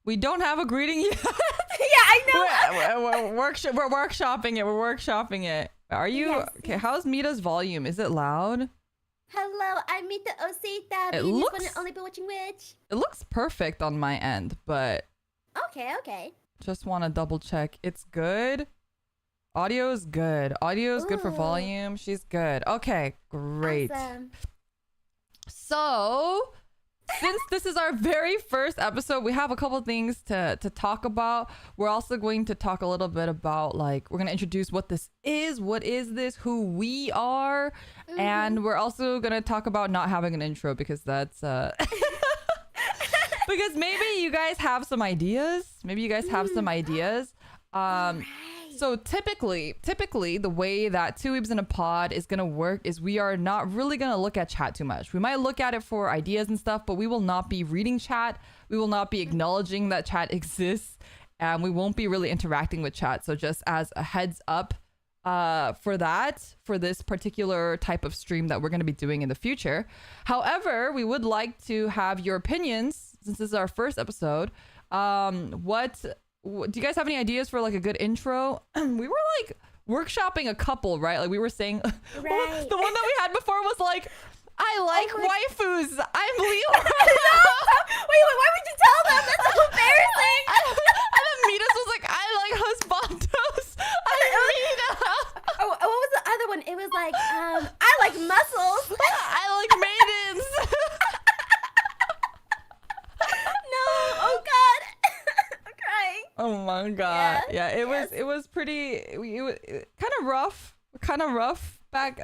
We don't have a greeting yet. Yeah, I know. We're workshopping it. We're workshopping it. Are you okay? Yes. How's Mita's volume? Is it loud? Hello, I'm Mita Osita. It Baby's looks- one and only been watching Witch. It looks perfect on my end, but Okay. just want to double check. It's good. Audio is good. Audio is good for Ooh. volume. She's good. Okay, great. Awesome. So, since this is our very first episode, we have a couple things to talk about. We're also going to talk a little bit about, like, we're going to introduce what this is, what is this, who we are, and we're also going to talk about not having an intro because that's because maybe you guys have some ideas. Right. So typically, the way that Two Weebs in a Pod is going to work is we are not really going to look at chat too much. We might look at it for ideas and stuff, but we will not be reading chat. We will not be acknowledging that chat exists, and we won't be really interacting with chat. So just as a heads up for this particular type of stream that we're going to be doing in the future. However, we would like to have your opinions since this is our first episode. Do you guys have any ideas for like a good intro? We were like workshopping a couple, right? Like we were saying, Right. the one that we had before was like, I like waifus. I'm Leo. Wait, why would you tell them? That's so embarrassing. And then Mitas was like, I like husbandos. I'm Mita. Oh, what was the other one? It was like, I like muscles. I like maidens. No, oh God. I'm crying. Oh my god. Yeah, It was pretty kind of rough back,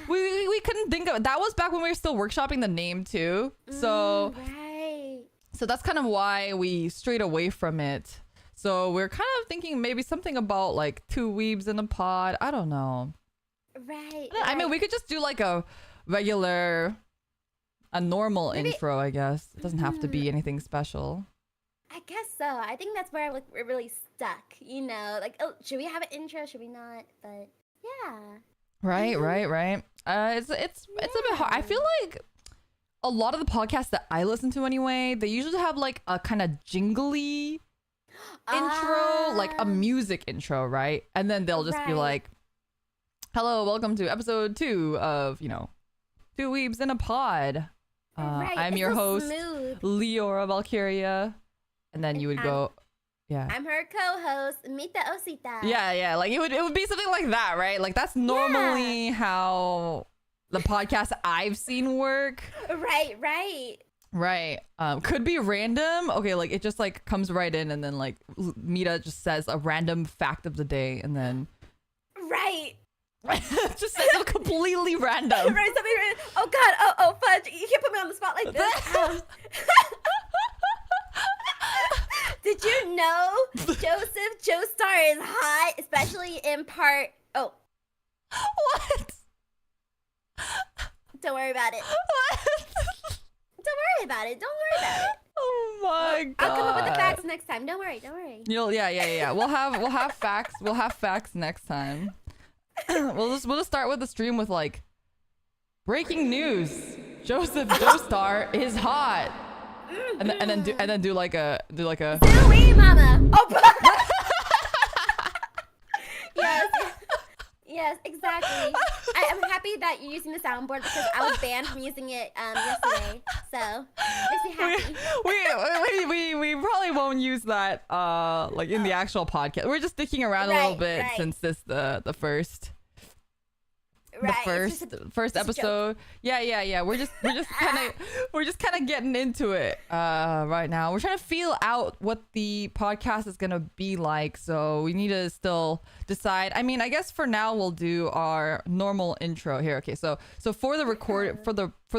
we couldn't think of it. That was back when we were still workshopping the name too. So Right. so that's kind of why we strayed away from it. So we're kind of thinking maybe something about like Two Weebs in a Pod. I don't know. Right. I mean, we could just do like a normal Maybe- intro, I guess. It doesn't have to be anything special. I guess so. I think that's where we're really stuck. Like, oh, should we have an intro? Should we not? But yeah. Right. It's a bit hard. I feel like a lot of the podcasts that I listen to anyway, they usually have like a kind of jingly intro, like a music intro, right? And then they'll just be Right. like, hello, welcome to episode 2 of, Two Weebs in a Pod. Right. I'm It's your so host, smooth. Leora Valkyria. And then you would go, yeah. I'm her co-host, Mita Osita. Yeah. Like it would be something like that, right? Like that's normally how the podcasts I've seen work. Right. Could be random. Okay, like it just like comes right in, and then like Mita just says a random fact of the day, and then Right. just says it completely random. Right, something random. Oh God. Oh fudge. You can't put me on the spot like this. Did you know Joseph Joestar is hot, especially in part? Oh, What? don't worry about it. Don't worry about it. Oh my god. I'll come up with the facts next time. Don't worry. Yeah. We'll have facts. We'll have facts next time. We'll just start with the stream with like breaking news. Joseph Joestar is hot. And then do like a Ooh-wee, mama. Oh, yes, exactly. I'm happy that you're using the soundboard because I was banned from using it yesterday. So makes me happy. we probably won't use that like in the actual podcast. We're just sticking around a little bit since this the first first episode. Yeah. We're just kind of getting into it right now. We're trying to feel out what the podcast is gonna be like. So we need to still decide. I mean, I guess for now we'll do our normal intro here. Okay, so for the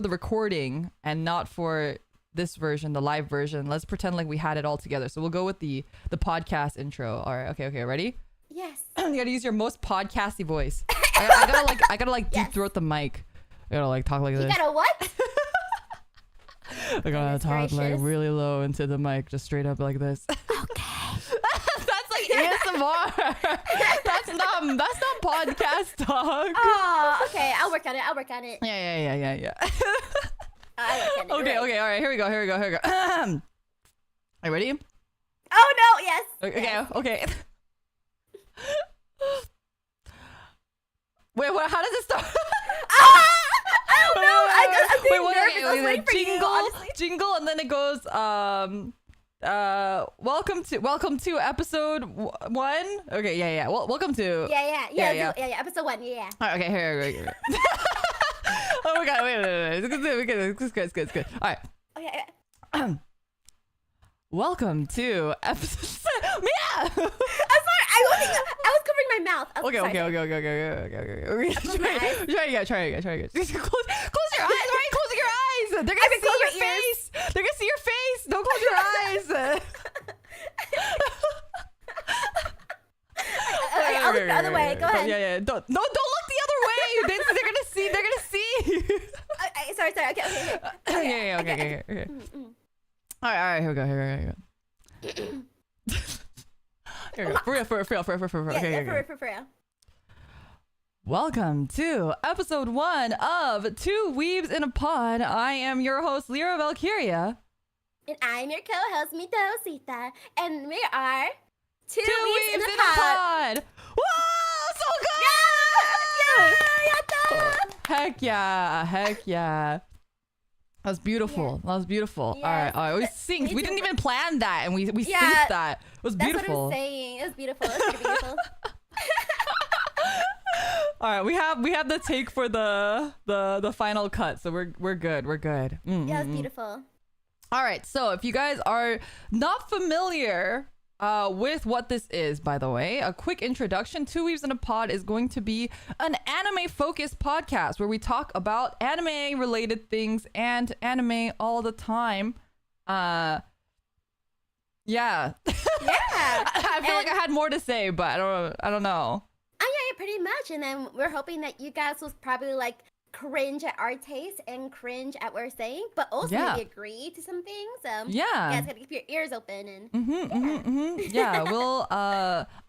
recording and not for this version, the live version, let's pretend like we had it all together. So we'll go with the podcast intro. All right. Okay. Ready? Yes. You gotta use your most podcasty voice. I gotta deep throat the mic. I gotta like talk like this. You gotta what? I gotta talk like really low into the mic, just straight up like this. Okay. That's like ASMR. That's not podcast talk. Oh, okay. I'll work on it. Yeah. I'll work on it. Okay. Right. All right. Here we go. Are you ready? Oh no! Yes. Okay. Yes. Okay. Wait. What? How does it start? I don't know. I'm getting nervous. Okay, I was waiting for jingle, you, honestly. jingle, and then it goes. Welcome to episode 1. Okay. Yeah. Well, welcome to. Yeah. Episode 1. Yeah. All right, okay. Here. Oh my god! Wait. It's good. All right. Okay. Welcome to episode. Mia! I'm sorry. I was covering my mouth. Okay. Try again. Close your eyes. Why are you closing your eyes? They're gonna see your face. They're gonna see your face. Don't close your eyes. I'll look the other way. Go ahead. Yeah. Don't look the other way. They're gonna see. Sorry. Okay. Okay. All right. Here we go. Here we go. For real. Yeah, for real. Welcome to episode 1 of Two Weebs in a Pod. I am your host, Lyra Valkyria. And I'm your co-host, Mito Sita. And we are Two Weebs Weebs in a Pod. Whoa, so good! Heck yeah. That was beautiful. Yes. All right. We synced. We didn't even plan that, and we synced that. It was beautiful. That's what I was saying. It was beautiful. It was pretty beautiful. All right, we have the take for the final cut, so we're good. Yeah, it was beautiful. All right, so if you guys are not familiar with what this is, by the way, a quick introduction. Two Weebs in a Pod is going to be an anime-focused podcast where we talk about anime-related things and anime all the time. Yeah. Yeah. I feel like I had more to say, but I don't know. Yeah, pretty much. And then we're hoping that you guys will probably like cringe at our taste and cringe at what we're saying, but also maybe agree to some things. You guys gotta keep your ears open and Yeah, we'll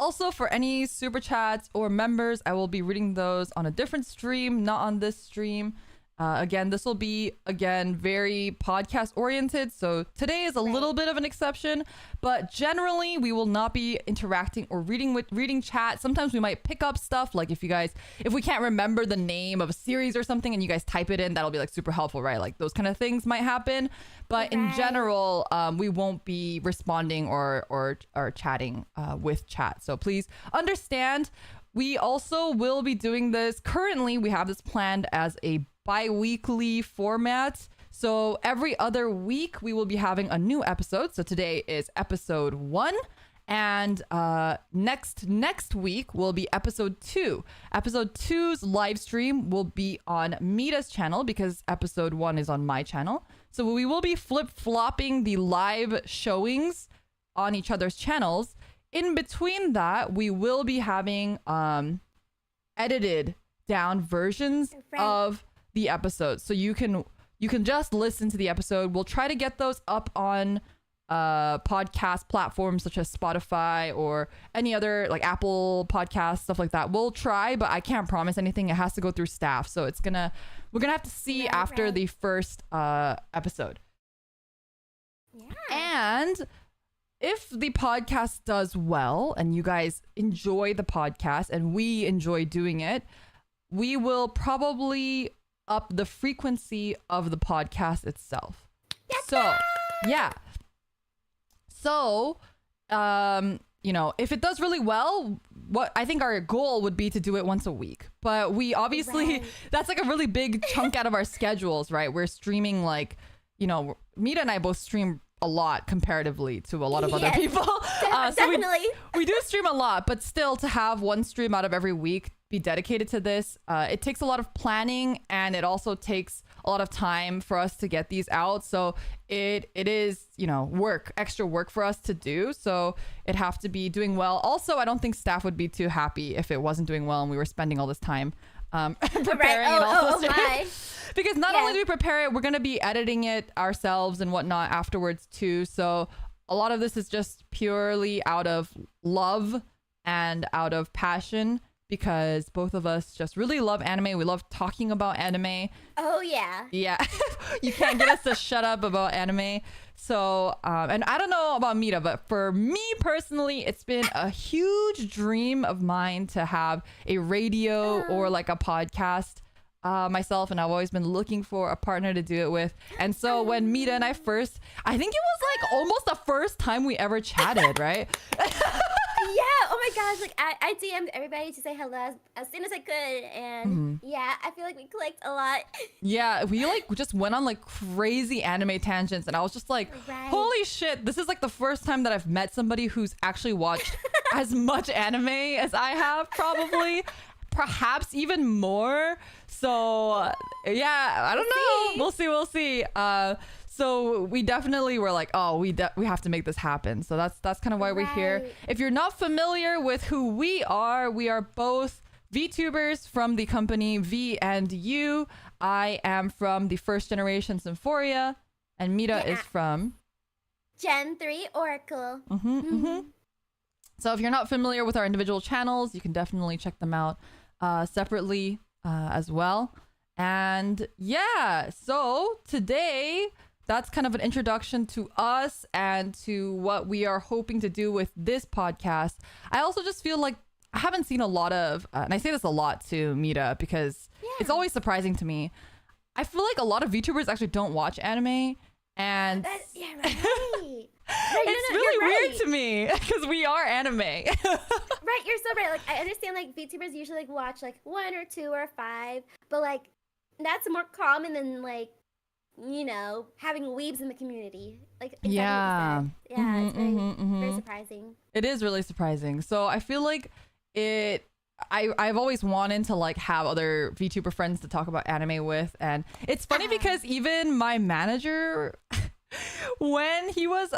also for any super chats or members, I will be reading those on a different stream, not on this stream. Again, this will be very podcast oriented, so today is a little bit of an exception, but generally we will not be interacting or reading chat. Sometimes we might pick up stuff, like if we can't remember the name of a series or something and you guys type it in, that'll be like super helpful, right? Like those kind of things might happen, but in general we won't be responding or chatting with chat, so please understand. We also will be doing this. Currently, we have this planned as a bi-weekly format. So every other week, we will be having a new episode. So today is episode 1. And next week will be episode 2. Episode 2's live stream will be on Mita's channel because episode 1 is on my channel. So we will be flip-flopping the live showings on each other's channels. In between that, we will be having edited down versions of the episodes, so you can just listen to the episode. We'll try to get those up on podcast platforms such as Spotify or any other like Apple Podcasts, stuff like that. We'll try, but I can't promise anything. It has to go through staff, so we're gonna have to see after the first episode. And if the podcast does well and you guys enjoy the podcast and we enjoy doing it, we will probably up the frequency of the podcast itself. So, yeah. So, if it does really well, what I think our goal would be to do it once a week. But we obviously, that's like a really big chunk out of our schedules, right? We're streaming like, Mita and I both stream a lot comparatively to a lot of other people. Definitely. So we do stream a lot, but still to have one stream out of every week be dedicated to this, it takes a lot of planning and it also takes a lot of time for us to get these out. So it is, extra work for us to do. So it have to be doing well. Also, I don't think staff would be too happy if it wasn't doing well and we were spending all this time preparing and also because not only do we prepare it, we're going to be editing it ourselves and whatnot afterwards too. So a lot of this is just purely out of love and out of passion because both of us just really love anime. We love talking about anime. Oh, yeah. Yeah. You can't get us to shut up about anime. So, and I don't know about Mita, but for me personally, it's been a huge dream of mine to have a radio or like a podcast myself, and I've always been looking for a partner to do it with. And so when Mita and I first, I think it was like almost the first time we ever chatted, right? Yeah, oh my gosh, like I DM'd everybody to say hello as soon as I could, and yeah, I feel like we clicked a lot. Yeah, we like just went on like crazy anime tangents, and I was just like, holy shit, this is like the first time that I've met somebody who's actually watched as much anime as I have, probably. Perhaps even more. So yeah, I don't know. We'll see. So we definitely were like, oh, we have to make this happen. So that's kind of why we're here. If you're not familiar with who we are both VTubers from the company V and U. I am from the first generation Symphoria, and Mita is from Gen 3 Oracle. So if you're not familiar with our individual channels, you can definitely check them out separately as well. And yeah, so today, that's kind of an introduction to us and to what we are hoping to do with this podcast. I also just feel like I haven't seen a lot of, and I say this a lot to Mita because it's always surprising to me. I feel like a lot of VTubers actually don't watch anime, and it's really weird to me because we are anime. Right, you're so right. Like, I understand like VTubers usually like watch like 1 or 2 or 5, but like that's more common than like, you know, having weebs in the community. Like, exactly yeah, it's very surprising. It is really surprising. So I feel like I've always wanted to like have other VTuber friends to talk about anime with, and it's funny because even my manager, when he was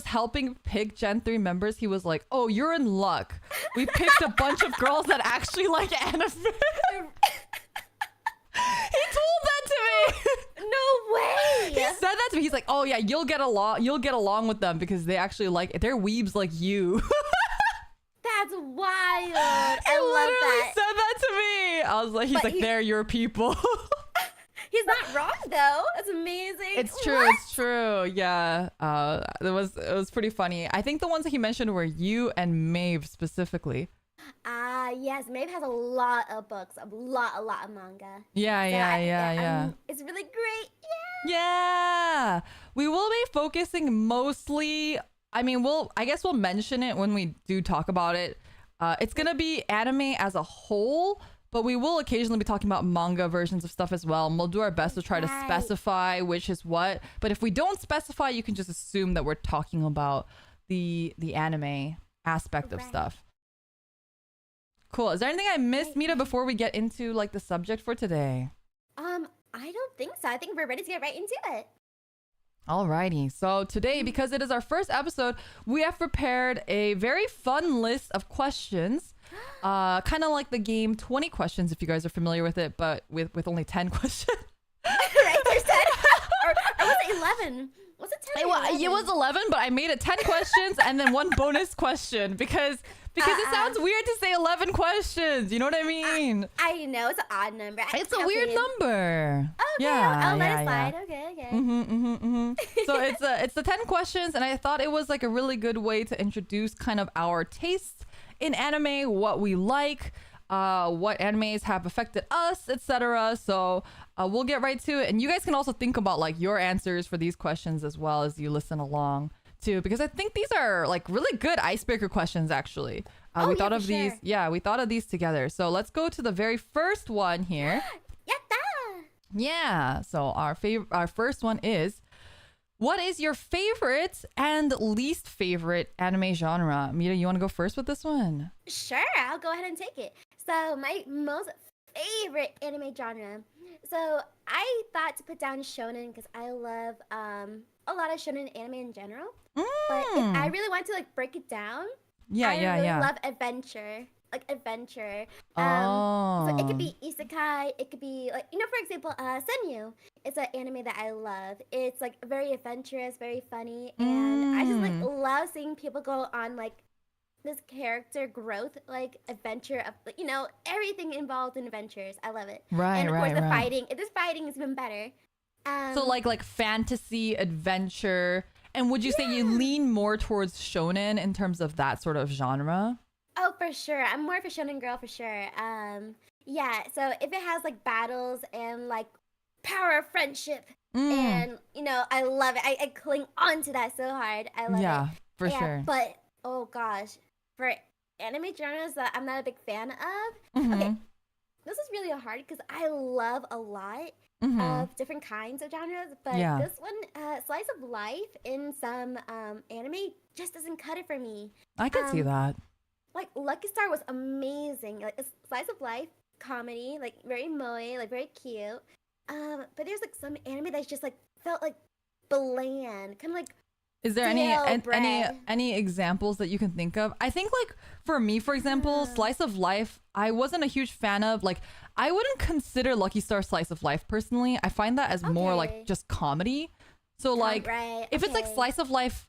helping pick Gen 3 members, he was like, "Oh, you're in luck. We picked a bunch of girls that actually like anime." He told that to me. No way. He said that to me. He's like, "Oh yeah, you'll get along with them because they actually they're weebs like you." That's wild. I love that. He said that to me. I was like, he's they're your people. He's not wrong though. That's amazing. It's true. What? It's true. Yeah. It was pretty funny. I think the ones that he mentioned were you and Maeve specifically. Yes, Maeve has a lot of books, a lot of manga. Yeah. It's really great. Yeah. We will be focusing mostly. I mean, I guess we'll mention it when we do talk about it. It's gonna be anime as a whole, but we will occasionally be talking about manga versions of stuff as well. And we'll do our best to try to specify which is what. But if we don't specify, you can just assume that we're talking about the anime aspect of stuff. Cool. Is there anything I missed, Mita, before we get into like the subject for today? I don't think so. I think we're ready to get right into it. Alrighty. So today, because it is our first episode, we have prepared a very fun list of questions. Kind of like the game 20 questions, if you guys are familiar with it, but with only 10 questions. Right, there's 10. or was it 11? Was it 10? It was 11, but I made it 10 questions and then one bonus question because it sounds weird to say 11 questions. You know what I mean? I know. It's an odd number. It's a weird number. Okay, I'll let it slide. Okay. So it's the 10 questions, and I thought it was like a really good way to introduce kind of our tastes in anime, what we like, what animes have affected us, etc. So we'll get right to it. And you guys can also think about like your answers for these questions as well as you listen along too, because I think these are like really good icebreaker questions actually. We thought of these. Yeah, we thought of these together. So let's go to the very first one here. Yeah. So our first one is, what is your favorite and least favorite anime genre? Mita, you want to go first with this one? Sure, I'll go ahead and take it. So my most favorite anime genre. So I thought to put down shonen because I love a lot of shonen anime in general. But if I really want to like break it down, I really love adventure. Like adventure. So it could be isekai, it could be like, you know, for example, Senyu. It's an anime that I love. It's like very adventurous, very funny, and I just like love seeing people go on like this character growth, like adventure of, you know, everything involved in adventures. I love it. Right, and of right, course the right. fighting. This fighting is even better. So like fantasy adventure. And would you say you lean more towards shonen in terms of that sort of genre? Oh, for sure. I'm more of a shonen girl for sure. Yeah. So if it has like battles and like power of friendship, and you know, I love it. I cling on to that so hard. I love it. Yeah, for sure. But oh gosh, for anime genres that I'm not a big fan of. Okay, this is really hard because I love a lot of different kinds of genres, but this one, slice of life in some anime just doesn't cut it for me. I could see that. Like Lucky Star was amazing. Like a slice of life comedy, like very moe, like very cute. But there's like some anime that's just like felt like bland, kind of like. Is there any examples that you can think of? I think like for me, for example, slice of life, I wasn't a huge fan of. Like I wouldn't consider Lucky Star slice of life personally. I find that as more like just comedy. So like if it's like slice of life,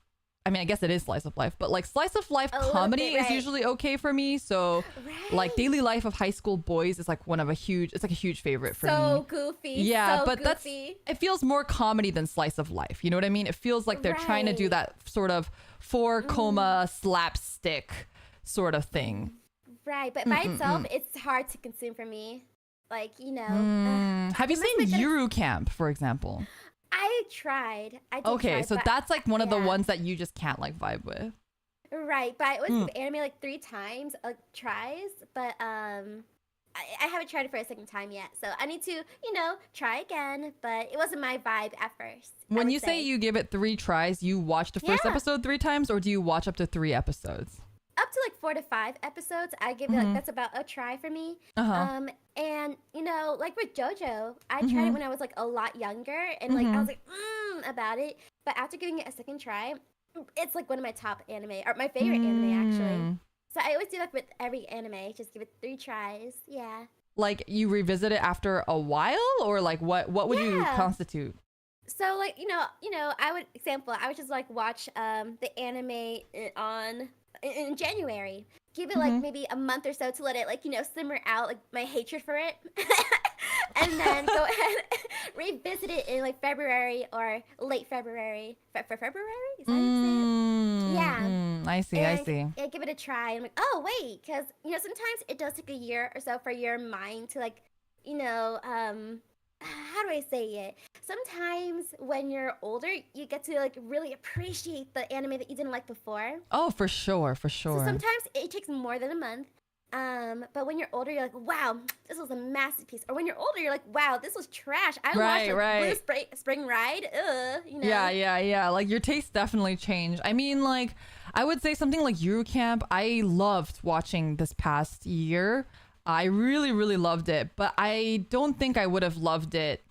I mean, I guess it is slice of life, but like slice of life comedy is usually okay for me. So like Daily Life of High School Boys is like it's like a huge favorite for me. So goofy. Yeah, so but goofy. It feels more comedy than slice of life. You know what I mean? It feels like they're trying to do that sort of 4-coma slapstick sort of thing. Right, but by itself, it's hard to consume for me. Like, you know. Have you seen Yuru Camp, for example? I tried. Okay, so that's like one of the ones that you just can't like vibe with. Right, but I was anime like 3 times, tries, but I haven't tried it for a second time yet. So I need to, you know, try again, but it wasn't my vibe at first. When you say you give it 3 tries, you watch the first episode 3 times, or do you watch up to 3 episodes? Up to like 4 to 5 episodes, I give it like that's about a try for me. And you know, like with JoJo, I tried it when I was like a lot younger, and like I was like about it. But after giving it a second try, it's like one of my top anime, or my favorite anime actually. So I always do that with every anime. Just give it 3 tries. Yeah. Like you revisit it after a while, or like what would you constitute? So like you know, I would just like watch the anime in January. Give it like maybe a month or so to let it like, you know, simmer out like my hatred for it. And then go ahead and revisit it in like February or late February. For February? Is that how you say it? Yeah. I see. Yeah, give it a try. I'm like, oh wait, because you know, sometimes it does take a year or so for your mind to like, you know, how do I say it? Sometimes when you're older, you get to like really appreciate the anime that you didn't like before. Oh, for sure. So sometimes it takes more than a month. But when you're older, you're like, wow, this was a masterpiece. Or when you're older, you're like, wow, this was trash. I watched Blue Spring Ride. You know? Yeah. Like your taste definitely changed. I mean, like I would say something like Yuru Camp. I loved watching this past year. I really, really loved it, but I don't think I would have loved it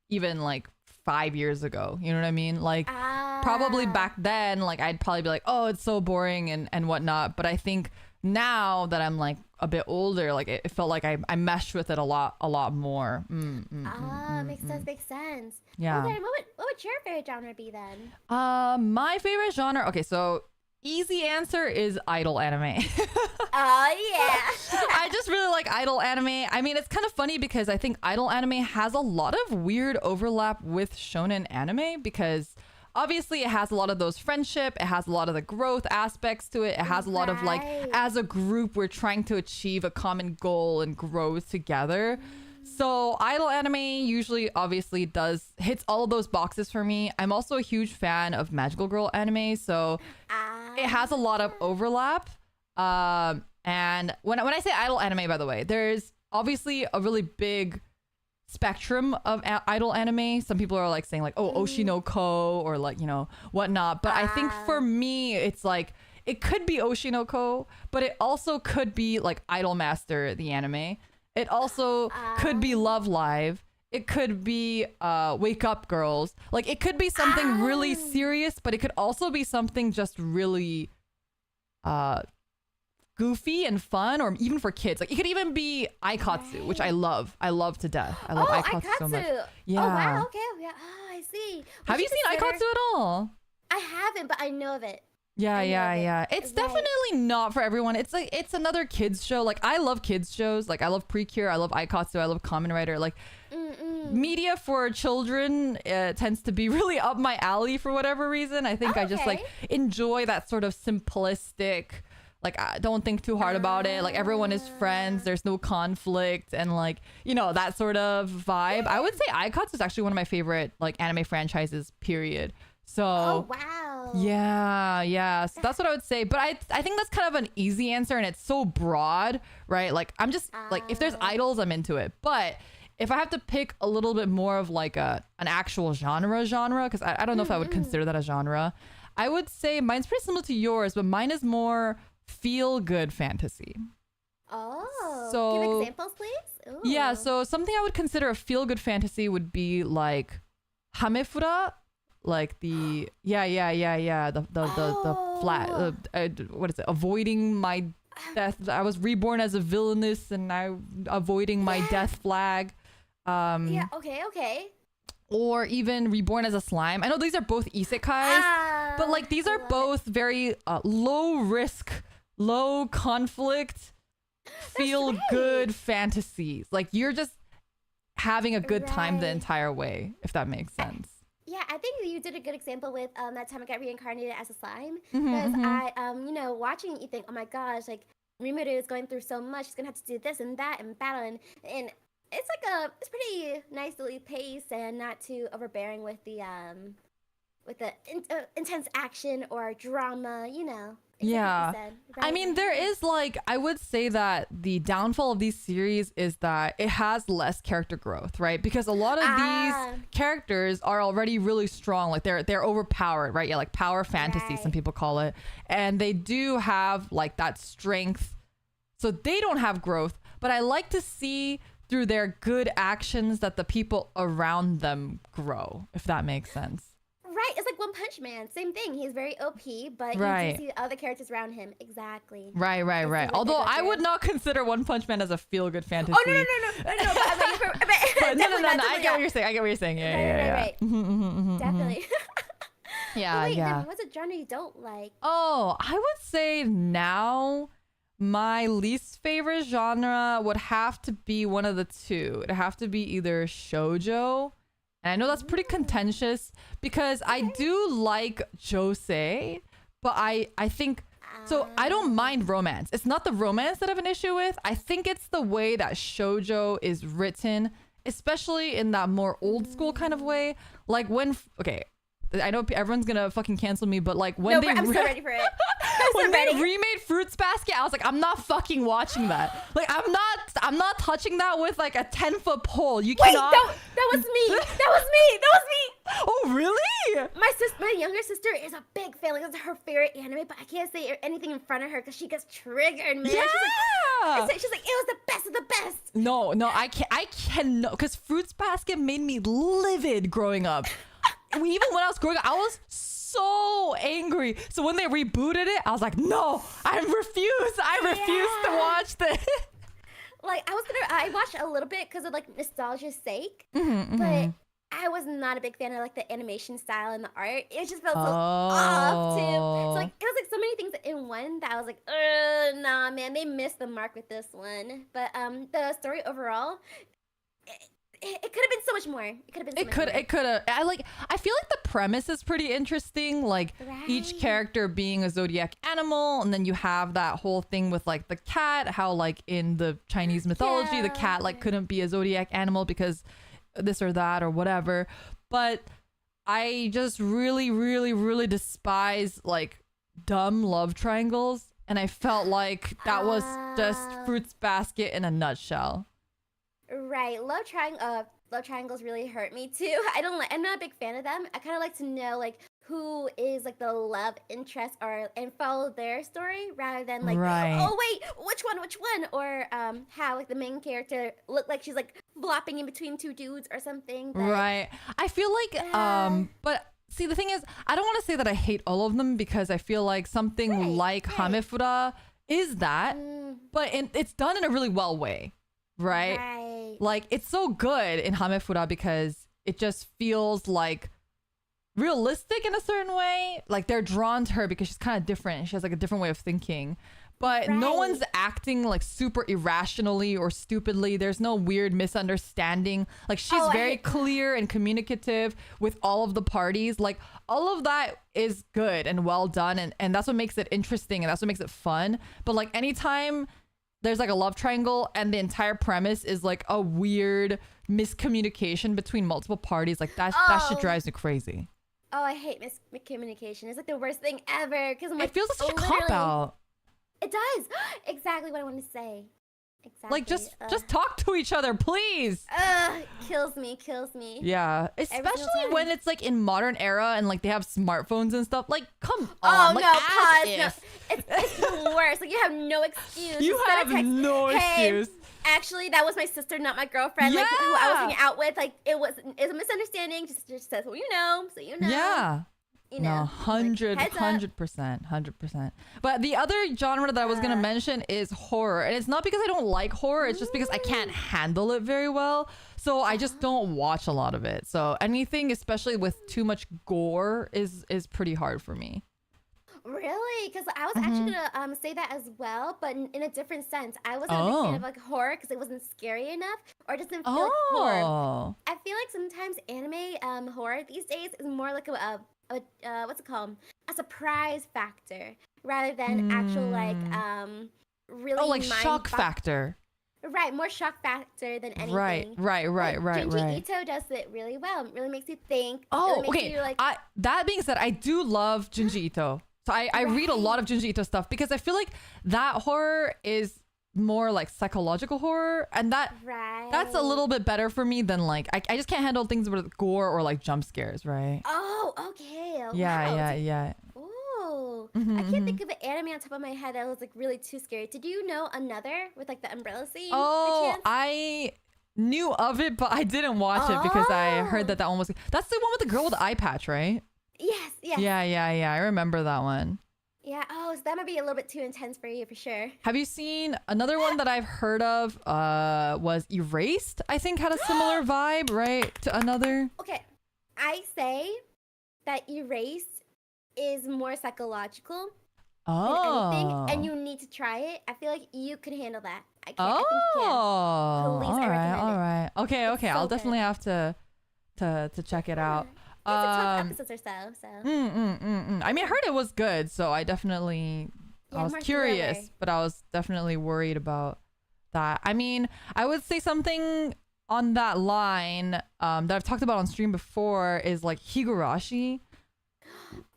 even like 5 years ago. You know what I mean? Like probably back then, like I'd probably be like, oh, it's so boring and whatnot. But I think now that I'm like a bit older, like it felt like I meshed with it a lot more. Makes sense. Yeah. Well, then, what would your favorite genre be then? My favorite genre. Okay, so easy answer is idol anime. Oh yeah. I just really like idol anime. I mean, it's kind of funny because I think idol anime has a lot of weird overlap with shonen anime, because obviously it has a lot of those friendship, it has a lot of the growth aspects to it, it has a lot of like, as a group we're trying to achieve a common goal and grow together. So idol anime usually obviously hits all of those boxes for me. I'm also a huge fan of magical girl anime, so it has a lot of overlap. And when I say idol anime, by the way, there's obviously a really big spectrum of idol anime. Some people are like saying like, oh, Oshinoko or like, you know, whatnot. But I think for me, it's like, it could be Oshinoko, but it also could be like Idolmaster, the anime. It also could be Love Live. It could be Wake Up Girls. Like it could be something really serious, but it could also be something just really goofy and fun, or even for kids. Like it could even be Aikatsu, which I love. I love to death. I love Aikatsu so much. Yeah. Oh wow. Okay. Yeah. Oh, I see. Have you seen Aikatsu at all? I haven't, but I know of it. Yeah. It's definitely not for everyone. It's like it's another kids show. Like I love kids shows. Like I love Precure, I love Aikatsu, I love Kamen Rider. Like media for children tends to be really up my alley for whatever reason. I think I just like enjoy that sort of simplistic, like I don't think too hard about it. Like everyone is friends. There's no conflict and like, you know, that sort of vibe. I would say Aikatsu is actually one of my favorite like anime franchises, period. So wow. Yeah. So that's what I would say. But I think that's kind of an easy answer and it's so broad, right? Like I'm just like if there's idols, I'm into it. But if I have to pick a little bit more of like an actual genre, because I don't know if I would consider that a genre, I would say mine's pretty similar to yours, but mine is more feel good fantasy. Oh, so, give examples, please. Ooh. Yeah, so something I would consider a feel good fantasy would be like Hamefura. Like the the flat what is it, avoiding my death. I was reborn as a villainess and now avoiding my death flag. Okay. Or even reborn as a slime. I know these are both isekais, but like these are both very low risk, low conflict, feel good fantasies. Like you're just having a good time the entire way, if that makes sense. Yeah, I think you did a good example with that time I got reincarnated as a slime. Because I, watching it, you think, oh my gosh, like Rimuru is going through so much. She's gonna have to do this and that and battle, and it's like it's pretty nicely paced and not too overbearing with the intense action or drama, you know. Yeah. Right? I mean, there is like, I would say that the downfall of these series is that it has less character growth, right? Because a lot of these characters are already really strong. Like they're overpowered, right? Yeah, like power fantasy, some people call it. And they do have like that strength. So they don't have growth, but I like to see through their good actions that the people around them grow, if that makes sense. Right, it's like One Punch Man. Same thing. He's very OP, but you do see other characters around him. Exactly. Right. Although I would not consider One Punch Man as a feel-good fantasy. Oh, no. No. I get what you're saying. Yeah. Right. Definitely. Yeah, wait, then what's a genre you don't like? Oh, I would say now my least favorite genre would have to be one of the two. It'd have to be either shoujo. And I know that's pretty contentious because I do like josei, but I think, so I don't mind romance. It's not the romance that I have an issue with. I think it's the way that shoujo is written, especially in that more old school kind of way. Like when, I know everyone's gonna fucking cancel me, but like when I'm so ready for it. When they remade Fruits Basket, I was like, I'm not fucking watching that. Like, I'm not touching that with like a 10-foot pole. You cannot. Wait, that was me. Oh, really? My younger sister is a big fan. Like, it's her favorite anime, but I can't say anything in front of her because she gets triggered, man. Yeah. She's like, it was the best of the best. No, I cannot, because Fruits Basket made me livid growing up. Even when I was growing up, I was so angry. So when they rebooted it, I was like, no, I refuse to watch this. Like I watched a little bit because of like nostalgia's sake, but I was not a big fan of like the animation style and the art. It just felt so off too. So like it was like so many things in one that I was like, nah, man, they missed the mark with this one. But the story overall, it could have been so much more. It could have. I feel like the premise is pretty interesting. Like each character being a zodiac animal, and then you have that whole thing with like the cat. How like in the Chinese mythology, the cat like couldn't be a zodiac animal because this or that or whatever. But I just really, really, really despise like dumb love triangles, and I felt like that was just Fruits Basket in a nutshell. Right, love triangles really hurt me too. I'm not a big fan of them. I kind of like to know like who is like the love interest and follow their story rather than like, oh wait, which one, or how like the main character look like she's like flopping in between two dudes or something. But, right. I feel like but see, the thing is, I don't want to say that I hate all of them because I feel like something like Hamefura is that, but it's done in a really well way. Right. Like it's so good in Hamefura because it just feels like realistic in a certain way. Like they're drawn to her because she's kind of different. She has like a different way of thinking. But no one's acting like super irrationally or stupidly. There's no weird misunderstanding. Like she's very clear and communicative with all of the parties. Like all of that is good and well done. And that's what makes it interesting. And that's what makes it fun. But like anytime there's like a love triangle and the entire premise is like a weird miscommunication between multiple parties, like that shit drives me crazy. Oh, I hate miscommunication. It's like the worst thing ever. Because I'm like, it feels like such a cop out. It does. Exactly what I want to say. Exactly. Like just talk to each other, please. Kills me. Yeah, especially when it's like in modern era and like they have smartphones and stuff. Like, come on. Oh like, no, pause. No. It's the worst. Like you have no excuse. You have no excuse. Actually, that was my sister, not my girlfriend. Yeah. Like who I was hanging out with. Like it's a misunderstanding. Just says, well, you know, so you know. Yeah. You know, no, 100%. But the other genre that I was gonna mention is horror, and it's not because I don't like horror. It's just because I can't handle it very well, so I just don't watch a lot of it. So anything, especially with too much gore, is pretty hard for me. Really? Because I was actually gonna say that as well, but in a different sense. I wasn't a big fan of like horror because it wasn't scary enough, or it doesn't feel like horror. I feel like sometimes anime horror these days is more like a what's it called? A surprise factor rather than actual like really like shock factor. Right, more shock factor than anything. Right. Junji Ito does it really well. It really makes you think. Oh, really okay. You, like... that being said, I do love Junji Ito. So I read a lot of Junji Ito stuff because I feel like that horror is more like psychological horror, and that's a little bit better for me than like I just can't handle things with gore or like jump scares, right? Oh, okay. Yeah. Ooh. I can't think of an anime on top of my head that was like really too scary. Did you know another with like the umbrella scene? Oh, I knew of it, but I didn't watch it because I heard that one was. That's the one with the girl with the eye patch, right? Yes. Yeah. I remember that one. Yeah. Oh, so that might be a little bit too intense for you, for sure. Have you seen another one that I've heard of? Was Erased? I think had a similar vibe, right? To another. Okay, I say that Erased is more psychological than anything, and you need to try it. I feel like you could handle that. I think you can. Please, all I recommend all it. right. Okay. So I'll definitely have to check it out. It's 12 episodes or so. I mean, I heard it was good, so I definitely I was curious, thriller. but I was definitely worried about that. I mean, I would say something on that line that I've talked about on stream before is like Higurashi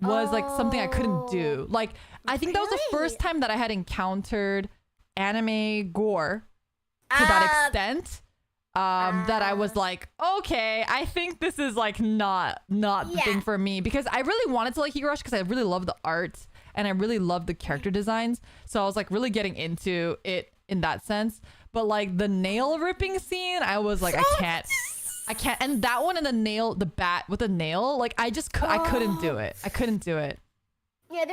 was like something I couldn't do. Like I think that was the first time that I had encountered anime gore to that extent. That I was like, okay, I think this is like not the thing for me, because I really wanted to like Higurashi because I really love the art and I really love the character designs. So I was like really getting into it in that sense. But like the nail ripping scene, I was like, I can't. And that one and the bat with the nail, like I couldn't do it. I couldn't do it. Yeah,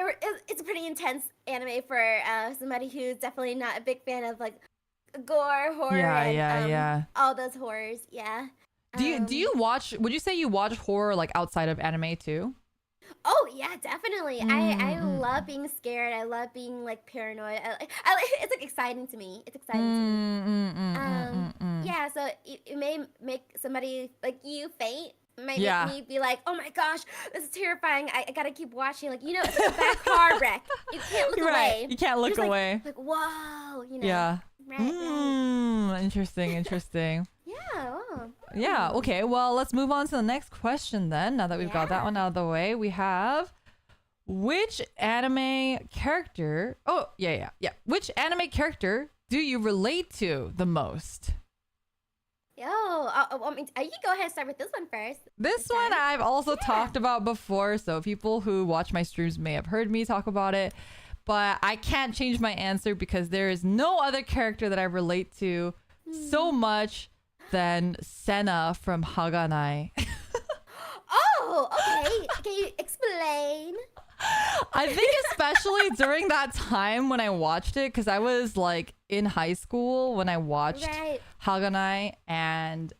it's a pretty intense anime for somebody who's definitely not a big fan of like gore, horror, and all those horrors. Yeah. Do you watch? Would you say you watch horror like outside of anime too? Oh yeah, definitely. I love being scared. I love being like paranoid. It's like exciting to me. It's exciting to me. Yeah. So it may make somebody like you faint. Might make me be like, oh my gosh, this is terrifying. I gotta keep watching. Like, you know, it's like a bad car wreck. You can't look away. You can't look away. Like whoa, you know. Yeah. Right. Interesting. Yeah. Yeah. Okay. Well, let's move on to the next question then. Now that we've got that one out of the way, we have which anime character? Oh, yeah. Which anime character do you relate to the most? You can go ahead and start with this one first. This one I've also talked about before, so people who watch my streams may have heard me talk about it, but I can't change my answer because there is no other character that I relate to so much than Senna from Haganai. Oh, okay. Can you explain? I think especially during that time when I watched it, because I was like in high school when I watched Haganai and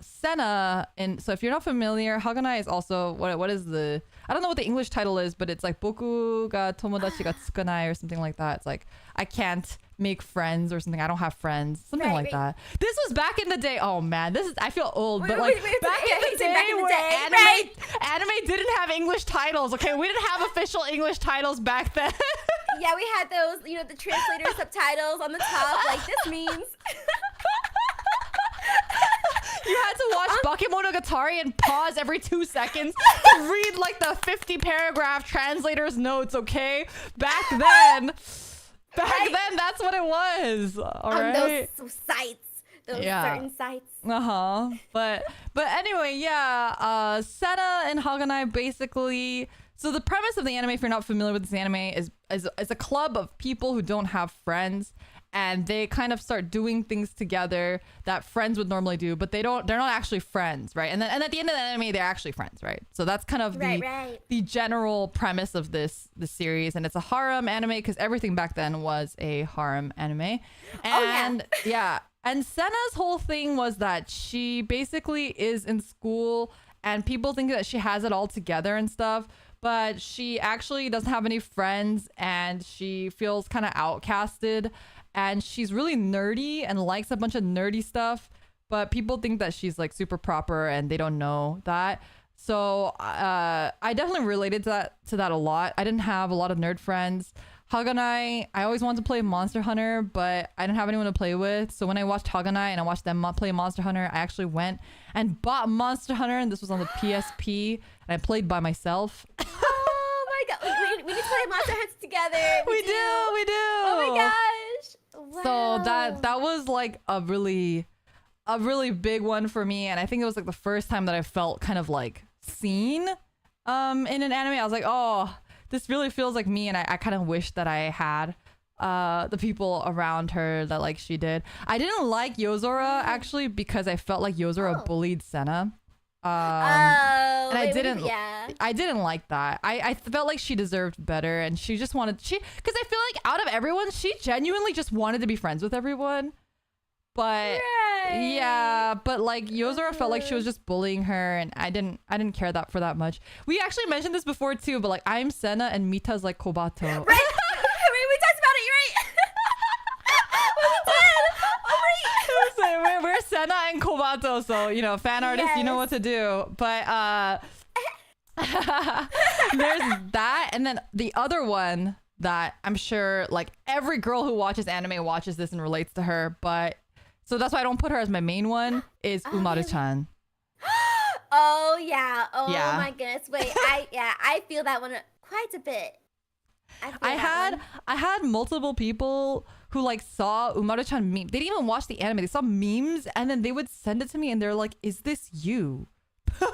Senna. And so if you're not familiar, Haganai is also what is the, I don't know what the English title is, but it's like boku ga tomodachi ga tsukanai or something like that. It's like I can't make friends or something. I don't have friends, something like that. This was back in the day. Oh man, I feel old, but like back in the day where anime didn't have English titles. Okay, we didn't have official English titles back then. Yeah, we had those, the translator subtitles on the top. Like, this means. You had to watch Bakemonogatari and pause every 2 seconds to read like the 50 paragraph translator's notes. Okay, back then, that's what it was. All right. Those sites, certain sites. But anyway, yeah. Senna and Haganai basically. So the premise of the anime, if you're not familiar with this anime, is a club of people who don't have friends, and they kind of start doing things together that friends would normally do, but they're not actually friends, right? And at the end of the anime, they're actually friends, right? So that's kind of the general premise of this series, and it's a harem anime because everything back then was a harem anime. And and Senna's whole thing was that she basically is in school, and people think that she has it all together and stuff. But she actually doesn't have any friends, and she feels kind of outcasted, and she's really nerdy and likes a bunch of nerdy stuff, but people think that she's like super proper and they don't know that. So I definitely related to that a lot. I didn't have a lot of nerd friends. Haganai, I always wanted to play Monster Hunter, but I didn't have anyone to play with. So when I watched Haganai and I watched them play Monster Hunter, I actually went and bought Monster Hunter, and this was on the PSP, and I played by myself. Oh my god, we need to play Monster Hunter together. We do. Oh my gosh. Wow. So that was like a really big one for me, and I think it was like the first time that I felt kind of like seen in an anime. I was like, oh, this really feels like me, and I kind of wish that I had the people around her that like she did. I didn't like Yozora actually because I felt like Yozora bullied Senna. And I didn't like that. I felt like she deserved better, and she just wanted because I feel like out of everyone, she genuinely just wanted to be friends with everyone. But but like Yozora felt like she was just bullying her, and I didn't care for that much. We actually mentioned this before too, but like I'm Senna and Mita's like Kobato. Right. We talked about it. You're right. We're Senna and Kobato, so fan artists, you know what to do. But there's that, and then the other one that I'm sure like every girl who watches anime watches this and relates to her, but so that's why I don't put her as my main one, is Umaru-chan. Oh yeah. Oh my goodness. Wait, I feel that one quite a bit. I had multiple people who like saw Umaru-chan meme. They didn't even watch the anime. They saw memes, and then they would send it to me, and they're like, "Is this you?" Wow.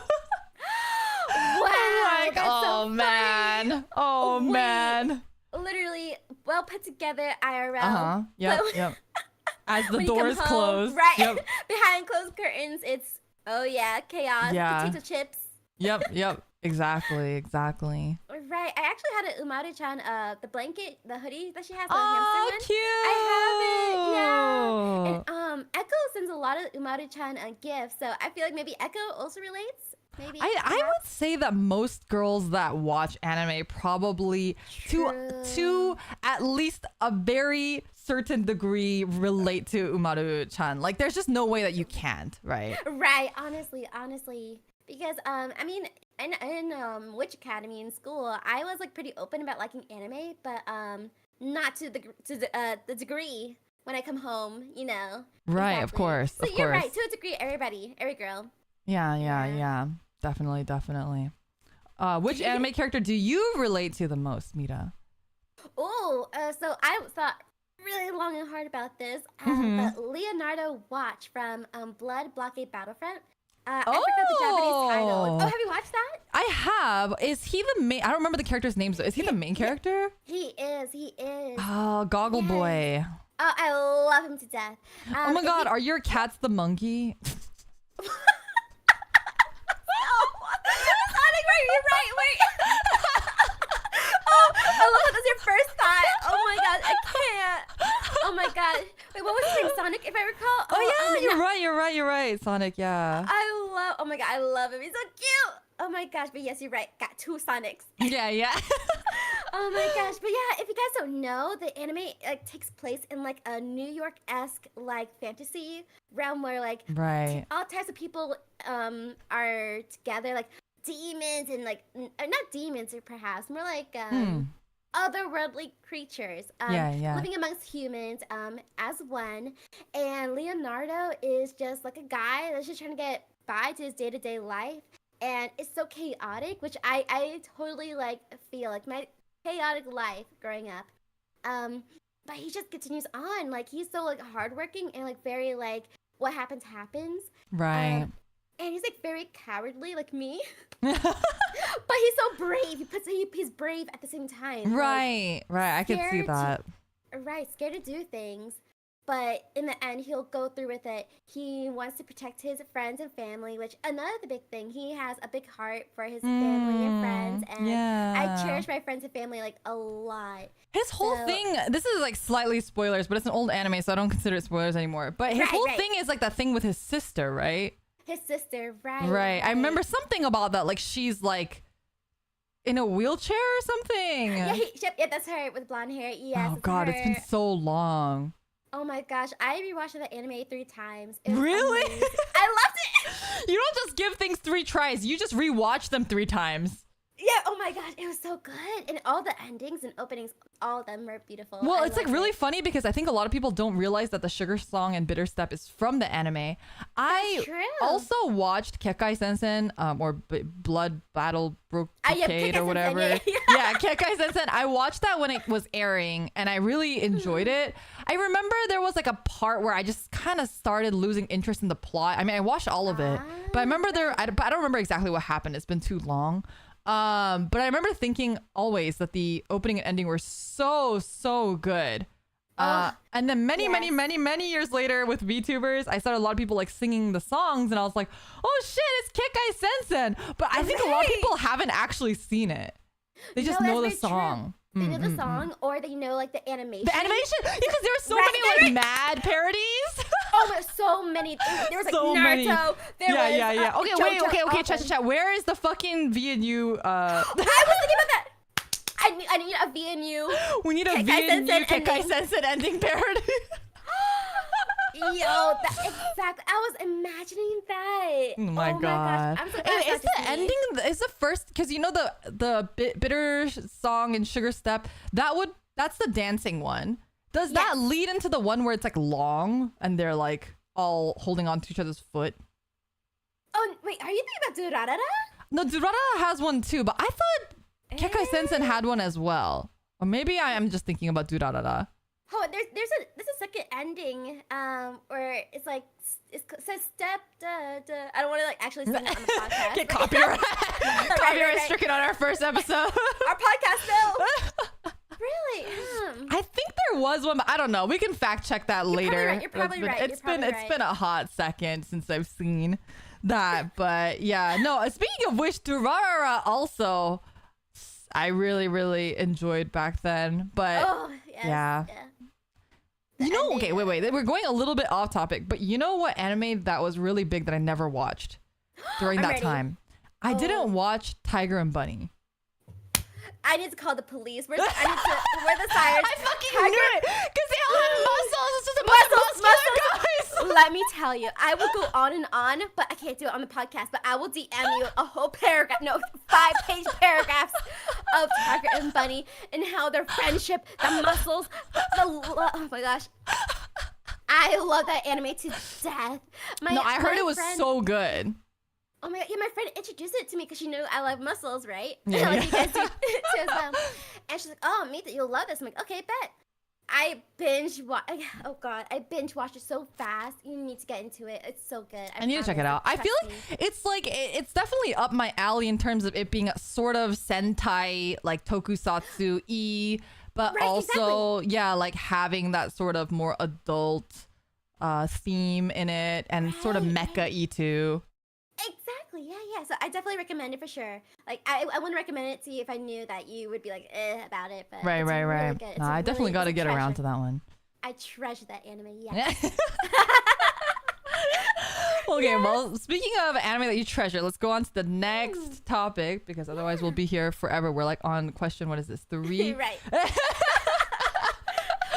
Like, oh man. Oh man. Literally, well put together IRL. Yep. As the doors close. Right. Yep. Behind closed curtains, it's chaos. Yeah. Potato chips. Yep. Exactly. Right. I actually had an Umaru-chan, the blanket, the hoodie that she has, the hamster one. Cute. I have it. Yeah. And Echo sends a lot of Umaru-chan gifts, so I feel like maybe Echo also relates. Maybe. I would say that most girls that watch anime probably to at least a very certain degree relate to Umaru-chan. Like there's just no way that you can't, right? Right. Honestly. Because I mean, in Witch Academy in school, I was like pretty open about liking anime, but not to the degree when I come home, Right, exactly. of course. So you're right, to a degree, every girl. Yeah. Definitely. Which anime character do you relate to the most, Mita? Oh, so I thought really long and hard about this. But Leonardo Watch from Blood Blockade Battlefront. I forgot the Japanese title. Oh, have you watched that? I have. Is he the main? I don't remember the character's name. So is he the main character? He is. Oh, Goggle Boy. Oh, I love him to death. Oh my god, are your cats the monkey? You're right. Wait. Oh, I love that. That's your first thought. Oh my god, I can't. Oh my god. Wait, what was his name? Sonic, if I recall. Oh yeah, you're right, Sonic. Yeah. Oh my god, I love him. He's so cute. Oh my gosh, but yes, you're right. Got 2 Sonics. Yeah. Oh my gosh, but yeah, if you guys don't know, the anime like takes place in like a New York-esque like fantasy realm where like all types of people are together, like demons and like not demons or perhaps more like otherworldly creatures living amongst humans as one. And Leonardo is just like a guy that's just trying to get by to his day-to-day life, and it's so chaotic, which I totally like feel like my chaotic life growing up. But he just continues on, like he's so like hardworking and like very like what happens right. And he's like very cowardly like me. But he's so brave. He's brave at the same time. Right. I can see that. Scared to do things. But in the end, he'll go through with it. He wants to protect his friends and family, which another big thing. He has a big heart for his family and friends. And I cherish my friends and family like a lot. His whole thing, this is like slightly spoilers, but it's an old anime, so I don't consider it spoilers anymore. But his whole thing is like that thing with his sister, right? His sister, right. Right. I remember something about that. Like she's like in a wheelchair or something. Yeah, that's her with blonde hair. Yes. Oh God, it's been so long. Oh my gosh, I rewatched that anime 3 times. Really? I loved it. You don't just give things 3 tries. You just rewatch them 3 times. Yeah, oh my gosh, it was so good. And all the endings and openings, all of them were beautiful. Well, it's like really funny because I think a lot of people don't realize that the Sugar Song and Bitter Step is from the anime. I also watched Kekai Sensen or Blood Battle Brocade or whatever. Yeah, Kekai Sensen. I watched that when it was airing and I really enjoyed it. I remember there was like a part where I just kind of started losing interest in the plot. I mean, I watched all of it, but I remember I don't remember exactly what happened. It's been too long. But I remember thinking always that the opening and ending were so good. And then many years later with VTubers, I saw a lot of people like singing the songs and I was like, oh shit, it's Kekai Sensen. But I think a lot of people haven't actually seen it. They just know the song. They know the song or they know like the animation. The animation? Because there were so many like mad parodies. Oh, there's so many. There was like so Naruto. Yeah. Okay, chat. Where is the fucking VNU? I was thinking about that. I need a VNU. We need a VNU Kekai Sensen ending parody. Yo, exactly. I was imagining that. Oh my god. Gosh. I'm so glad is the ending is the first, because you know the Bitter Song and Sugar Step, that's the dancing one. Does that lead into the one where it's like long and they're like all holding on to each other's foot? Oh wait, are you thinking about Durarara? No, Durarara has one too, but I thought Kekai Sensen had one as well. Or maybe I am just thinking about Durarara. Oh, there's a second ending where it's like it says step I don't want to like actually sing it on the podcast. Get copyright stricken on our first episode. Our podcast bill. Really? I think there was one, but I don't know. We can fact check that later. You're probably right. It's been a hot second since I've seen that, but yeah. No. Speaking of which, Durarara also I really enjoyed back then, but yeah. You know, okay, wait. We're going a little bit off topic, but you know what anime that was really big that I never watched during that time? I didn't watch Tiger and Bunny. I need to call the police. We're the sirens. I fucking knew it because they all have muscles. It's just a bunch of muscular guys. Let me tell you, I will go on and on, but I can't do it on the podcast. But I will DM you a whole paragraph, 5-page paragraphs of Tiger and Bunny and how their friendship, the muscles, oh my gosh. I love that anime to death. I heard it was so good. Oh my god, yeah, my friend introduced it to me because she knew I love muscles, right? Yeah. Like you guys do too as well. And she's like, oh, me, you'll love this. I'm like, okay, bet. I binge watched it so fast. You need to get into it. It's so good. I need to check it out. I feel like it's definitely up my alley in terms of it being a sort of Sentai, like tokusatsu-y, but also, like having that sort of more adult theme in it and sort of mecha-y too. Exactly. Yeah. So I definitely recommend it for sure. Like I wouldn't recommend it to you if I knew that you would be like about it. But right. Really good. No, I definitely got to get around to that one. I treasure that anime. Yeah. Okay, well, speaking of anime that you treasure, let's go on to the next topic because otherwise we'll be here forever. We're like on question, what is this, 3? Right.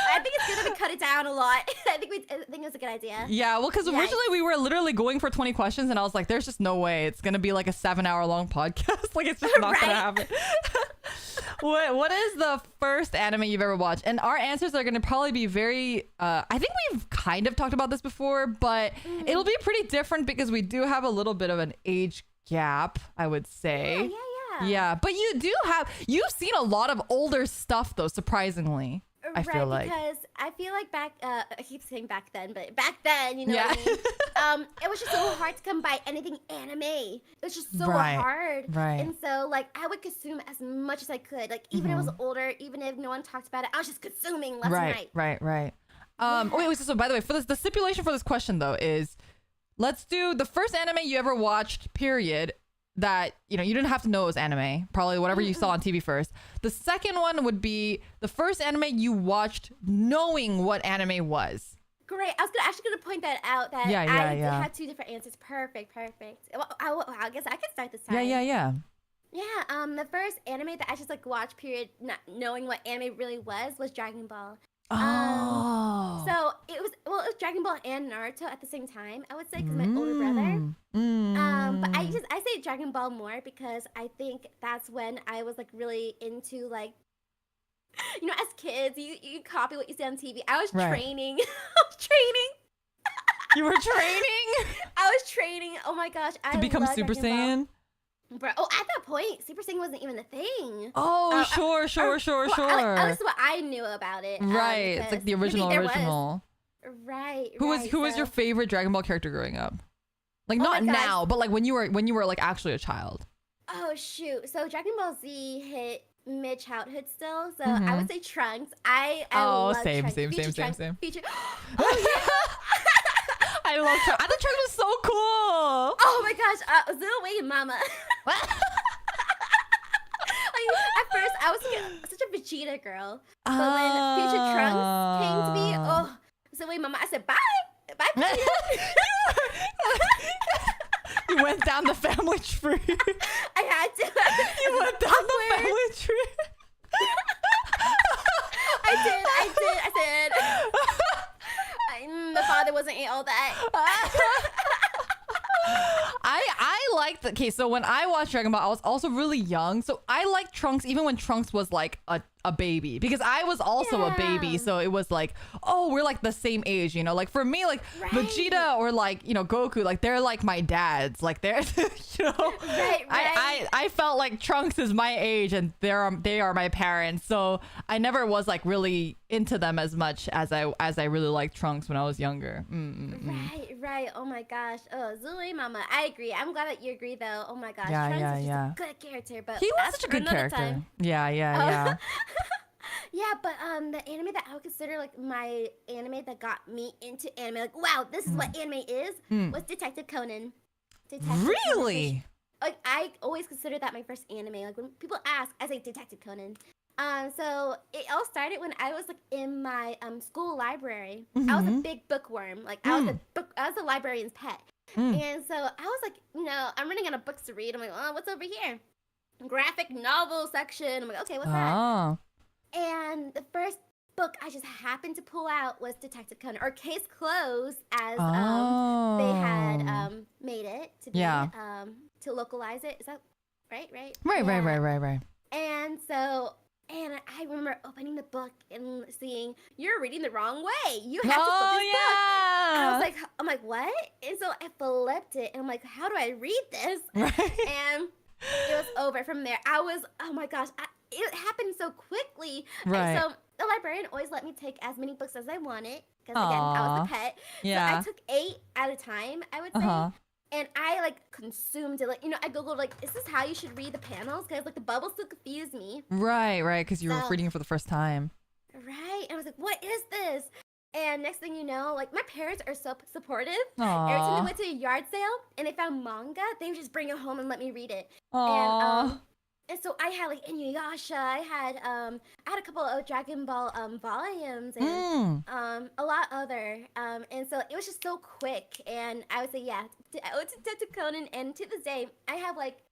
I think it's good to cut it down a lot. I think it's a good idea. Yeah, well, because originally we were literally going for 20 questions, and I was like, "There's just no way it's gonna be like a 7-hour long podcast. Like, it's just not gonna happen." What is the first anime you've ever watched? And our answers are gonna probably be very. I think we've kind of talked about this before, but it'll be pretty different because we do have a little bit of an age gap, I would say. Yeah, but you've seen a lot of older stuff though, surprisingly. I feel like back I keep saying back then, but back then, you know what I mean? It was just so hard to come by anything anime. It was just so hard. Right. And so like I would consume as much as I could. Like even if I was older, even if no one talked about it, I was just consuming left and right. Right. Wait, so by the way, for the stipulation for this question though is let's do the first anime you ever watched, period. That, you know, you didn't have to know it was anime, probably whatever you saw on TV first. The second one would be the first anime you watched knowing what anime was. Great. I was actually going to point that out, that I had 2 different answers. Perfect. Well, I guess I can start this time. Yeah, the first anime that I just like watched, period, not knowing what anime really was Dragon Ball. So it was Dragon Ball and Naruto at the same time, I would say, because my older brother. But I say Dragon Ball more because I think that's when I was like really into, like, you know, as kids you copy what you see on TV. I was training. You were training? I was training. Oh my gosh, to become Super Saiyan? Bro, at that point, Super Saiyan wasn't even a thing. Oh, sure. At least what I knew about it. Right, it's like the original. Right. Who was your favorite Dragon Ball character growing up? Like not now, but like when you were like actually a child. Oh shoot! So Dragon Ball Z hit mid-childhood still, so I would say Trunks. I love same. Feature. I love Trunks. I thought Trunks was so cool. Oh my gosh, Zoe Mama. Like, at first, I was like, such a Vegeta girl, but when Future Trunks came to be, Zoe Mama, I said bye, Vegeta. You went down the family tree. I had to. You went down the family tree. I did. The father wasn't all that. I liked okay, so when I watched Dragon Ball, I was also really young, so I liked Trunks even when Trunks was like a baby, because I was also a baby, so it was like, oh, we're like the same age, you know, like for me, like Vegeta or like, you know, Goku, like they're like my dads, like they're you know, I felt like Trunks is my age and they are my parents, so I never was like really into them as much as I really liked Trunks when I was younger. Right. Oh my gosh. Oh, Zoe Mama, I agree. I'm glad that you agree though. Oh my gosh, Trunks is just a good character, but he was such a good character. Time. Yeah. Yeah, but the anime that I would consider like my anime that got me into anime, like wow, this is what anime is, was Detective Conan. Really? Like I always consider that my first anime. Like when people ask, I say Detective Conan. So it all started when I was like in my school library. I was a big bookworm. Like I was a librarian's pet. And so I was like, you know, I'm running out of books to read. I'm like, oh, what's over here? Graphic novel section. I'm like, okay, what's that? And the first book I just happened to pull out was Detective Conan, or Case Closed, as they had made it to be to localize it. Is that right? Right. And so, and I remember opening the book and seeing, you're reading the wrong way. You have to flip this book. And I'm like, what? And so I flipped it, and I'm like, how do I read this? And it was over from there. I was, oh my gosh, it happened so quickly. And so the librarian always let me take as many books as I wanted, because again, I was a pet. So I took 8 at a time, I would say. And I like consumed it. Like, you know, I Googled like, is this how you should read the panels? Because like the bubbles still confuse me. Right. Because you were reading it for the first time. Right. And I was like, what is this? And next thing you know, like my parents are so supportive. Every time they went to a yard sale and they found manga, they would just bring it home and let me read it. And And so I had like Inuyasha, I had a couple of Dragon Ball volumes and a lot other and so it was just so quick, and I would say I went to Detective Conan, and to this day I have like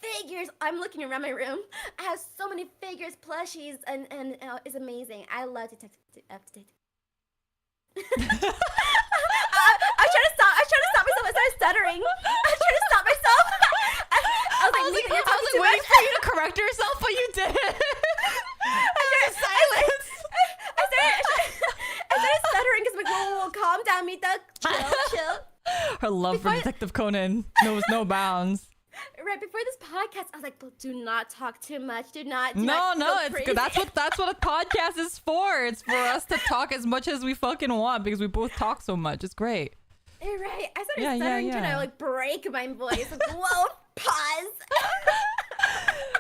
figures. I'm looking around my room. I have so many figures, plushies, and it's amazing. I love Detective. I trying to stop myself. I started stuttering. I was trying to stop myself. I was like waiting for you to correct yourself, but you didn't. I started stuttering because I'm like, whoa, calm down, Mita. Chill. Her love for Detective Conan knows no bounds. Right before this podcast, I was like, do not talk too much. Do not it's good. That's what a podcast is for. It's for us to talk as much as we fucking want because we both talk so much. It's great. You're right. I started stuttering, trying to like break my voice. Like, whoa, pause.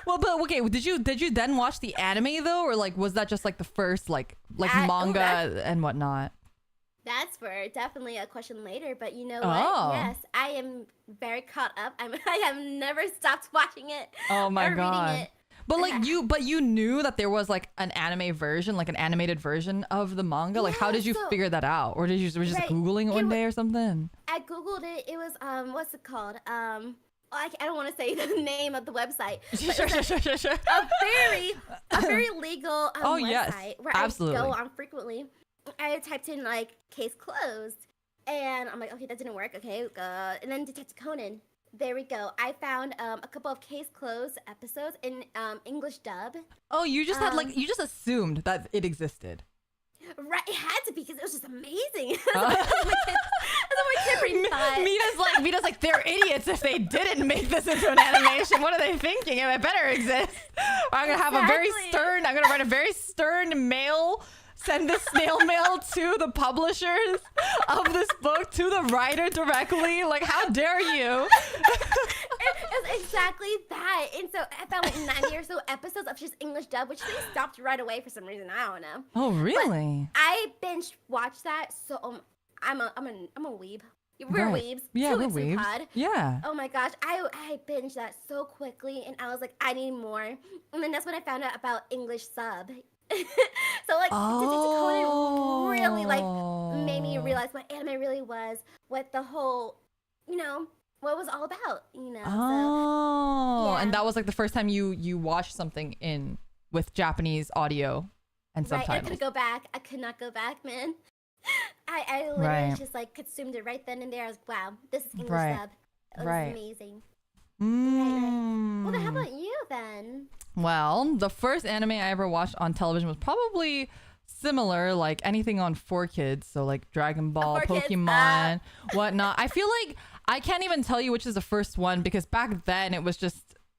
Well, but okay, did you then watch the anime though, or like was that just like the first like manga and whatnot? That's for definitely a question later, but you know what? Yes, I am very caught up. I have never stopped watching it. Oh my god! Reading it. But you knew that there was like an anime version, like an animated version of the manga. Like, how did you figure that out, or did you were just googling it one day or something? I googled it. It was what's it called? I don't want to say the name of the website. Sure. A very legal website where absolutely. I go on frequently. I typed in like case closed, and I'm like, okay, that didn't work. Okay, and then Detective Conan. There we go. I found a couple of case closed episodes in English dub. Oh, you just had you just assumed that it existed. Right, it had to be because it was just amazing. That's what my kid brain thought. Mina's like, they're idiots if they didn't make this into an animation. What are they thinking? It better exist. I'm gonna I'm gonna write a very stern mail. Send the snail mail to the publishers of this book, to the writer directly. Like, how dare you? It's exactly that. And so I found like 90 or so episodes of just English dub, which they stopped right away for some reason. I don't know. Oh, really? But I binge watched that. So I'm a weeb. We're weebs. Yeah, we're weebs. Pod. Yeah. Oh my gosh, I binged that so quickly, and I was like, I need more. And then that's when I found out about English sub. So like Detective Conan really like made me realize what anime really was, what the whole, what it was all about, So, and that was like the first time you watched something with Japanese audio and subtitles. Right, I couldn't go back. I could not go back, man. I literally just like consumed it right then and there. I was wow, this is English sub. It was amazing. Right. Well, then how about you then? Well, the first anime I ever watched on television was probably similar, like anything on 4Kids. So like Dragon Ball, Pokemon, whatnot. I feel like I can't even tell you which is the first one because back then it was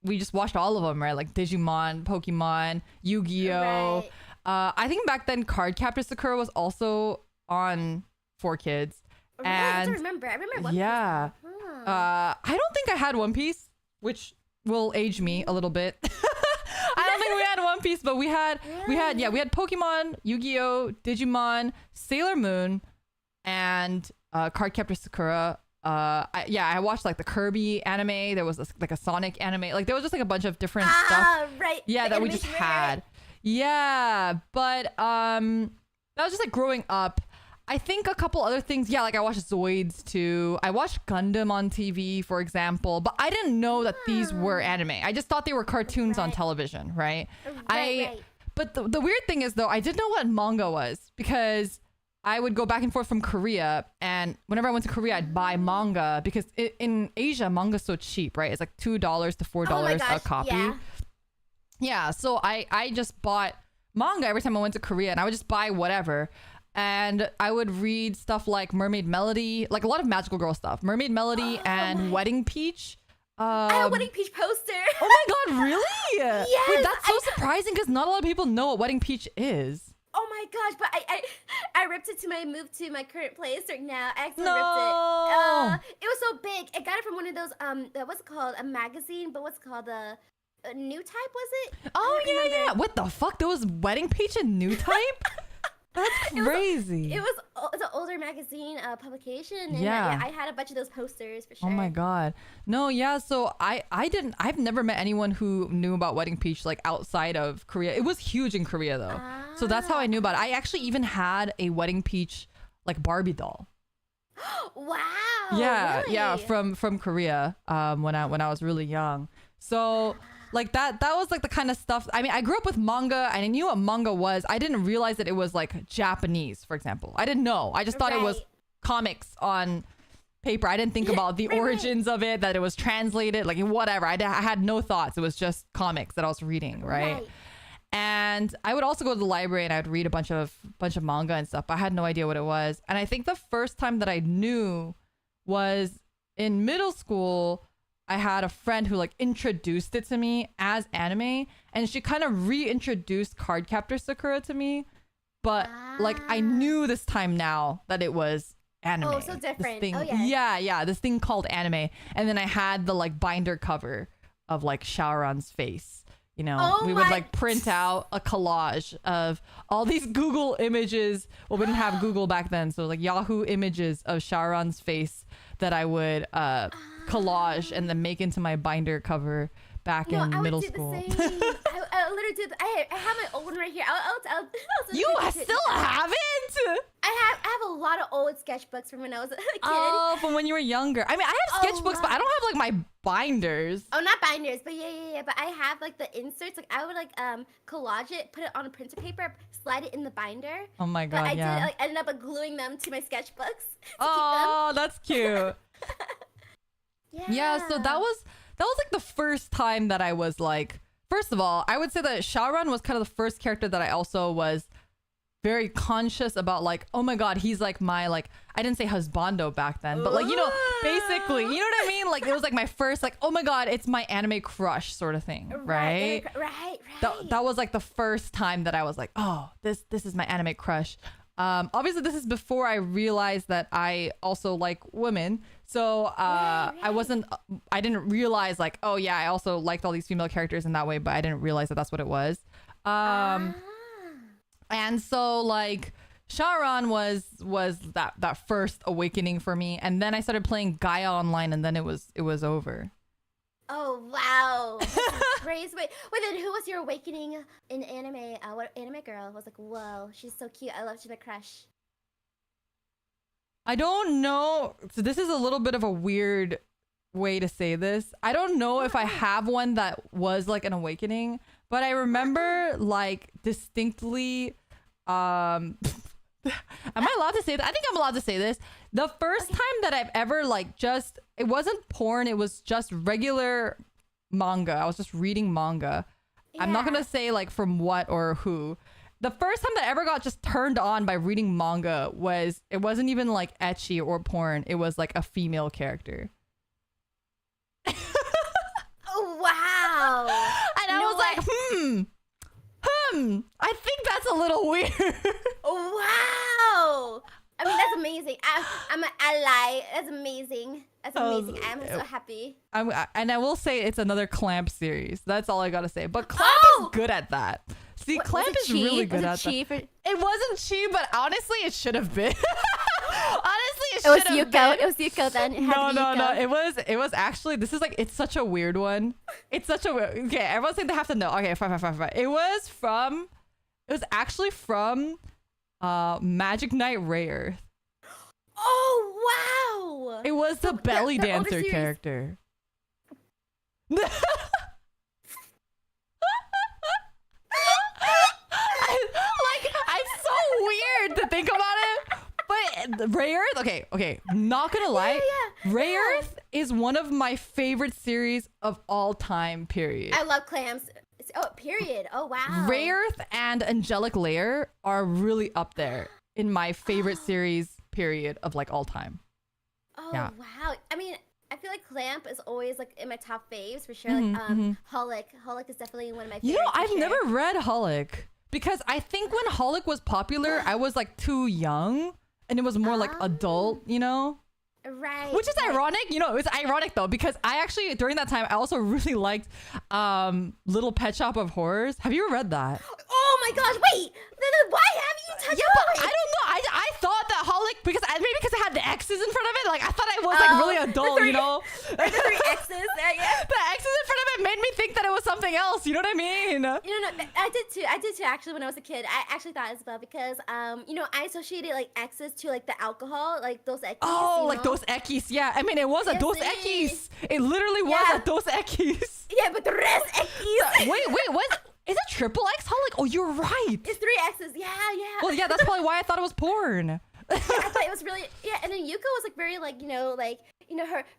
we just watched all of them, right? Like Digimon, Pokemon, Yu-Gi-Oh. Right. I think back then Cardcaptor Sakura was also on 4Kids. I remember One Piece. Yeah. I don't think I had One Piece, which will age me a little bit. I don't think we had One Piece, but we had Pokemon, Yu-Gi-Oh, Digimon, Sailor Moon, and Cardcaptor Sakura. I watched like the Kirby anime. There was like a Sonic anime. Like there was just like a bunch of different stuff. Right. Yeah, that we just had. Yeah, but that was just like growing up. I think a couple other things. Yeah, like I watched Zoids too. I watched Gundam on TV, for example. But I didn't know that these were anime. I just thought they were cartoons on television, right? Right. But the weird thing is, though, I didn't know what manga was because I would go back and forth from Korea. And whenever I went to Korea, I'd buy manga because in Asia, manga's so cheap, right? It's like $2 to $4 a copy. Yeah, so I just bought manga every time I went to Korea, and I would just buy whatever. And I would read stuff like Mermaid Melody, like a lot of magical girl stuff. Mermaid Melody and Wedding Peach. I have a Wedding Peach poster. Oh my god, really? Yes. Wait, that's so surprising because not a lot of people know what Wedding Peach is. Oh my gosh, but I ripped it to my move to my current place right now. I accidentally ripped it. It was so big. I got it from one of those what's it called? A magazine, but what's it called? A New Type, was it? Oh yeah. What the fuck? There was Wedding Peach in New Type? That's crazy. It was an older magazine publication. And I had a bunch of those posters for sure. Oh my god. No, yeah. So I've never met anyone who knew about Wedding Peach like outside of Korea. It was huge in Korea though. So that's how I knew about it. I actually even had a Wedding Peach like Barbie doll. Wow. Yeah, really? yeah, from Korea. When I was really young. So like that was like the kind of stuff. I mean, I grew up with manga and I knew what manga was. I didn't realize that it was like Japanese, for example. I didn't know. I just thought it was comics on paper. I didn't think about the origins of it, that it was translated, like whatever. I had no thoughts. It was just comics that I was reading, right? And I would also go to the library and I would read a bunch of manga and stuff, but I had no idea what it was. And I think the first time that I knew was in middle school. I had a friend who like introduced it to me as anime, and she kind of reintroduced Cardcaptor Sakura to me. But like I knew this time now that it was anime. Oh, so different. Thing, oh yeah. Yeah, this thing called anime. And then I had the like binder cover of like Shaoran's face. You know, we would like print out a collage of all these Google images. Well, we didn't have Google back then, so like Yahoo images of Shaoran's face that I would collage and then make into my binder cover back in middle school. I literally did. I have my old one right here. I'll you still have it? I have a lot of old sketchbooks from when I was a kid. Oh, from when you were younger. I mean, I have sketchbooks, but I don't have like my binders. Oh, not binders, but yeah. But I have like the inserts. Like I would like collage it, put it on a printer paper, slide it in the binder. Oh my god, but I ended up like, gluing them to my sketchbooks. Oh, that's cute. Yeah, so that was like the first time that I was like, first of all, I would say that Shaoran was kind of the first character that I also was very conscious about, like, oh my god, he's like my, like, I didn't say husbando back then, but like, you know, basically, you know what I mean? Like it was like my first, like, oh my god, it's my anime crush sort of thing, right? Right. That was like the first time that I was like, oh, this is my anime crush. Obviously this is before I realized that I also like women. So I didn't realize like, oh yeah, I also liked all these female characters in that way, but I didn't realize that that's what it was. And so like Shaoran was that first awakening for me, and then I started playing Gaia Online, and then it was over. Oh wow, crazy! Wait, then who was your awakening in anime? What anime girl was like? Whoa, she's so cute. I love she's my crush. I don't know. So this is a little bit of a weird way to say this. I don't know if I have one that was like an awakening, but I remember like distinctly. Am I allowed to say that? I think I'm allowed to say this. The first time that I've ever like it wasn't porn, it was just regular manga. I was just reading manga. Yeah. I'm not gonna say like from what or who. The first time that I ever got just turned on by reading manga it wasn't even like ecchi or porn. It was like a female character. Oh wow. And I was like, I think that's a little weird. Wow. I mean, that's amazing. I'm an ally. That's amazing. That's amazing. I'm so happy. And I will say it's another Clamp series. That's all I gotta say. But Clamp is good at that. See, Clamp is really good at that. It wasn't cheap, but honestly, it should have been. Honestly, it should have been. It was Yuko then. No. It was actually, this is like, it's such a weird one. It's such a weird, okay, everyone's saying they have to know. Okay, fine. It was actually from Magic Knight Ray Earth. Oh, wow. It was the belly dancer character. I'm so weird to think about it. But Ray Earth, okay, not gonna lie. Yeah. Ray Earth is one of my favorite series of all time, period. I love clams. Oh, period. Oh, wow. Ray Earth and Angelic Layer are really up there in my favorite series, period, of like all time. Oh, yeah. Wow. I mean, I feel like Clamp is always like in my top faves for sure. Like Holic is definitely one of my favorites. You know, I've never read Holic because I think when Holic was popular, I was like too young and it was more like adult, you know? Right. Which is ironic. You know, it's ironic though, because I actually, during that time, I also really liked Little Pet Shop of Horrors. Have you ever read that? Oh my gosh, wait. Then why haven't you touched Holic? I don't know. I thought that Holic, because it had the X's in front of it. Like, I thought I was like really adult, you know? The 3 X's there, yeah. The X's in front of it made me think that it was something else. You know what I mean? You know, I did too. I did too, actually, when I was a kid. I actually thought as well because, you know, I associated like X's to like the alcohol, like Dos Equis. Oh, like Dos Equis. Yeah. I mean, it was a Dos Equis. It literally was a Dos Equis. Yeah, but the rest X's. Wait, what? Is it triple X Holic? Oh, you're right. It's 3 X's. Yeah. Well, yeah, that's probably why I thought it was porn. Yeah, I thought it was really and then Yuko was like very like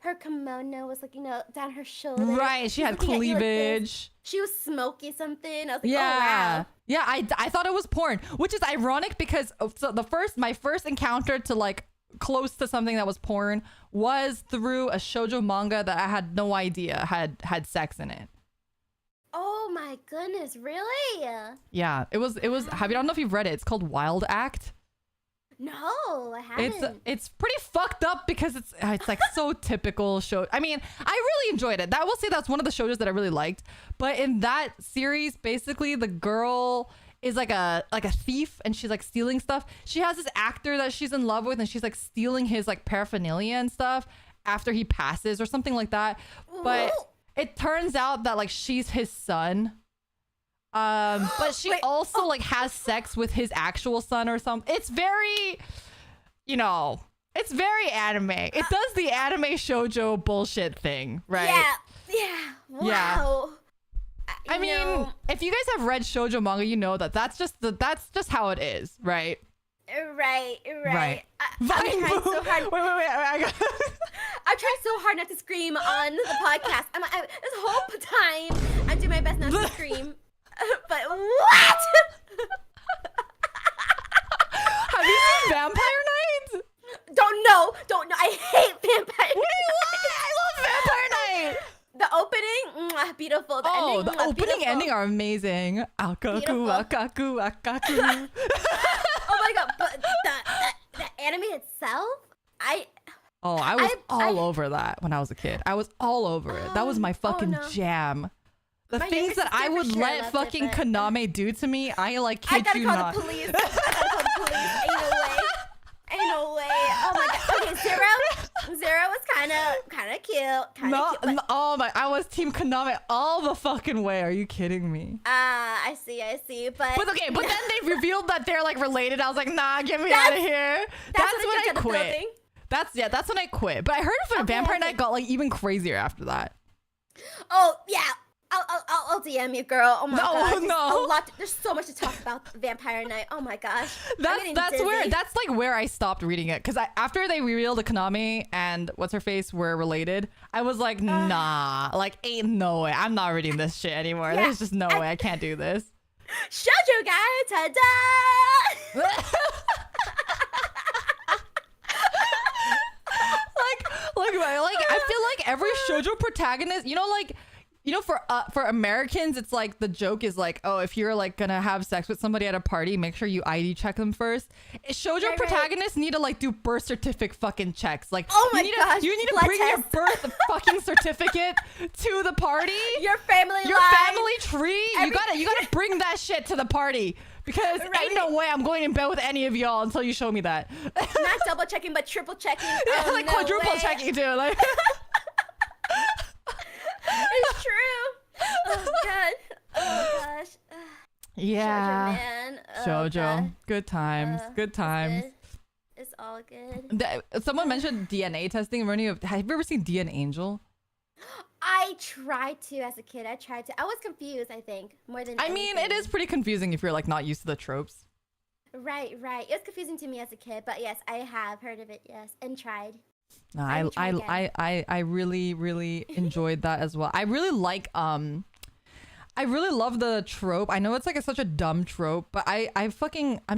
her kimono was like down her shoulder. Right, she had cleavage. Like she was smoking something. I was like, oh wow. Yeah, I thought it was porn, which is ironic because my first encounter to like close to something that was porn was through a shoujo manga that I had no idea had sex in it. Oh my goodness, really? Yeah, it was. I don't know if you've read it. It's called Wild Act. No, I haven't. It's pretty fucked up because it's like so typical show. I mean, I really enjoyed it. I will say that's one of the shows that I really liked. But in that series, basically the girl is like a thief and she's like stealing stuff. She has this actor that she's in love with and she's like stealing his like paraphernalia and stuff after he passes or something like that. But it turns out that like she's his son. But she also like has sex with his actual son or something. It's very, it's very anime. It does the anime shoujo bullshit thing, right? Yeah. Wow. Yeah. I mean, if you guys have read shoujo manga, you know that's just how it is, right? Right. I'm trying so hard. Wait. I'm trying so hard not to scream on the podcast. This whole time, I'm doing my best not to scream. But what? Have you seen Vampire Night? Don't know. I hate Vampire Night. Wait, what? I love Vampire Night. The opening, beautiful. The ending, the opening beautiful. ending are amazing. Akaku. Oh my god! But the anime itself, I was all over that when I was a kid. I was all over it. That was my fucking jam. The things that I would let fucking Kaname do to me, I like kid you not. I gotta call the police. Ain't no way. Oh my god. Okay, Zero was kind of cute. I was team Kaname all the fucking way. Are you kidding me? I see. But then they revealed that they're like related. I was like, nah, get me out of here. That's when I quit. That's when I quit. But I heard if Vampire Night got like even crazier after that. Oh yeah. I'll DM you, girl. Oh my god. No. There's so much to talk about Vampire Night. Oh my gosh. That's like where I stopped reading it because after they revealed the Kaname and what's her face were related, I was like, nah, like ain't no way. I'm not reading this shit anymore. Yeah, there's just no way. I can't do this. Shoujo guy, ta-da! like I feel like every shoujo protagonist, for Americans, it's like the joke is like, oh, if you're like gonna have sex with somebody at a party, make sure you ID check them first. Shoujo protagonists need to like do birth certificate fucking checks. Like, oh my gosh, you need to bring your birth fucking certificate to the party. Your family tree. You gotta bring that shit to the party. Because ain't no way I'm going in bed with any of y'all until you show me that. Not double checking, but triple checking. Like quadruple checking too. Like. It's true. Oh god. Oh gosh. Yeah. Shoujo, man. Shoujo. God. Good times. Good times. It's all good. Someone mentioned DNA testing. Have you ever seen DNA Angel? I tried to as a kid. I was confused, I think, more than anything. mean, it is pretty confusing if you're like not used to the tropes. Right. It was confusing to me as a kid, but yes, I have heard of it, yes, and tried. No, I really enjoyed that as well. I really love the trope. I know it's like such a dumb trope, but I'm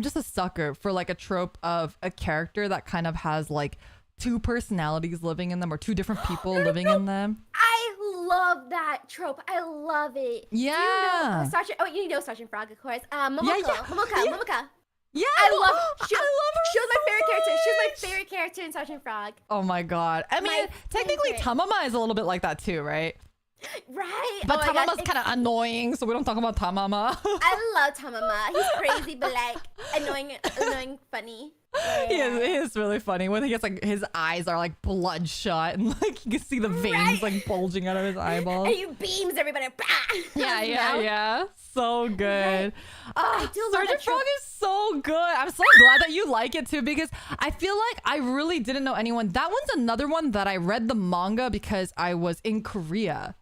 just a sucker for like a trope of a character that kind of has like two personalities living in them or two different people living in them. I love that trope. I love it. Yeah. You know Sergeant Frog, of course. Momoka. Yeah, I love her. She was my favorite so character. much. She was my favorite character in Sergeant Frog. Oh my god. I mean, technically Tamama is a little bit like that too, right? Right. But Tamama's kind of annoying, so we don't talk about Tamama. I love Tamama. He's crazy, but like annoying, funny. Yeah. He is really funny when he gets like his eyes are like bloodshot and like you can see the veins like bulging out of his eyeballs. And he beams everybody. Yeah. So good. Right. Sergeant Frog is so good. I'm so glad that you like it too, because I feel like I really didn't know anyone. That one's another one that I read the manga because I was in Korea.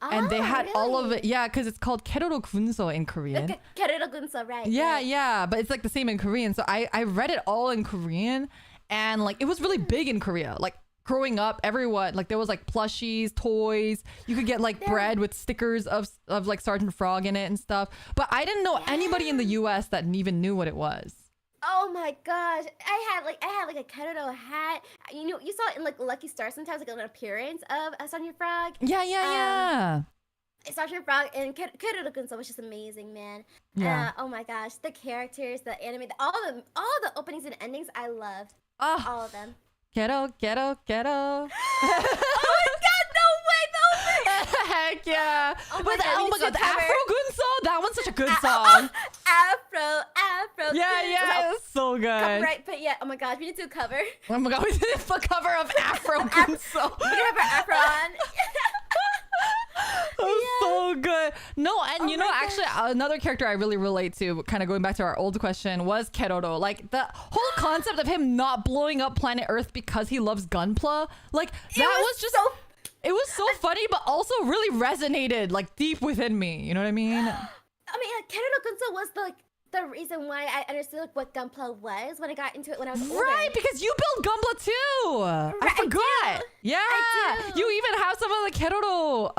And they had all of it. Yeah, because it's called Keroro Gunso in Korean. Keroro Gunso, right. Yeah. But it's like the same in Korean. So I read it all in Korean. And like it was really big in Korea. Like growing up, everyone, like there was like plushies, toys. You could get like bread with stickers of like Sergeant Frog in it and stuff. But I didn't know anybody in the US that even knew what it was. Oh my gosh. I had like a Keroro hat. You know, you saw it in like Lucky Star sometimes, like an appearance of a Sergeant Frog. Yeah. Sergeant Frog and Keroro Gunso was just amazing, man. Yeah. Oh my gosh, the characters, the anime, all the openings and endings, I loved. All of them. Ghetto. Oh my god, no way. Heck yeah. Oh my god, the Afro Gunso, that one's such a good song. Afro. Yeah, it's so good. Right, but yeah, oh my gosh, we need to cover. Oh my god, we did a cover of Afro Gunso. We have our Afro on. So good. No, and you know, actually, another character I really relate to, kind of going back to our old question, was Keroro. Like the whole concept of him not blowing up planet Earth because he loves Gunpla. Like that was just so. It was so funny, but also really resonated like deep within me. You know what I mean? I mean, Keroro Gunso was the reason why I understood like what Gunpla was when I got into it when I was older. Right, because you built Gunpla too. I forgot. I do. Yeah, I do. You even have some of the Keroro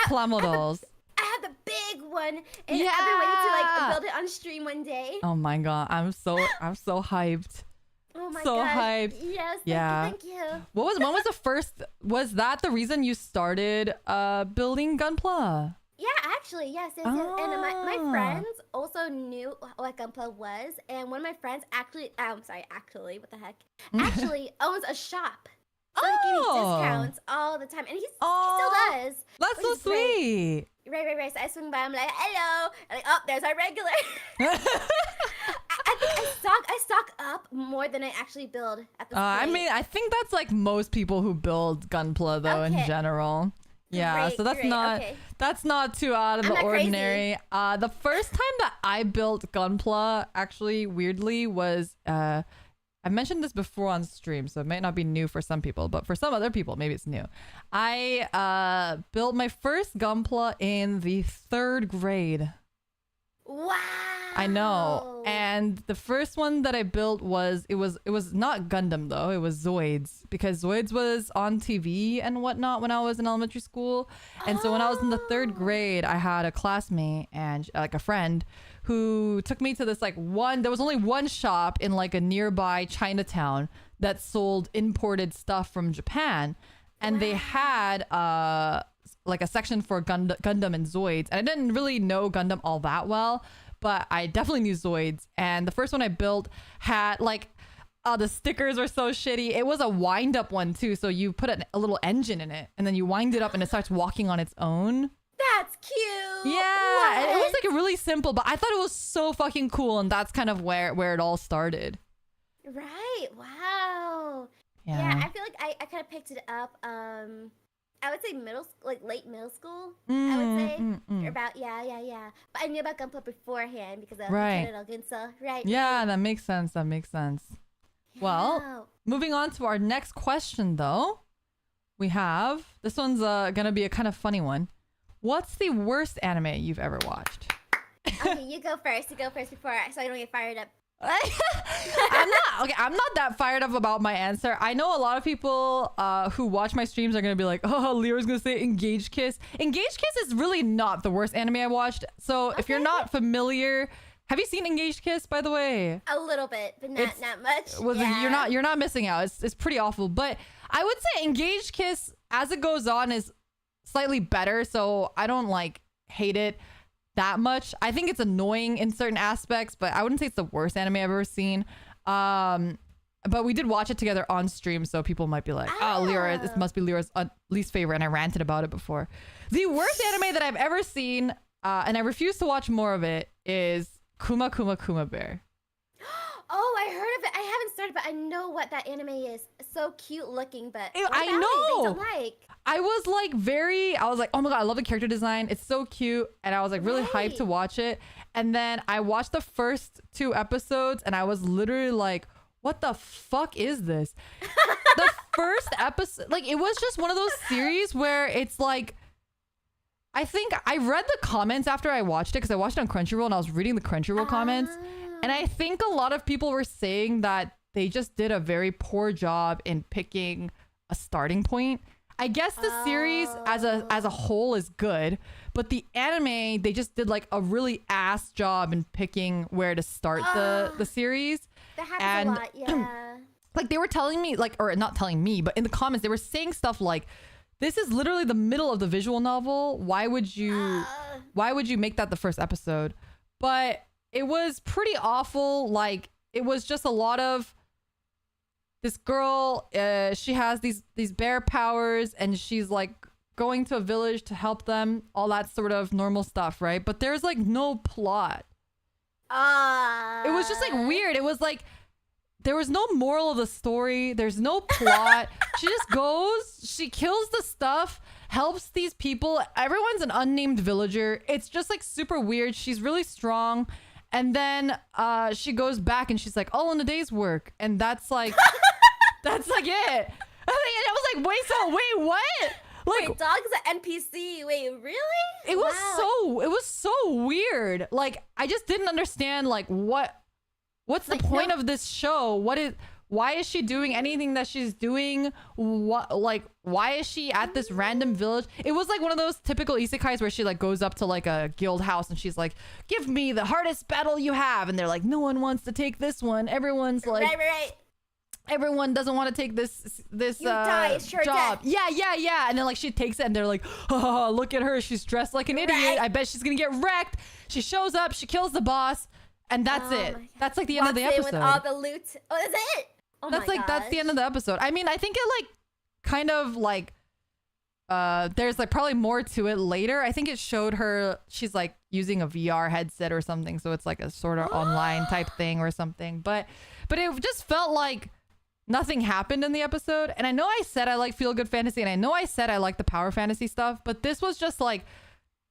pla models. I have the big one, and I've been waiting to like build it on stream one day. Oh my god, I'm so hyped. Oh my so god. hyped. Yes, thank you. When was the first? Was that the reason you started building Gunpla? Yeah, actually, yes. And my friends also knew what Gunpla was, and one of my friends actually, what the heck? Actually owns a shop. So he gave me discounts all the time, and he still does. That's so sweet. Right. So I swing by, I'm like, hello. And like, there's our regular. I think I stock up more than I actually build at this point. I mean, I think that's like most people who build Gunpla though in general. Yeah, right, so that's not too out of the ordinary. The first time that I built Gunpla, actually, weirdly, was I mentioned this before on stream, so it might not be new for some people, but for some other people, maybe it's new. I built my first Gunpla in the 3rd grade. Wow. I know. And the first one that I built was not Gundam though, it was Zoids, because Zoids was on TV and whatnot when I was in elementary school. And so when I was in the 3rd grade, I had a classmate and like a friend who took me to this there was only one shop in like a nearby Chinatown that sold imported stuff from Japan. And they had like a section for Gundam and Zoids. And I didn't really know Gundam all that well, but I definitely knew Zoids. And the first one I built had like, the stickers were so shitty. It was a wind up one too. So you put a little engine in it and then you wind it up and it starts walking on its own. That's cute. Yeah. And it was like really simple, but I thought it was so fucking cool. And that's kind of where it all started. Right. Wow. Yeah, I feel like I kind of picked it up. I would say late middle school. I would say about yeah. But I knew about Gunpla beforehand because of Gunso, right? Yeah, that makes sense. Yeah. Well, moving on to our next question, though, we have this one's gonna be a kind of funny one. What's the worst anime you've ever watched? Okay, you go first. So I don't get fired up. I'm not that fired up about my answer. I know a lot of people who watch my streams are gonna be like, oh, Leo's gonna say Engage Kiss. Engage Kiss is really not the worst anime I watched. So if you're not familiar, have you seen Engage Kiss, by the way? A little bit, but not much. Well, you're not missing out. It's pretty awful. But I would say Engage Kiss as it goes on is slightly better, so I don't like hate it that much. I think it's annoying in certain aspects, but I wouldn't say it's the worst anime I've ever seen. And But we did watch it together on stream, so people might be like, oh, Lyra, this must be Lyra's least favorite, and I ranted about it before. The worst anime that I've ever seen, and I refuse to watch more of it, is Kuma Kuma Kuma Bear. Oh, I heard of it. I haven't started, but I know what that anime is. So cute looking, but I know. I was like, oh my god, I love the character design. It's so cute, and I was like really hyped to watch it. And then I watched the first 2 episodes, and I was literally like, what the fuck is this? The first episode, like, it was just one of those series where it's like, I think I read the comments after I watched it, because I watched it on Crunchyroll, and I was reading the Crunchyroll comments. And I think a lot of people were saying that they just did a very poor job in picking a starting point. I guess the series as a whole is good, but the anime, they just did like a really ass job in picking where to start the series. That happens a lot, yeah. Like they were telling me, like, or not telling me, but in the comments they were saying stuff like, this is literally the middle of the visual novel. Why would you make that the first episode? But it was pretty awful. Like, it was just a lot of this girl. She has these bear powers, and she's like going to a village to help them. All that sort of normal stuff, right? But there's like no plot. It was just like weird. It was like there was no moral of the story. There's no plot. She just goes, she kills the stuff, helps these people. Everyone's an unnamed villager. It's just like super weird. She's really strong. And then she goes back and she's like, all in a day's work. And that's like, that's like it. I was like, wait, what? Like, wait, dog's an NPC. Wait, really? It was so weird. Like, I just didn't understand, like, what's the point of this show? Why is she doing anything that she's doing? Why is she at this random village? It was like one of those typical isekais where she like goes up to like a guild house and she's like, give me the hardest battle you have. And they're like, no one wants to take this one. Everyone's like, right. Everyone doesn't want to take this job. Yeah. And then like she takes it and they're like, oh, look at her. She's dressed like an idiot. I bet she's going to get wrecked. She shows up. She kills the boss. And that's it. That's like the end of the episode. With all the loot. Oh, that's it. Oh that's like, that's the end of the episode. I mean, I think it like kind of like, there's like probably more to it later. I think it showed her, she's like using a VR headset or something. So it's like a sort of online type thing or something. But it just felt like nothing happened in the episode. And I know I said I like feel good fantasy, and I know I said I like the power fantasy stuff, but this was just like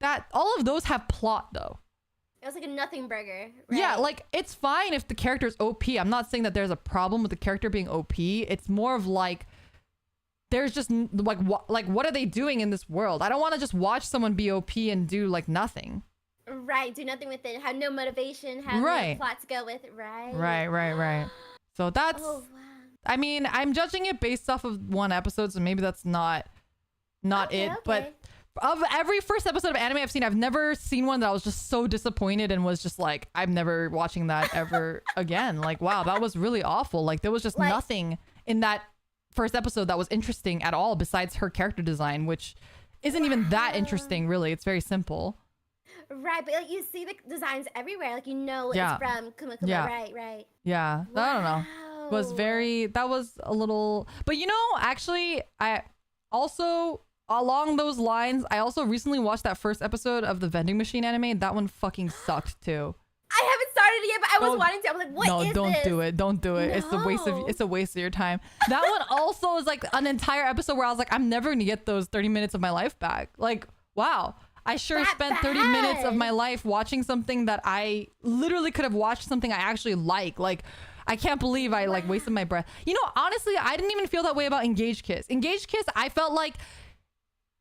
that. All of those have plot though. It was like a nothing burger. Right? Yeah, like it's fine if the character's OP. I'm not saying that there's a problem with the character being OP. It's more of like there's just like what are they doing in this world? I don't want to just watch someone be OP and do like nothing. Right, do nothing with it. Have no motivation. Have no plot to go with. Right. So that's. Oh, wow. I mean, I'm judging it based off of one episode, so maybe that's not it. Okay. But of every first episode of anime I've seen, I've never seen one that I was just so disappointed and was just like, I'm never watching that ever again. Like, wow, that was really awful. Like, there was just nothing in that first episode that was interesting at all besides her character design, which isn't even that interesting, really. It's very simple. Right, but like you see the designs everywhere. Like, you know it's from Kuma Kuma. Yeah. Right. Yeah, wow. I don't know. That was a little, but you know, actually, I also, along those lines, I also recently watched that first episode of the vending machine anime. That one fucking sucked too. I haven't started it yet, but I was wanting to. I was like, what is this? No, don't do it. No. It's a waste of your time. That one also is like an entire episode where I was like, I'm never gonna get those 30 minutes of my life back. Like, wow. I sure spent 30 minutes of my life watching something that I literally could have watched something I actually like. Like, I can't believe I like wasted my breath. You know, honestly, I didn't even feel that way about Engage Kiss. Engage Kiss, I felt like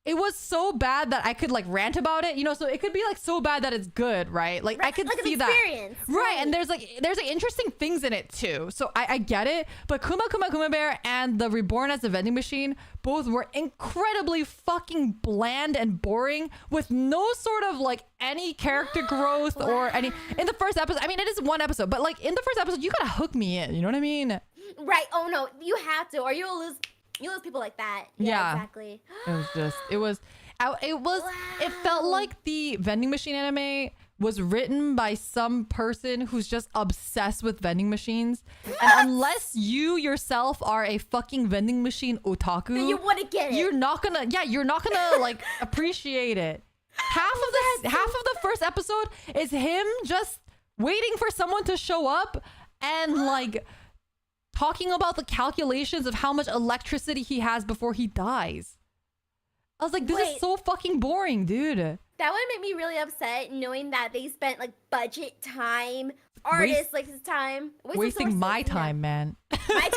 it was so bad that I could like rant about it, you know, so it could be like so bad that it's good, right? Like I could see that. Right. And there's like interesting things in it too. So I get it. But Kuma Kuma Kuma Bear and the Reborn as a Vending Machine both were incredibly fucking bland and boring with no sort of like any character growth or any in the first episode. I mean, it is one episode, but like in the first episode, you gotta hook me in. You know what I mean? Right. Oh no, you have to, or you'll lose people like that. Yeah, exactly. It felt like the vending machine anime was written by some person who's just obsessed with vending machines. And unless you yourself are a fucking vending machine otaku, then you wouldn't get it. You're not gonna like appreciate it. Half of the first episode is him just waiting for someone to show up and like talking about the calculations of how much electricity he has before he dies. I was like, this is so fucking boring, dude. That would make me really upset knowing that they spent like budget time, artists like his time. Wasting my time, man. My time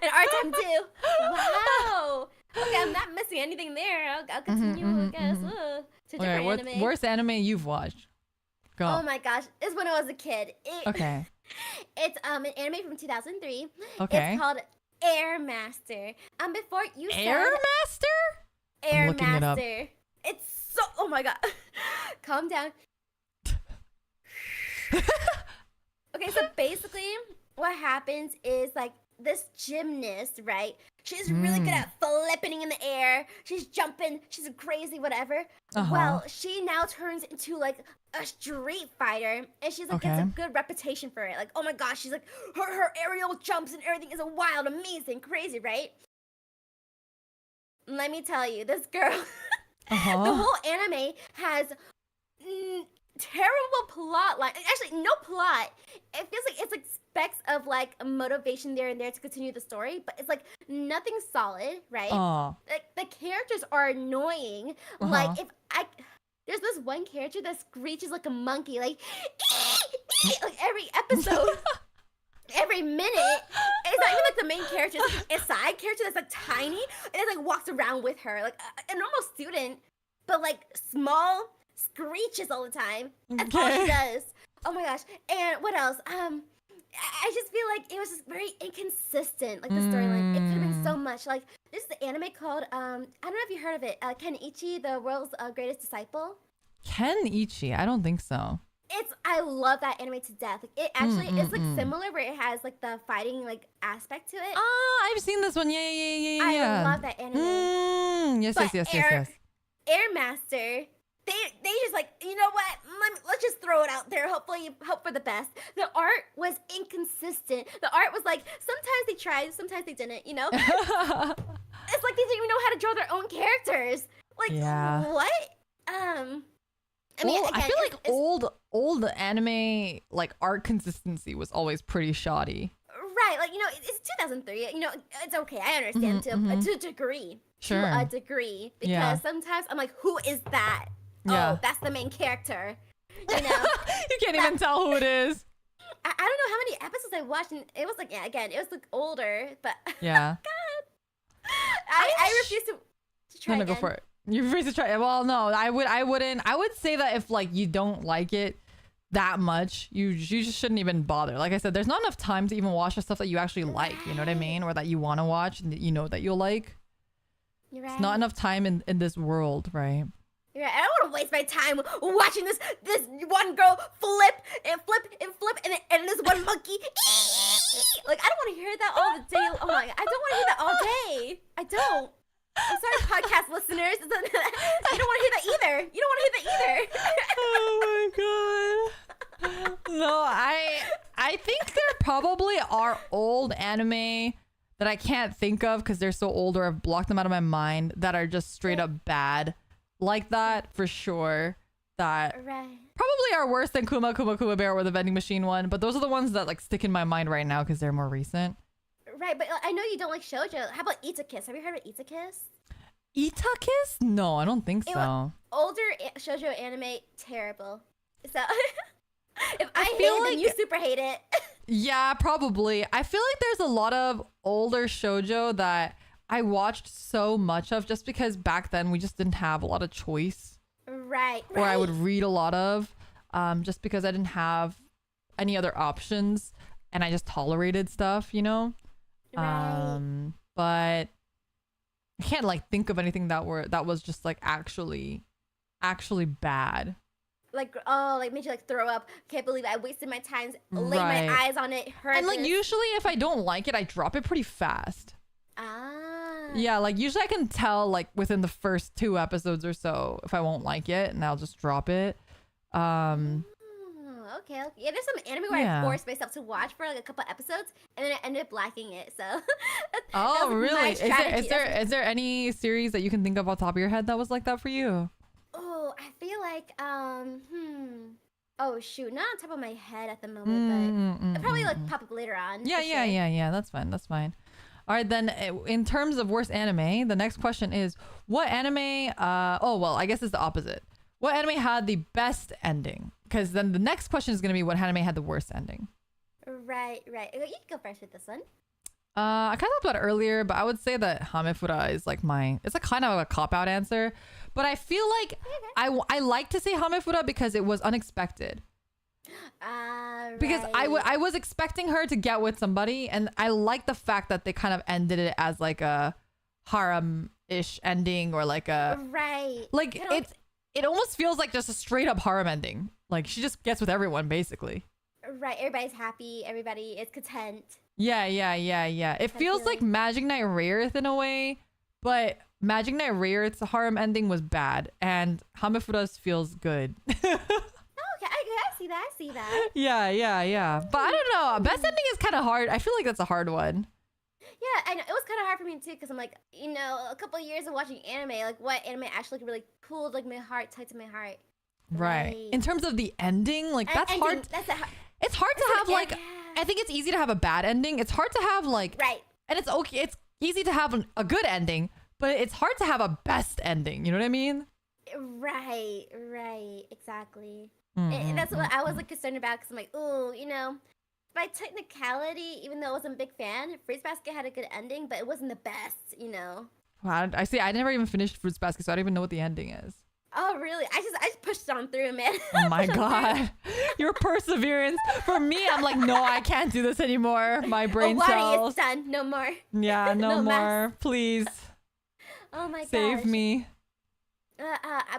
and our time too. Wow. Okay, I'm not missing anything there. I'll continue, I guess. To different anime. Worst anime you've watched? Go. Oh my gosh. It's when I was a kid. Okay. It's an anime from 2003. Okay. It's called Air Master. Before you said Air Master? Air Master. It's so, oh my god. Calm down. Okay, so basically what happens is like this gymnast, right? She's really good at flipping in the air. She's jumping. She's crazy, whatever. Well, she now turns into like a street fighter, and she's like gets a good reputation for it. Like, oh my gosh, she's like her aerial jumps and everything is wild, amazing, crazy, right? Let me tell you, this girl, the whole anime has terrible plot line. Actually, no plot. It feels like it's like specks of like a motivation there and there to continue the story, but it's like nothing solid, right? Like the characters are annoying. Like there's this one character that screeches like a monkey, like every episode. Every minute, it's not even like the main character, it's like a side character that's like tiny and it like walks around with her, like a normal student, but like small, screeches all the time. That's all she does. Oh my gosh. And what else? I just feel like it was just very inconsistent, like the storyline. It could have been so much. Like this is the anime called I don't know if you heard of it, Kenichi, the world's greatest disciple. Kenichi? I don't think so. I love that anime to death. Like it actually is like similar where it has like the fighting like aspect to it. I've seen this one. Yeah. I love that anime. Yes. Air Master. They just like, you know what? Let's just throw it out there. Hopefully, hope for the best. The art was inconsistent. The art was like sometimes they tried, sometimes they didn't. You know, it's like they didn't even know how to draw their own characters. Like what? I mean, again, I feel like old anime like art consistency was always pretty shoddy. Right, like it's 2003. It's okay. I understand to a degree. Sure. To a degree, because sometimes I'm like, who is that? Yeah. Oh, that's the main character. You can't even tell who it is. I don't know how many episodes I watched, and it was like again, it was like older, but yeah. God, I refuse to try again. Go for it. You refuse to try it. Well, no, I wouldn't. I would say that if like you don't like it that much, you just shouldn't even bother. Like I said, there's not enough time to even watch the stuff that you actually like. You know what I mean? Or that you want to watch and you know that you'll like. You're right. It's not enough time in this world, right? You're right. I don't want to waste my time watching this one girl flip and this one monkey. Like I don't want to hear that all the day. Oh my God, I don't want to hear that all day. I don't. I'm sorry, podcast listeners. You don't want to hear that either. You don't want to hear that either. Oh my god. No, I think there probably are old anime that I can't think of because they're so old or I've blocked them out of my mind that are just straight up bad. Like that, for sure. That probably are worse than Kuma Bear or the vending machine one. But those are the ones that like stick in my mind right now because they're more recent. Right, but I know you don't like shoujo. How about Itakis? Have you heard of Itakis? Itakis? No, I don't think so. Older shoujo anime, terrible. So if I hate it, then you super hate it. Yeah, probably. I feel like there's a lot of older shoujo that I watched so much of just because back then we just didn't have a lot of choice. Right. Or I would read a lot of just because I didn't have any other options and I just tolerated stuff, you know? Right. But I can't like think of anything that was just like actually bad. Like made you like throw up. Can't believe I wasted my time, laid my eyes on it. And like usually if I don't like it, I drop it pretty fast. Yeah, like usually I can tell like within the first 2 episodes or so if I won't like it, and I'll just drop it. okay. Yeah, there's some anime where I forced myself to watch for like a couple episodes, and then I ended up liking it. So. Oh, really? Is there any series that you can think of off the top of your head that was like that for you? Oh, I feel like Oh shoot, not on top of my head at the moment, but probably like pop up later on. Yeah. That's fine. All right, then in terms of worst anime, the next question is what anime I guess it's the opposite. What anime had the best ending? Because then the next question is going to be what anime had the worst ending. Right. You can go first with this one. I kind of talked about it earlier, but I would say that Hamefura is like it's a kind of a cop-out answer. But I feel like I like to say Hamefura because it was unexpected. Because I was expecting her to get with somebody, and I like the fact that they kind of ended it as like a harem-ish ending, or like a like it almost feels like just a straight up harem ending. Like she just gets with everyone basically. Right, everybody's happy, everybody is content. Yeah. It feels like Magic Knight Rayearth in a way, but Magic Knight Rayearth's harem ending was bad, and Hamefura's feels good. Okay, I see that. Yeah. But I don't know. Best ending is kind of hard. I feel like that's a hard one. Yeah, and it was kind of hard for me too, because I'm like, a couple of years of watching anime, like what anime actually really pulled like my heart, tight to my heart. Right. In terms of the ending, like that's hard. It's hard to have like. I think it's easy to have a bad ending. It's hard to have like. Right. And it's okay. It's easy to have a good ending, but it's hard to have a best ending. You know what I mean? Right. Exactly. And that's what I was like concerned about, because I'm like, by technicality, even though I wasn't a big fan, Fruits Basket had a good ending, but it wasn't the best, Wow, I see. I never even finished Fruits Basket, so I don't even know what the ending is. Oh, really? I just pushed it on through, man. Oh my God. Your perseverance. For me, I'm like, no, I can't do this anymore. My brain cells. It's done. No more. Yeah, no more. Please. Oh my God. Save me.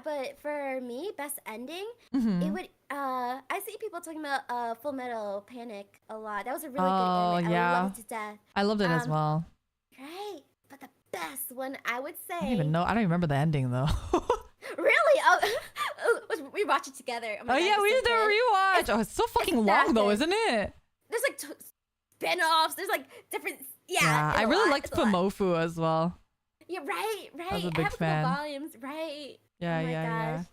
But for me, best ending, it would. I see people talking about Full Metal Panic a lot. That was a really good ending. I loved it to death. I loved it as well. Right, but the best one, I would say. I don't even know. I don't remember the ending though. Really? We watched it together. Oh yeah, we did a rewatch. It's so fucking long though, isn't it? There's like spin-offs. There's like different. Yeah, I really liked Pomofu as well. Yeah, right. I was a big fan. Volumes, right? Yeah.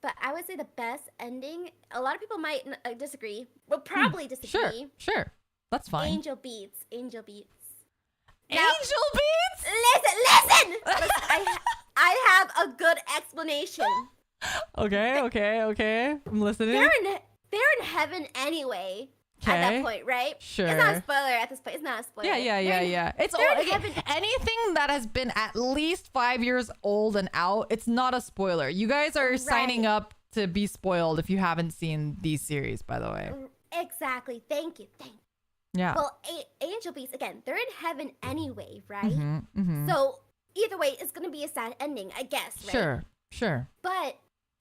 But I would say the best ending. A lot of people might disagree. Well, probably disagree. Sure. That's fine. Angel Beats. Now, Listen. I have a good explanation. Okay. I'm listening. They're in heaven anyway. At that point, right? Sure. It's not a spoiler at this point. It's not a spoiler. Yeah. It's anything that has been at least 5 years old and out, it's not a spoiler. You guys are signing up to be spoiled if you haven't seen these series, by the way. Exactly. Thank you. Yeah. Well, Angel Beats, again, they're in heaven anyway, right? So either way, it's going to be a sad ending, I guess, right? Sure. But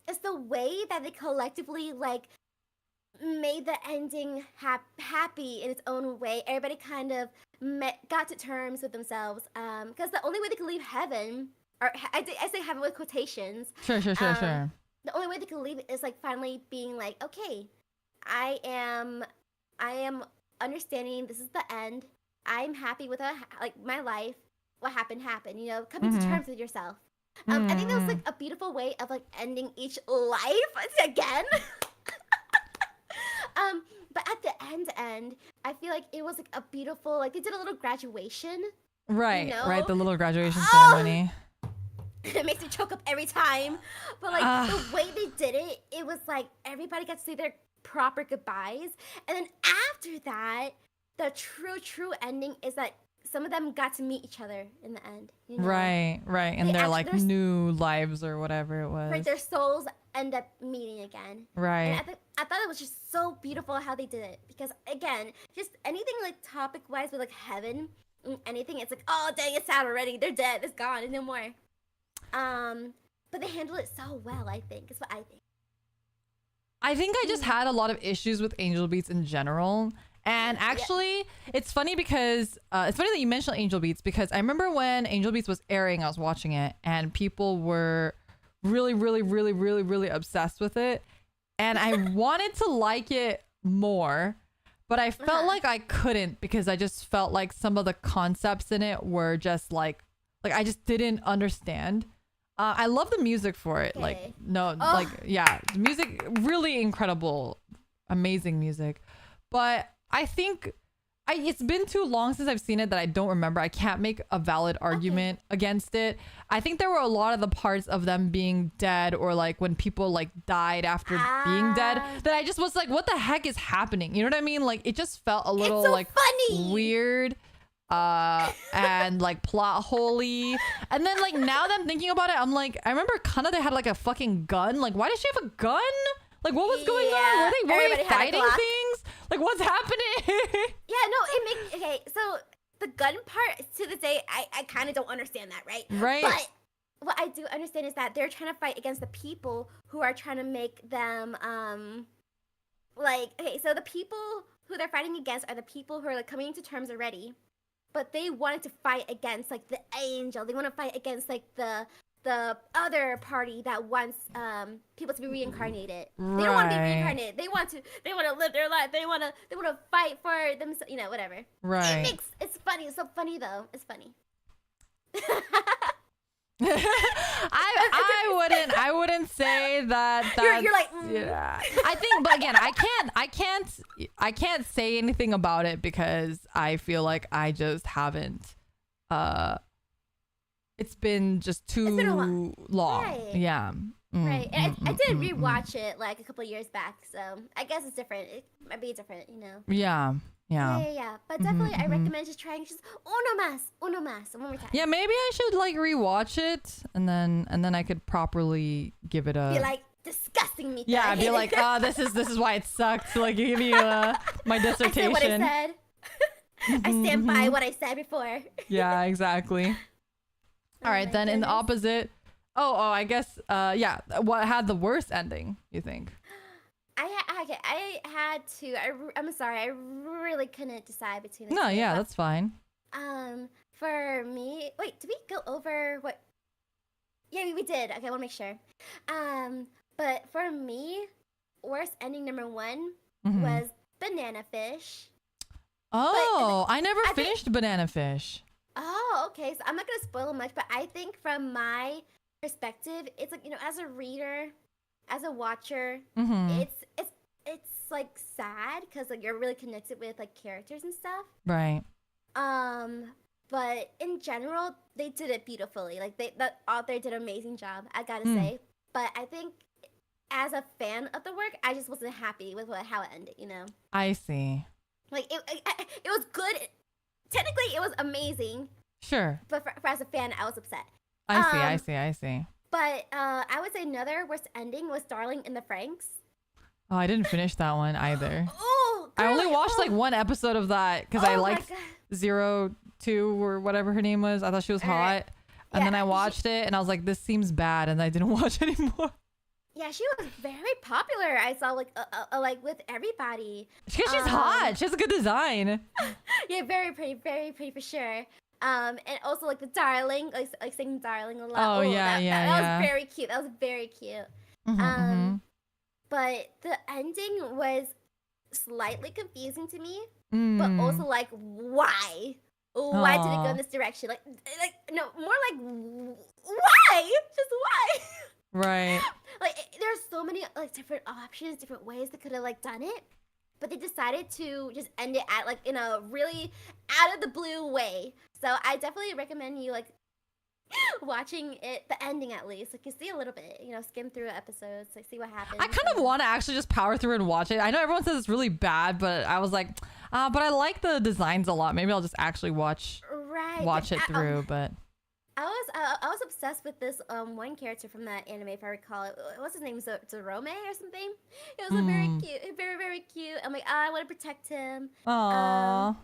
it's the way that they collectively, like, made the ending happy in its own way. Everybody kind of got to terms with themselves, because the only way they could leave heaven, or I say heaven with quotations. Sure. The only way they could leave it is like finally being like, okay, I am understanding this is the end. I'm happy with my life. What happened. Coming to terms with yourself. I think that was like a beautiful way of like ending each life again. But at the end, I feel like it was like a beautiful, like they did a little graduation. Right, right, the little graduation ceremony. It makes me choke up every time. But like the way they did it, it was like everybody got to say their proper goodbyes. And then after that, the true ending is that some of them got to meet each other in the end. Right. In their like new lives or whatever it was. Right, their souls end up meeting again. Right. And I thought it was just so beautiful how they did it. Because again, just anything like topic wise with like heaven, anything, it's like, oh dang, it's sad already. They're dead. It's gone. There's no more. But they handle it so well, I think. Is what I think. I think I just had a lot of issues with Angel Beats in general. And actually, it's funny because it's funny that you mentioned Angel Beats, because I remember when Angel Beats was airing, I was watching it and people were really obsessed with it. and I wanted to like it more, but I felt like I couldn't because I just felt like some of the concepts in it were just like I just didn't understand. I love the music for it. Okay. The music, really incredible, amazing music. But I think it's been too long since I've seen it that I don't remember. I can't make a valid argument against it. I think there were a lot of the parts of them being dead or like when people like died after being dead that I just was like, what the heck is happening? You know what I mean? Like it just felt a little funny. Weird and like plot holey. And then like now that I'm thinking about it, I'm like, I remember Kanade had like a fucking gun. Like why does she have a gun? Like what was going on? Were they fighting things? Like what's happening? Okay, so the gun part to this day, I kind of don't understand that, right? Right. But what I do understand is that they're trying to fight against the people who are trying to make them so the people who they're fighting against are the people who are like coming to terms already, but they wanted to fight against like the angel. They want to fight against like the other party that wants people to be reincarnated. Right. They don't want to be reincarnated. They want to live their life. They want to fight for themselves, whatever. Right. It's funny. It's so funny though. It's funny. I wouldn't say that you're like yeah. I think, but again, I can't say anything about it because I feel like I just haven't it's been just too long. Right. Yeah. Right. And I did rewatch it like a couple of years back, so I guess it's different. It might be different, Yeah. But definitely I recommend just trying just uno más, one more time. Yeah, maybe I should like rewatch it and then I could properly give it a be like disgusting me. Yeah, I'd be like, this is why it sucks. Like give you my dissertation. I said what I said. I stand by what I said before. Yeah, exactly. All right, then in the opposite. I guess what had the worst ending, you think? I had to. I'm sorry. I really couldn't decide between the two. No, yeah, that's fine. For me, wait, did we go over what? Yeah, we did. Okay, I want to make sure. But for me, worst ending number 1 was Banana Fish. Oh, I never finished Banana Fish. Oh, okay. So I'm not gonna spoil much, but I think from my perspective, it's like as a reader, as a watcher, it's like sad because like you're really connected with like characters and stuff. Right. But in general, they did it beautifully. Like the author did an amazing job, I gotta say. But I think as a fan of the work, I just wasn't happy with how it ended. I see. Like it was good. Technically, it was amazing. Sure. But for as a fan, I was upset. I see. But I would say another worst ending was Darling in the Franxx. Oh, I didn't finish that one either. Oh, I only watched like one episode of that because I liked 02 or whatever her name was. I thought she was hot. And then I watched it and I was like, this seems bad. And I didn't watch anymore. Yeah, she was very popular. I saw like with everybody. Because she's hot. She has a good design. Yeah, very pretty for sure. And also like the Darling, like singing Darling a lot. Oh, yeah. That was very cute. That was very cute. But the ending was slightly confusing to me, but also like why? Why did it go in this direction? Like no, more like why? Just why? Right. Like there's so many like different options, different ways they could have like done it, but they decided to just end it at like in a really out of the blue way. So I definitely recommend you like watching it, the ending at least. Like you see a little bit, skim through episodes, like see what happens. I kind of want to actually just power through and watch it. I know everyone says it's really bad, but I was like, but I like the designs a lot. Maybe I'll just actually watch it through. But I was obsessed with this one character from that anime, if I recall it. What's his name? Zorome or something? It was very cute, very very cute. I'm like, I want to protect him. Aww.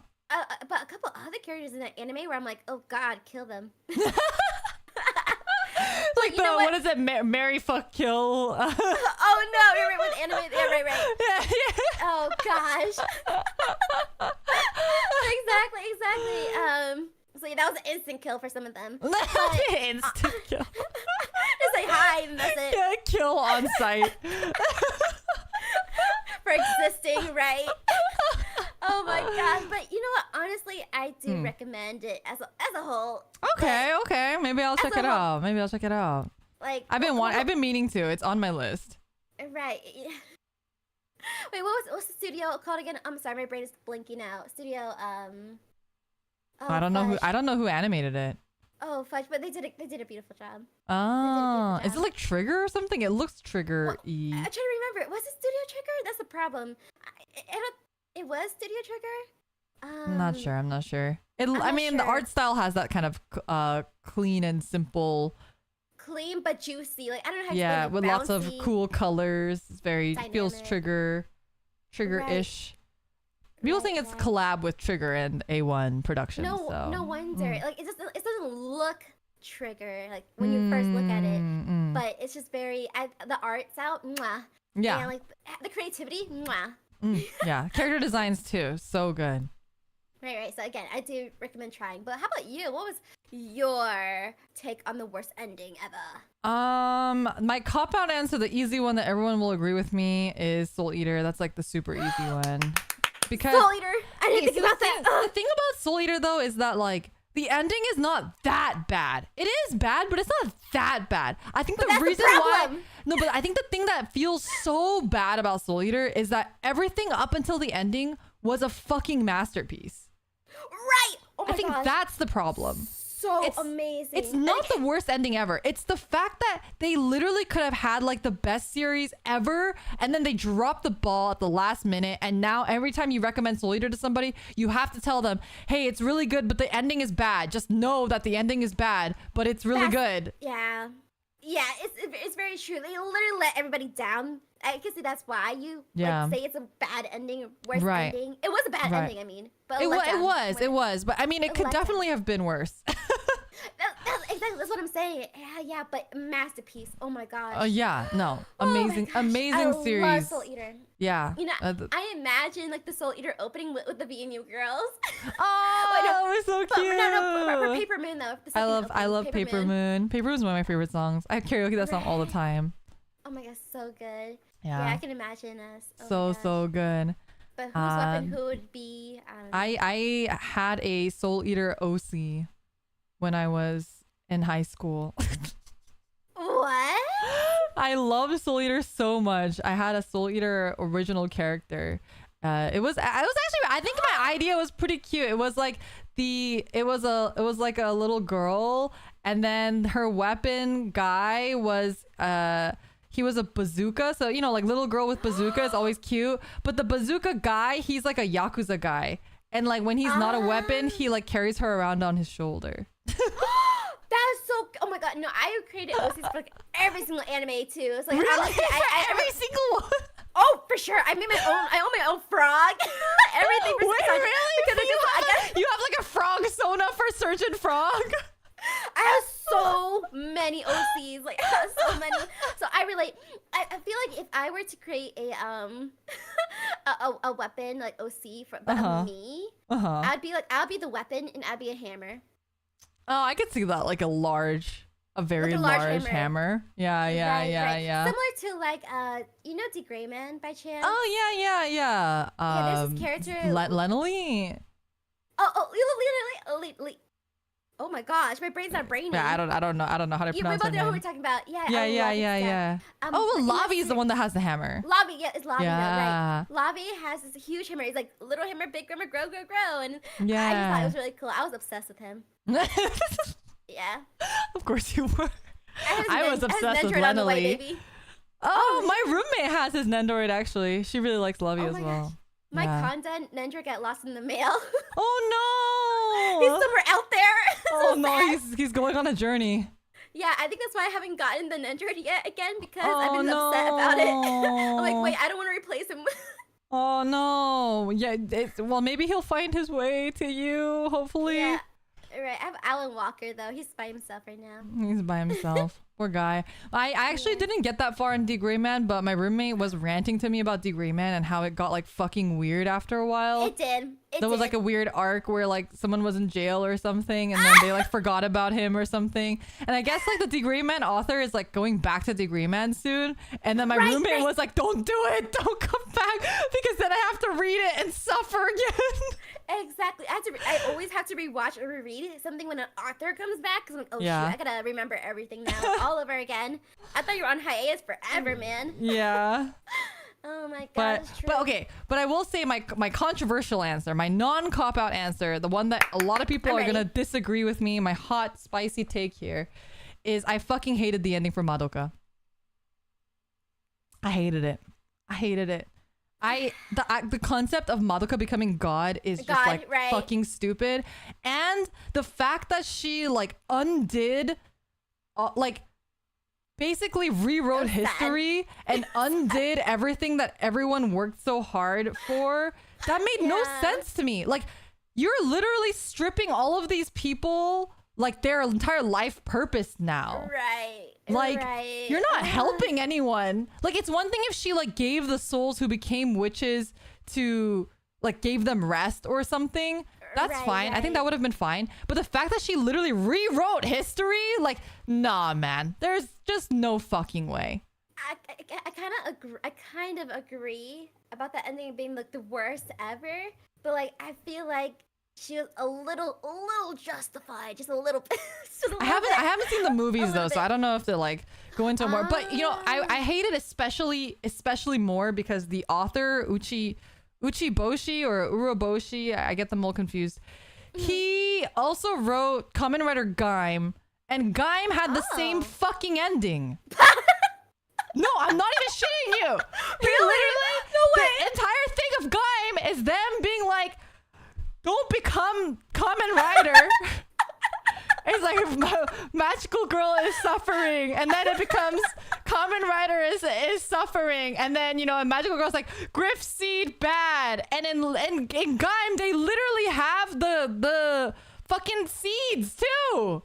But a couple other characters in that anime where I'm like, oh god, kill them. Like what is it? Marry, fuck, kill. Oh no, you're right with anime. Yeah, right. Yeah. Oh gosh. Exactly. So yeah, that was an instant kill for some of them. Instant kill. Just like hi and that's it. Yeah, kill on sight. for existing, right? Oh my gosh. But you know what? Honestly, I do recommend it as a whole. Okay. Maybe I'll check it out. Like I've been meaning to. It's on my list. Right. Wait, what's the studio called again? I'm sorry, my brain is blinking out. Studio I don't know who animated it. Oh fudge, but they did a beautiful job. Oh, is it like Trigger or something? It looks Trigger-y. I'm trying to remember. Was it Studio Trigger? That's the problem. It was Studio Trigger. I'm not sure. The art style has that kind of clean and simple. Clean but juicy. Like I don't know how to explain it. With Bouncy, lots of cool colors. It's very dynamic. Feels Trigger-ish. People think it's collab with Trigger and A1 Productions. No wonder. Like it doesn't look Trigger like when you first look at it, but it's just very the art's out. Mwah. Yeah. And like the creativity. Mwah. Yeah. Character designs too. So good. Right. So again, I do recommend trying. But how about you? What was your take on the worst ending ever? My cop-out answer, the easy one that everyone will agree with me, is Soul Eater. That's like the super easy one. Because Soul Eater. I didn't think about that. The thing about Soul Eater though is that like the ending is not that bad. It is bad, but it's not that bad. I think the reason why but I think the thing that feels so bad about Soul Eater is that everything up until the ending was a fucking masterpiece. Right. Oh my I think gosh. That's the problem. So amazing. It's not the worst ending ever. It's the fact that they literally could have had like the best series ever, and then they dropped the ball at the last minute, and now every time you recommend Soul Eater to somebody, you have to tell them, hey, it's really good, but the ending is bad. Just know that the ending is bad, but it's really good. Yeah, it's very true. They literally let everybody down. I can see that's why you like, say it's a bad ending, worst ending. It was a bad ending, I mean. But it was. But I mean, it could definitely have been worse. That's what I'm saying. Yeah, but masterpiece. Oh my gosh. Oh yeah, no, amazing series. I love Soul Eater. Yeah. You know, I imagine like the Soul Eater opening with the VNU girls. Oh, that was so cute. For Paper Moon though. I love Paper Moon. Paper Moon is one of my favorite songs. I karaoke that song all the time. Oh my gosh, so good. Yeah, I can imagine us. So good. But whose weapon who would be? I don't know. I had a Soul Eater OC when I was in high school. What? I love Soul Eater so much. I had a Soul Eater original character. It was actually, I think my idea was pretty cute. It was like it was like a little girl, and then her weapon guy was he was a bazooka. So, you know, like little girl with bazooka is always cute. But the bazooka guy, he's like a Yakuza guy. And like when he's not a weapon, he like carries her around on his shoulder. That's so. Oh my god! No, I created OCs for like every single anime too. It's like really? Honestly, every single one. Oh, for sure. I made my own. I own my own frog. Everything. For Wait, really? You have like a frog Sona for Search and Frog. I have so many OCs. Like I have so many. So I relate. I feel like if I were to create a weapon like OC for me, I'd be the weapon and I'd be a hammer. Oh, I could see that, like a very large hammer. Yeah. Similar to like, you know DeGrayman by chance? Oh, yeah. Yeah, there's this character. Lenily? Literally. Oh my gosh, my brain's not braining. Yeah, I don't know how to pronounce it. We both know who we're talking about. Yeah. Lavi's the one that has the hammer. Lavi, it's Lavi, right? Lavi has this huge hammer. He's like, little hammer, big hammer, grow. And I just thought it was really cool. I was obsessed with him. Yeah. Of course you were. I was obsessed with Lenily. Oh, my roommate has his Nendoroid actually. She really likes Lavi as well. Gosh. My content Nendra got lost in the mail. Oh no! He's somewhere out there. Oh no, he's going on a journey. Yeah, I think that's why I haven't gotten the Nendroid yet again because I've been upset about it. I'm like, wait, I don't want to replace him. Oh no! Yeah, well, maybe he'll find his way to you. Hopefully. Yeah. Right. I have Alan Walker though. He's by himself right now. He's by himself. Poor guy. I actually didn't get that far in D-Grayman, but my roommate was ranting to me about D-Grayman and how it got like fucking weird after a while. It did. There was like a weird arc where like someone was in jail or something, and then they like forgot about him or something. And I guess like the D-Grayman author is like going back to D-Grayman soon. And then my roommate was like, "Don't do it. Don't come back." back because then I have to read it and suffer again. Exactly. I always have to rewatch or reread something when an author comes back because I'm like, oh shoot, I gotta remember everything now all over again. I thought you were on hiatus forever, man. Yeah. Oh my god. But I will say my controversial answer, my non-cop-out answer, the one that a lot of people are gonna disagree with me, my hot, spicy take here, is I fucking hated the ending for Madoka. I hated it. The concept of Madoka becoming God is just like fucking stupid, and the fact that she like undid, like basically rewrote history and undid everything that everyone worked so hard for. That made no sense to me. Like, you're literally stripping all of these people like their entire life purpose now. Right. Like, you're not helping anyone. Like, it's one thing if she like gave the souls who became witches to like gave them rest or something. That's fine. I think that would have been fine. But the fact that she literally rewrote history, like, nah, man. There's just no fucking way. I kind of agree about that ending being like the worst ever. But like, I feel like she was a little justified, just a little bit. I haven't seen the movies though, so I don't know if to like go into more. But you know, I hate it especially more because the author Uchiboshi or Uroboshi, I get them all confused. He also wrote Kamen Rider Gaim, and Gaim had the same fucking ending. No, I'm not even shitting you. The entire thing of Gaim is them being like, don't become Kamen Rider. It's like magical girl is suffering, and then it becomes Kamen Rider is suffering, and then you know a magical girl's like Griff seed bad, and in Gaim they literally have the fucking seeds too,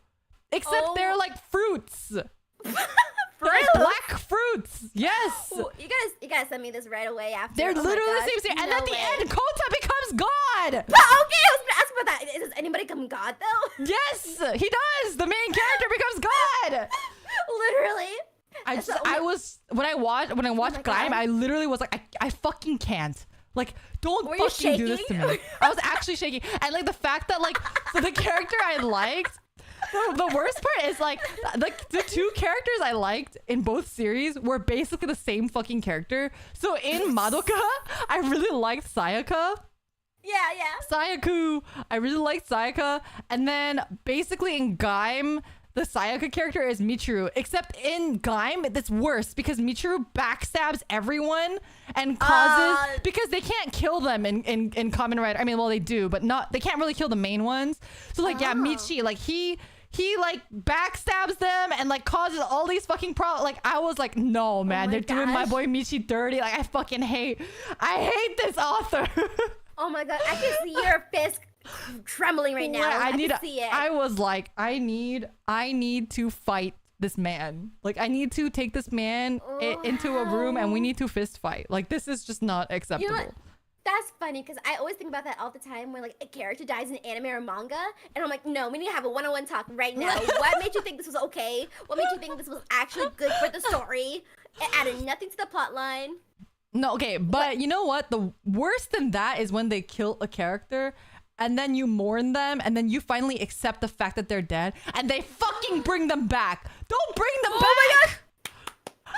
except they're like fruits. They're like black fruits. Yes. Ooh, you gotta send me this right away after. They're literally the same thing, and at the end, Kota becomes God. Okay, I was gonna ask about that. Does anybody become God though? Yes, he does. The main character becomes God. Literally. When I watched Gaim, I literally was like, I fucking can't. Like, don't fucking do this to me. I was actually shaking, and like the fact that like the character I liked. The worst part is like the two characters I liked in both series were basically the same fucking character. So in Madoka, I really liked Sayaka. Yeah. Sayaku. I really liked Sayaka. And then basically in Gaim, the Sayaka character is Michiru. Except in Gaim, it's worse because Michiru backstabs everyone and causes because they can't kill them in Kamen Rider. I mean, well, they do, but they can't really kill the main ones. So like, yeah, Michi, like he like backstabs them and like causes all these fucking problems. Like I was like, no, man, they're doing my boy Michi dirty. Like I hate this author. Oh my god, I can see your fist trembling right now. I can see it. I was like, I need to fight this man. Like I need to take this man into a room and we need to fist fight. Like this is just not acceptable. You know what? That's funny because I always think about that all the time when like a character dies in anime or manga, and I'm like, no, we need to have a one-on-one talk right now. What made you think this was okay? What made you think this was actually good for the story? It added nothing to the plot line. No, okay, but you know what? The worse than that is when they kill a character and then you mourn them and then you finally accept the fact that they're dead and they fucking bring them back. Don't bring them back! Oh my god!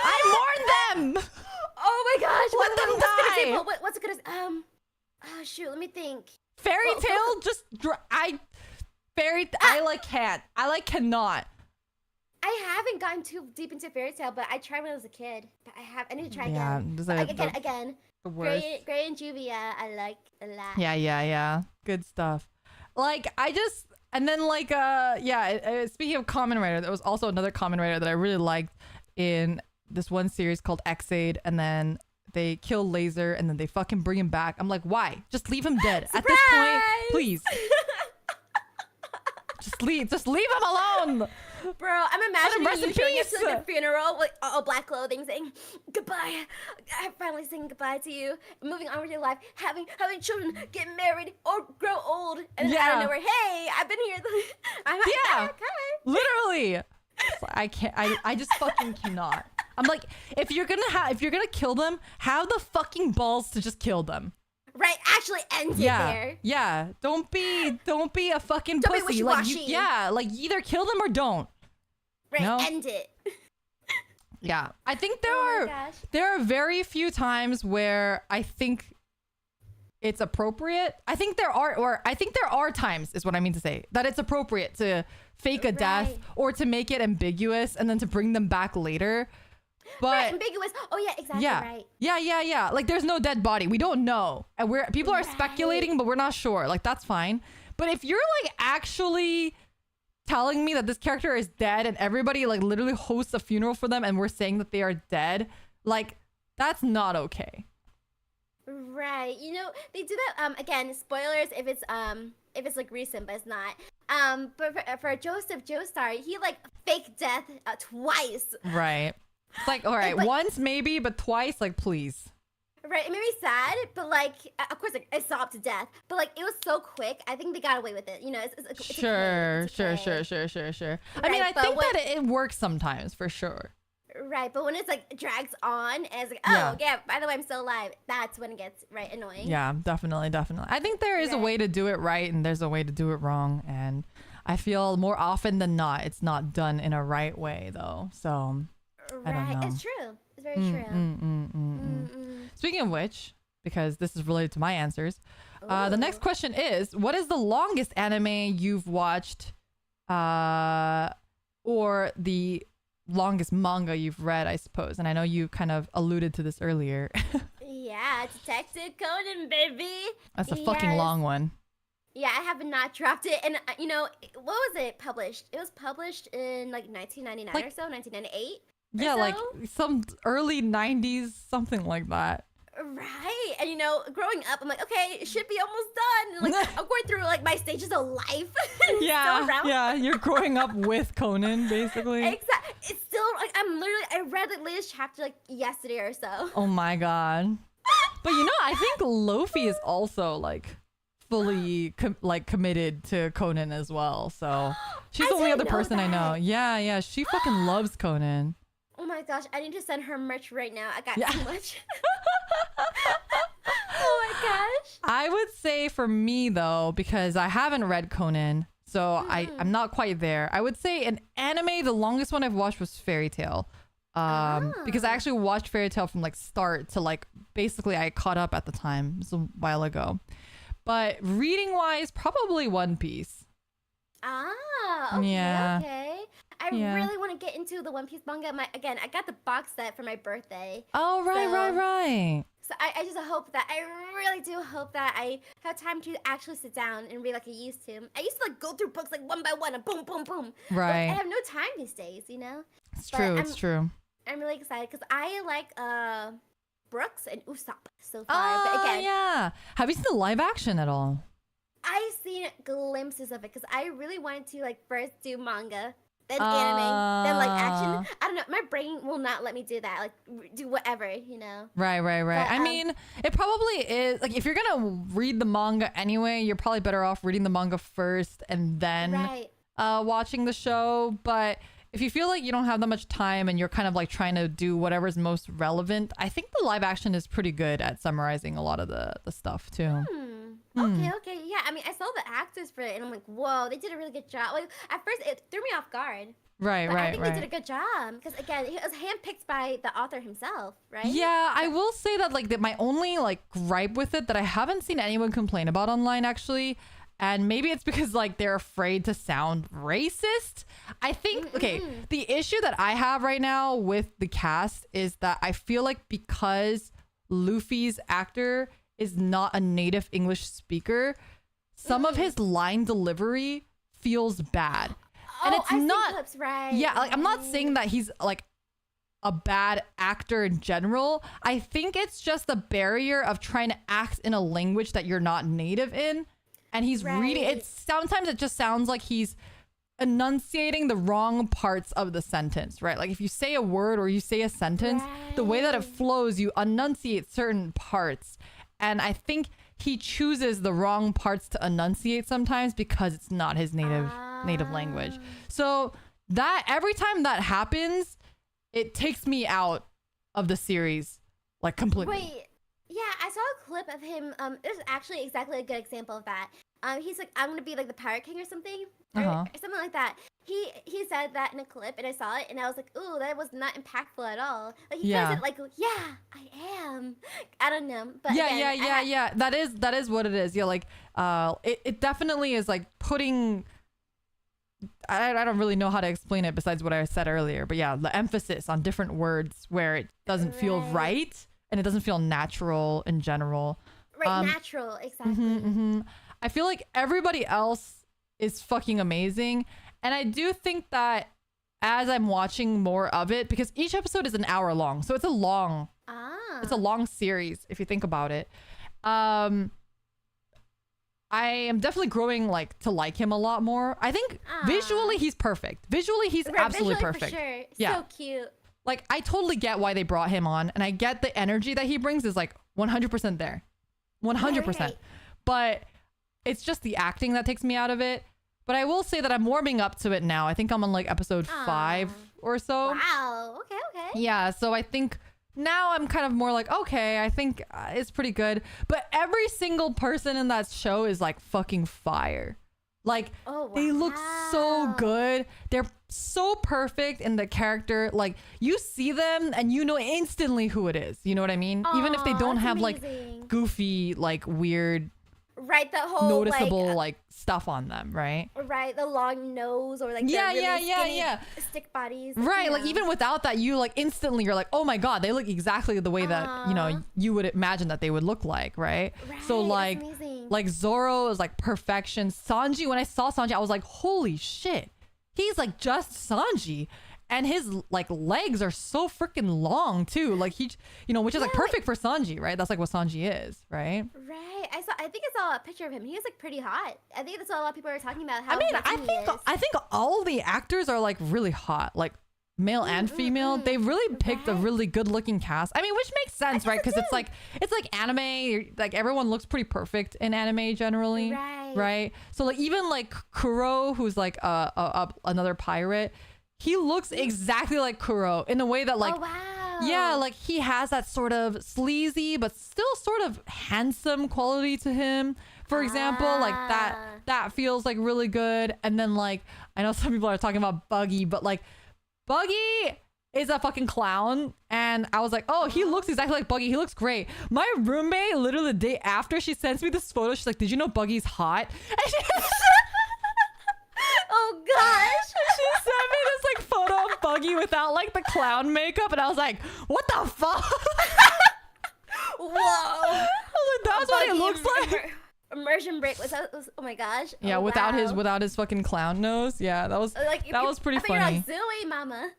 I mourn them! Oh my gosh! Let them die! What's it gonna oh shoot, let me think. Fairy Tail I like can't. I like cannot. I haven't gotten too deep into Fairy Tail, but I tried when I was a kid. But I need to try again. Again. The worst. Gray and Juvia, I like a lot. Yeah. Good stuff. Like and then like speaking of Kamen Rider, there was also another Kamen Rider that I really liked in this one series called Xaid, and then they kill Laser and then they fucking bring him back. I'm like, why? Just leave him dead. Surprise! At this point, please. Just leave him alone. Bro, I'm imagining you showing up to like a funeral with all black clothing saying, goodbye. I'm finally saying goodbye to you. Moving on with your life. Having children, get married, or grow old. And then out of nowhere, hey, I've been here. I'm coming. Literally. I can't. I just fucking cannot. I'm like, if you're gonna kill them, have the fucking balls to just kill them. Right, actually end it there. Yeah, don't be a fucking pussy. Like, like either kill them or don't. Right, end it. Yeah, I think there are very few times where I think it's appropriate. I think there are times, is what I mean to say, that it's appropriate to fake a death or to make it ambiguous and then to bring them back later. But ambiguous. Oh yeah, exactly. Right. Yeah. Like, there's no dead body. We don't know, and people are speculating, but we're not sure. Like, that's fine. But if you're like actually telling me that this character is dead and everybody like literally hosts a funeral for them and we're saying that they are dead, like, that's not okay. Right. You know, they do that again, spoilers if it's like recent, but it's not. But for Joseph Joestar, he like fake death twice. Right. It's like, all right, once maybe, but twice, like, please. Right, it made me sad, but like, of course, like, I sobbed to death. But like, it was so quick. I think they got away with it. You know, it's sure. Right, I mean, I think that it works sometimes, for sure. Right, but when it's like drags on, and it's like, oh yeah, by the way, I'm still alive. That's when it gets annoying. Yeah, definitely. I think there is a way to do it right, and there's a way to do it wrong, and I feel more often than not, it's not done in a right way, though. So. I don't know. It's true. It's very true. Speaking of which, because this is related to my answers, the next question is, what is the longest anime you've watched, or the longest manga you've read, I suppose? And I know you kind of alluded to this earlier. Yeah, Detective Conan, baby. That's a fucking long one. Yeah, I have not dropped it. And, you know, what was it published? It was published in like 1999 or so, 1998. Yeah, like some early 90s, something like that. Right. And, you know, growing up, I'm like, okay, it should be almost done. And, like, I'm going through, like, my stages of life. Yeah, you're growing up with Conan, basically. Exactly. It's still, like, I read the latest chapter, like, yesterday or so. Oh, my God. But, you know, I think Lofi is also, like, fully, committed to Conan as well. So, she's the only other person I know. Yeah, she fucking loves Conan. Oh my gosh, I need to send her merch right now. I got too much. Oh my gosh. I would say for me, though, because I haven't read Conan, so I'm not quite there. I would say an anime, the longest one I've watched was Fairy Tail. Because I actually watched Fairy Tail from like start to like, basically I caught up at the time. It was a while ago. But reading wise, probably One Piece. Okay. I really want to get into the One Piece manga. I got the box set for my birthday. Oh, right. So I just hope that, I really do hope that I have time to actually sit down and read like I used to. I used to like go through books like one by one and boom, boom, boom. Right. But I have no time these days, you know? It's true. I'm really excited because I like Brooks and Usopp so far. But again, yeah. Have you seen the live action at all? I've seen glimpses of it because I really wanted to like first do manga, then anime, then like action. I don't know. My brain will not let me do that. Like do whatever, you know. Right. But, I mean, it probably is like if you're gonna read the manga anyway, you're probably better off reading the manga first and then watching the show. But if you feel like you don't have that much time and you're kind of like trying to do whatever's most relevant, I think the live action is pretty good at summarizing a lot of the stuff too. Okay. Yeah, I mean, I saw the actors for it, and I'm like, whoa, they did a really good job. Like, at first, it threw me off guard. Right. I think they did a good job because, again, it was handpicked by the author himself, right? Yeah, I will say that like my only like gripe with it that I haven't seen anyone complain about online actually, and maybe it's because like they're afraid to sound racist. I think the issue that I have right now with the cast is that I feel like because Luffy's actor is not a native English speaker, some of his line delivery feels bad. And it's not clips, right. Yeah, like I'm not saying that he's like a bad actor in general. I think it's just the barrier of trying to act in a language that you're not native in, and he's reading it. Sometimes it just sounds like he's enunciating the wrong parts of the sentence, right? Like if you say a word or you say a sentence, the way that it flows, you enunciate certain parts. And I think he chooses the wrong parts to enunciate sometimes because it's not his native language. So that every time that happens, it takes me out of the series like completely. Wait, yeah, I saw a clip of him. This is actually exactly a good example of that. He's like, I'm gonna be like the Pirate King or something, or something like that. He said that in a clip, and I saw it, and I was like, ooh, that was not impactful at all. Like he says it like, yeah, I am. I don't know, but yeah. That is what it is. Yeah, like it definitely is like putting. I don't really know how to explain it besides what I said earlier, but yeah, the emphasis on different words where it doesn't feel right and it doesn't feel natural in general. Right, natural, exactly. I feel like everybody else is fucking amazing, and I do think that as I'm watching more of it, because each episode is an hour long, so it's a long series if you think about it. I am definitely growing like to like him a lot more. I think visually he's perfect. Visually he's absolutely perfect. For sure. Yeah. So cute. Like I totally get why they brought him on, and I get the energy that he brings is like 100% there. 100%. Right. But it's just the acting that takes me out of it. But I will say that I'm warming up to it now. I think I'm on like episode 5 or so. Wow. Okay. Yeah, so I think now I'm kind of more like, okay, I think it's pretty good. But every single person in that show is like fucking fire. Like, they look so good. They're so perfect in the character. Like, you see them and you know instantly who it is. You know what I mean? Even if they don't have like goofy, like weird, right, the whole noticeable like stuff on them, right? Right, the long nose or like the really skinny stick bodies. Right, like even without that, you like instantly you're like, oh my god, they look exactly the way that, you know, you would imagine that they would look like, right? So like Zoro is like perfection. Sanji, when I saw Sanji, I was like, holy shit, he's like just Sanji. And his like legs are so freaking long too. Like he, you know, which is like perfect for Sanji, right? That's like what Sanji is, right? Right. I think I saw a picture of him. He was like pretty hot. I think that's what a lot of people are talking about. How I think all the actors are like really hot, like male and female. They really picked a really good looking cast. I mean, which makes sense, right? Because it's like anime. Like everyone looks pretty perfect in anime generally, right? So like even like Kuro, who's like another pirate. He looks exactly like Kuro in a way that like, yeah, like he has that sort of sleazy, but still sort of handsome quality to him. For example, like that feels like really good. And then like, I know some people are talking about Buggy, but like Buggy is a fucking clown. And I was like, oh, he looks exactly like Buggy. He looks great. My roommate, literally the day after she sends me this photo, she's like, did you know Buggy's hot? And she oh gosh. She sent me this like photo of Buggy without like the clown makeup, and I was like, what the fuck? Whoa. I was like, that's what it looks like. Immersion break was oh my gosh. Yeah, without his fucking clown nose. Yeah, that was pretty funny. You're like, Zoe, mama.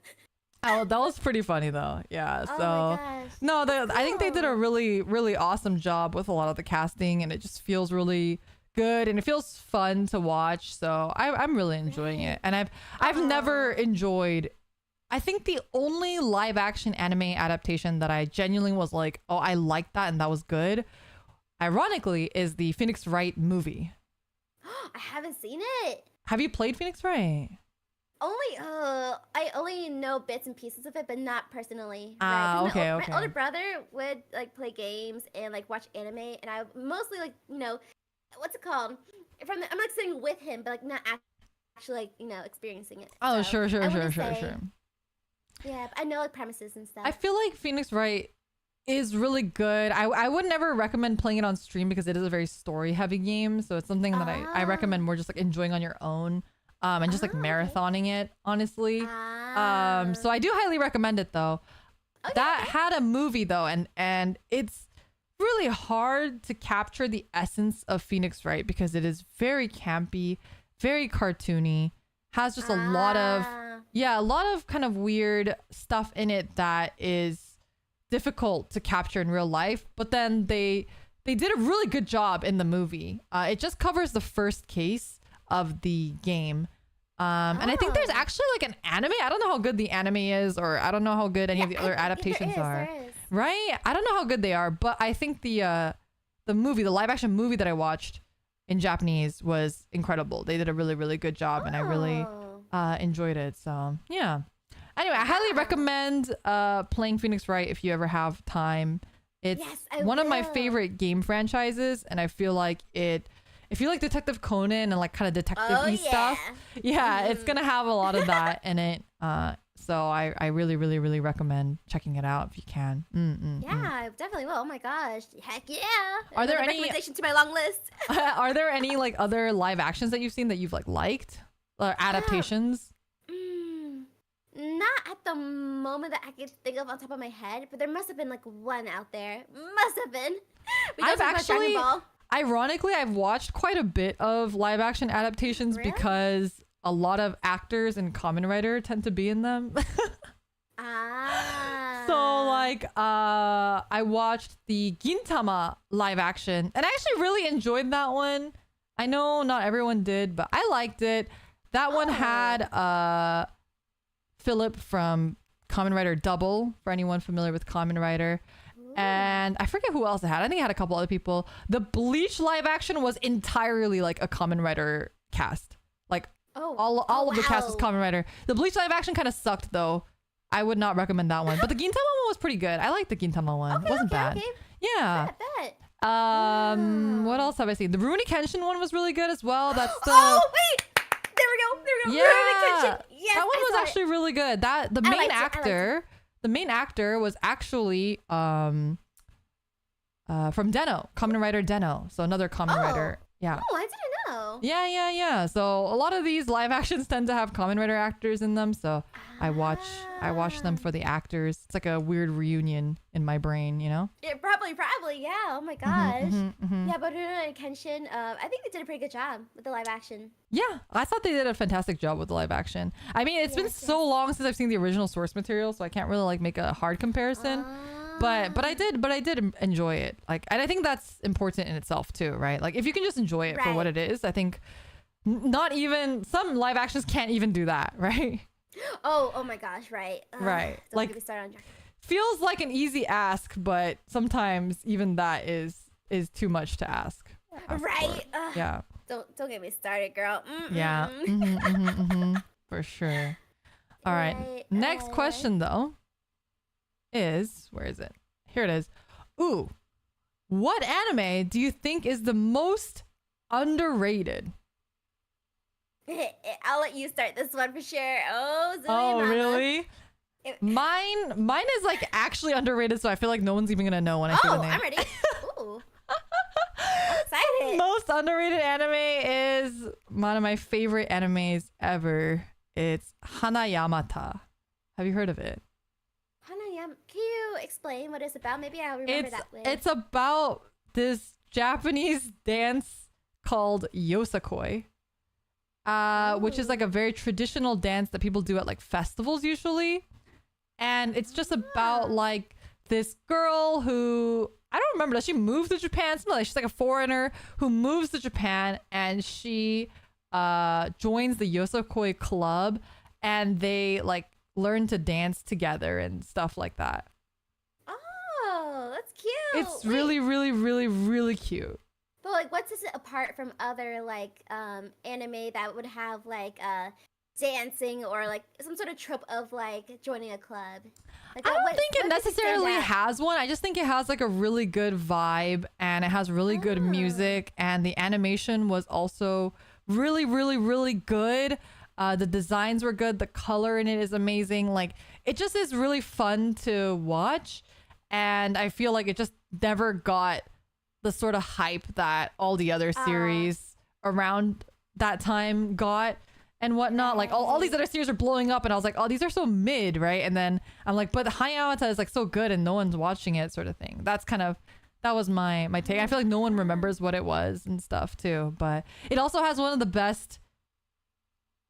Oh, that was pretty funny though. Yeah. So oh my gosh. No, I think they did a really, really awesome job with a lot of the casting, and it just feels really good and it feels fun to watch. So I'm really enjoying it, and I've never enjoyed. I think the only live action anime adaptation that I genuinely was like, oh, I like that and that was good, ironically, is the Phoenix Wright movie. I haven't seen it. Have you played Phoenix Wright? I only know bits and pieces of it, but not personally. Okay. My older brother would like play games and like watch anime, and I mostly like, you know, what's it called? I'm like sitting with him, but like not actually like, you know, experiencing it. Oh, so sure. Yeah, but I know like premises and stuff. I feel like Phoenix Wright is really good. I would never recommend playing it on stream because it is a very story heavy game. So it's something that I recommend more just like enjoying on your own. And just like marathoning it, honestly. So I do highly recommend it though. Okay. That had a movie though, and it's really hard to capture the essence of Phoenix Wright because it is very campy, very cartoony, has just a lot of kind of weird stuff in it that is difficult to capture in real life. But then they did a really good job in the movie. It just covers the first case of the game, and I think there's actually like an anime. I don't know how good the anime is, or I don't know how good any of the other adaptations are. Right? I don't know how good they are, but I think the live action movie that I watched in Japanese was incredible. They did a really, really good job, and I really enjoyed it. So yeah. Anyway, I highly recommend playing Phoenix Wright if you ever have time. It's one of my favorite game franchises, and I feel like if you like Detective Conan and like kind of detective-y stuff, it's gonna have a lot of that in it. So I really, really, really recommend checking it out if you can. I definitely will. Oh my gosh, heck yeah! Are there any recommendations to my long list? Are there any like other live actions that you've seen that you've like liked or adaptations? Not at the moment that I could think of on top of my head, but there must have been like one out there. Must have been. I've actually, ironically, I've watched quite a bit of live action adaptations because a lot of actors in Kamen Rider tend to be in them. So like I watched the Gintama live action and I actually really enjoyed that one. I know not everyone did, but I liked it. That one had Philip from Kamen Rider Double, for anyone familiar with Kamen Rider. And I forget who else it had. I think it had a couple other people. The Bleach live action was entirely like a Kamen Rider cast. Like all of the cast is Kamen Rider. The Bleach live action kind of sucked though. I would not recommend that one. But the Gintama one was pretty good. I liked the Gintama one. It wasn't bad. Yeah. What else have I seen? The Rurouni Kenshin one was really good as well. That's the wait! There we go. Yeah. Yes, that one was actually really good. The main actor was actually from Den-O, Kamen Rider Den-O. So another Kamen Rider. Yeah. Oh, I didn't know. Yeah. So a lot of these live actions tend to have Kamen Rider actors in them. So I watch them for the actors. It's like a weird reunion in my brain, you know? Yeah, probably. Yeah. Oh my gosh. Yeah, but Rurouni Kenshin, I think they did a pretty good job with the live action. Yeah, I thought they did a fantastic job with the live action. I mean, it's been so long since I've seen the original source material, so I can't really like make a hard comparison. But I did enjoy it. Like, and I think that's important in itself too, right? Like, if you can just enjoy it for what it is, I think not even some live actions can't even do that, right? Oh my gosh, right. Right. Don't like, get me started on Jack. Feels like an easy ask, but sometimes even that is too much to ask. Right. Yeah. Don't get me started, girl. Yeah. For sure. All right. Next question though is, where is it? Here it is. Ooh. What anime do you think is the most underrated? I'll let you start this one for sure. Oh, really? Mine is like actually underrated, so I feel like no one's even gonna know when I say the name. I'm ready. Ooh. I'm excited. Most underrated anime is one of my favorite animes ever. It's Hanayamata. Have you heard of it? Hanayamata. Can you explain what it's about? Maybe I'll remember that later. It's about this Japanese dance called yosakoi. Which is like a very traditional dance that people do at like festivals usually. And it's just about like this girl who, I don't remember, does she move to Japan? Something like she's like a foreigner who moves to Japan and she joins the Yosakoi club and they like learn to dance together and stuff like that. Oh, that's cute. It's really, really, really, really cute. But like, what's this apart from other like anime that would have like dancing or like some sort of trope of like joining a club? Like, I don't think it necessarily has one. I just think it has like a really good vibe and it has really good music, and the animation was also really, really, really good. The designs were good. The color in it is amazing. Like, it just is really fun to watch, and I feel like it just never got the sort of hype that all the other series around that time got and whatnot. Like all these other series are blowing up and I was like, oh, these are so mid, right? And then I'm like, but Hayamata is like so good and no one's watching it, sort of thing. That was my take. I feel like no one remembers what it was and stuff too, but it also has one of the best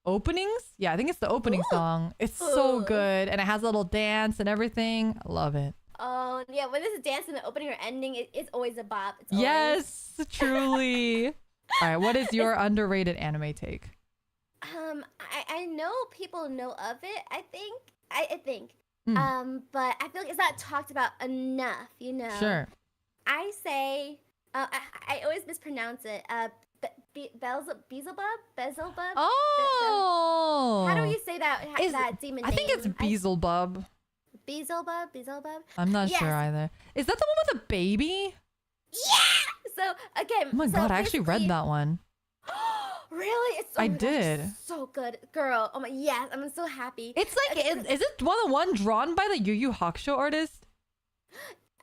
openings. Yeah, I think it's the opening song. It's so good and it has a little dance and everything. I love it. Oh, yeah, when there's a dance in the opening or ending, it's always a bop. Yes, truly. All right, what is your underrated anime take? I know people know of it, I think. But I feel like it's not talked about enough, you know? Sure. I say, I always mispronounce it, Beelzebub? Oh. How do you say that demon name? I think it's Beelzebub. Beelzebub? I'm not sure either. Is that the one with the baby? Yeah! So, again... Oh my god, I actually read that one. Really? I did. It's so good. Girl, oh my... Yes, I'm so happy. It's like... Is it the one drawn by the Yu Yu Hakusho artist?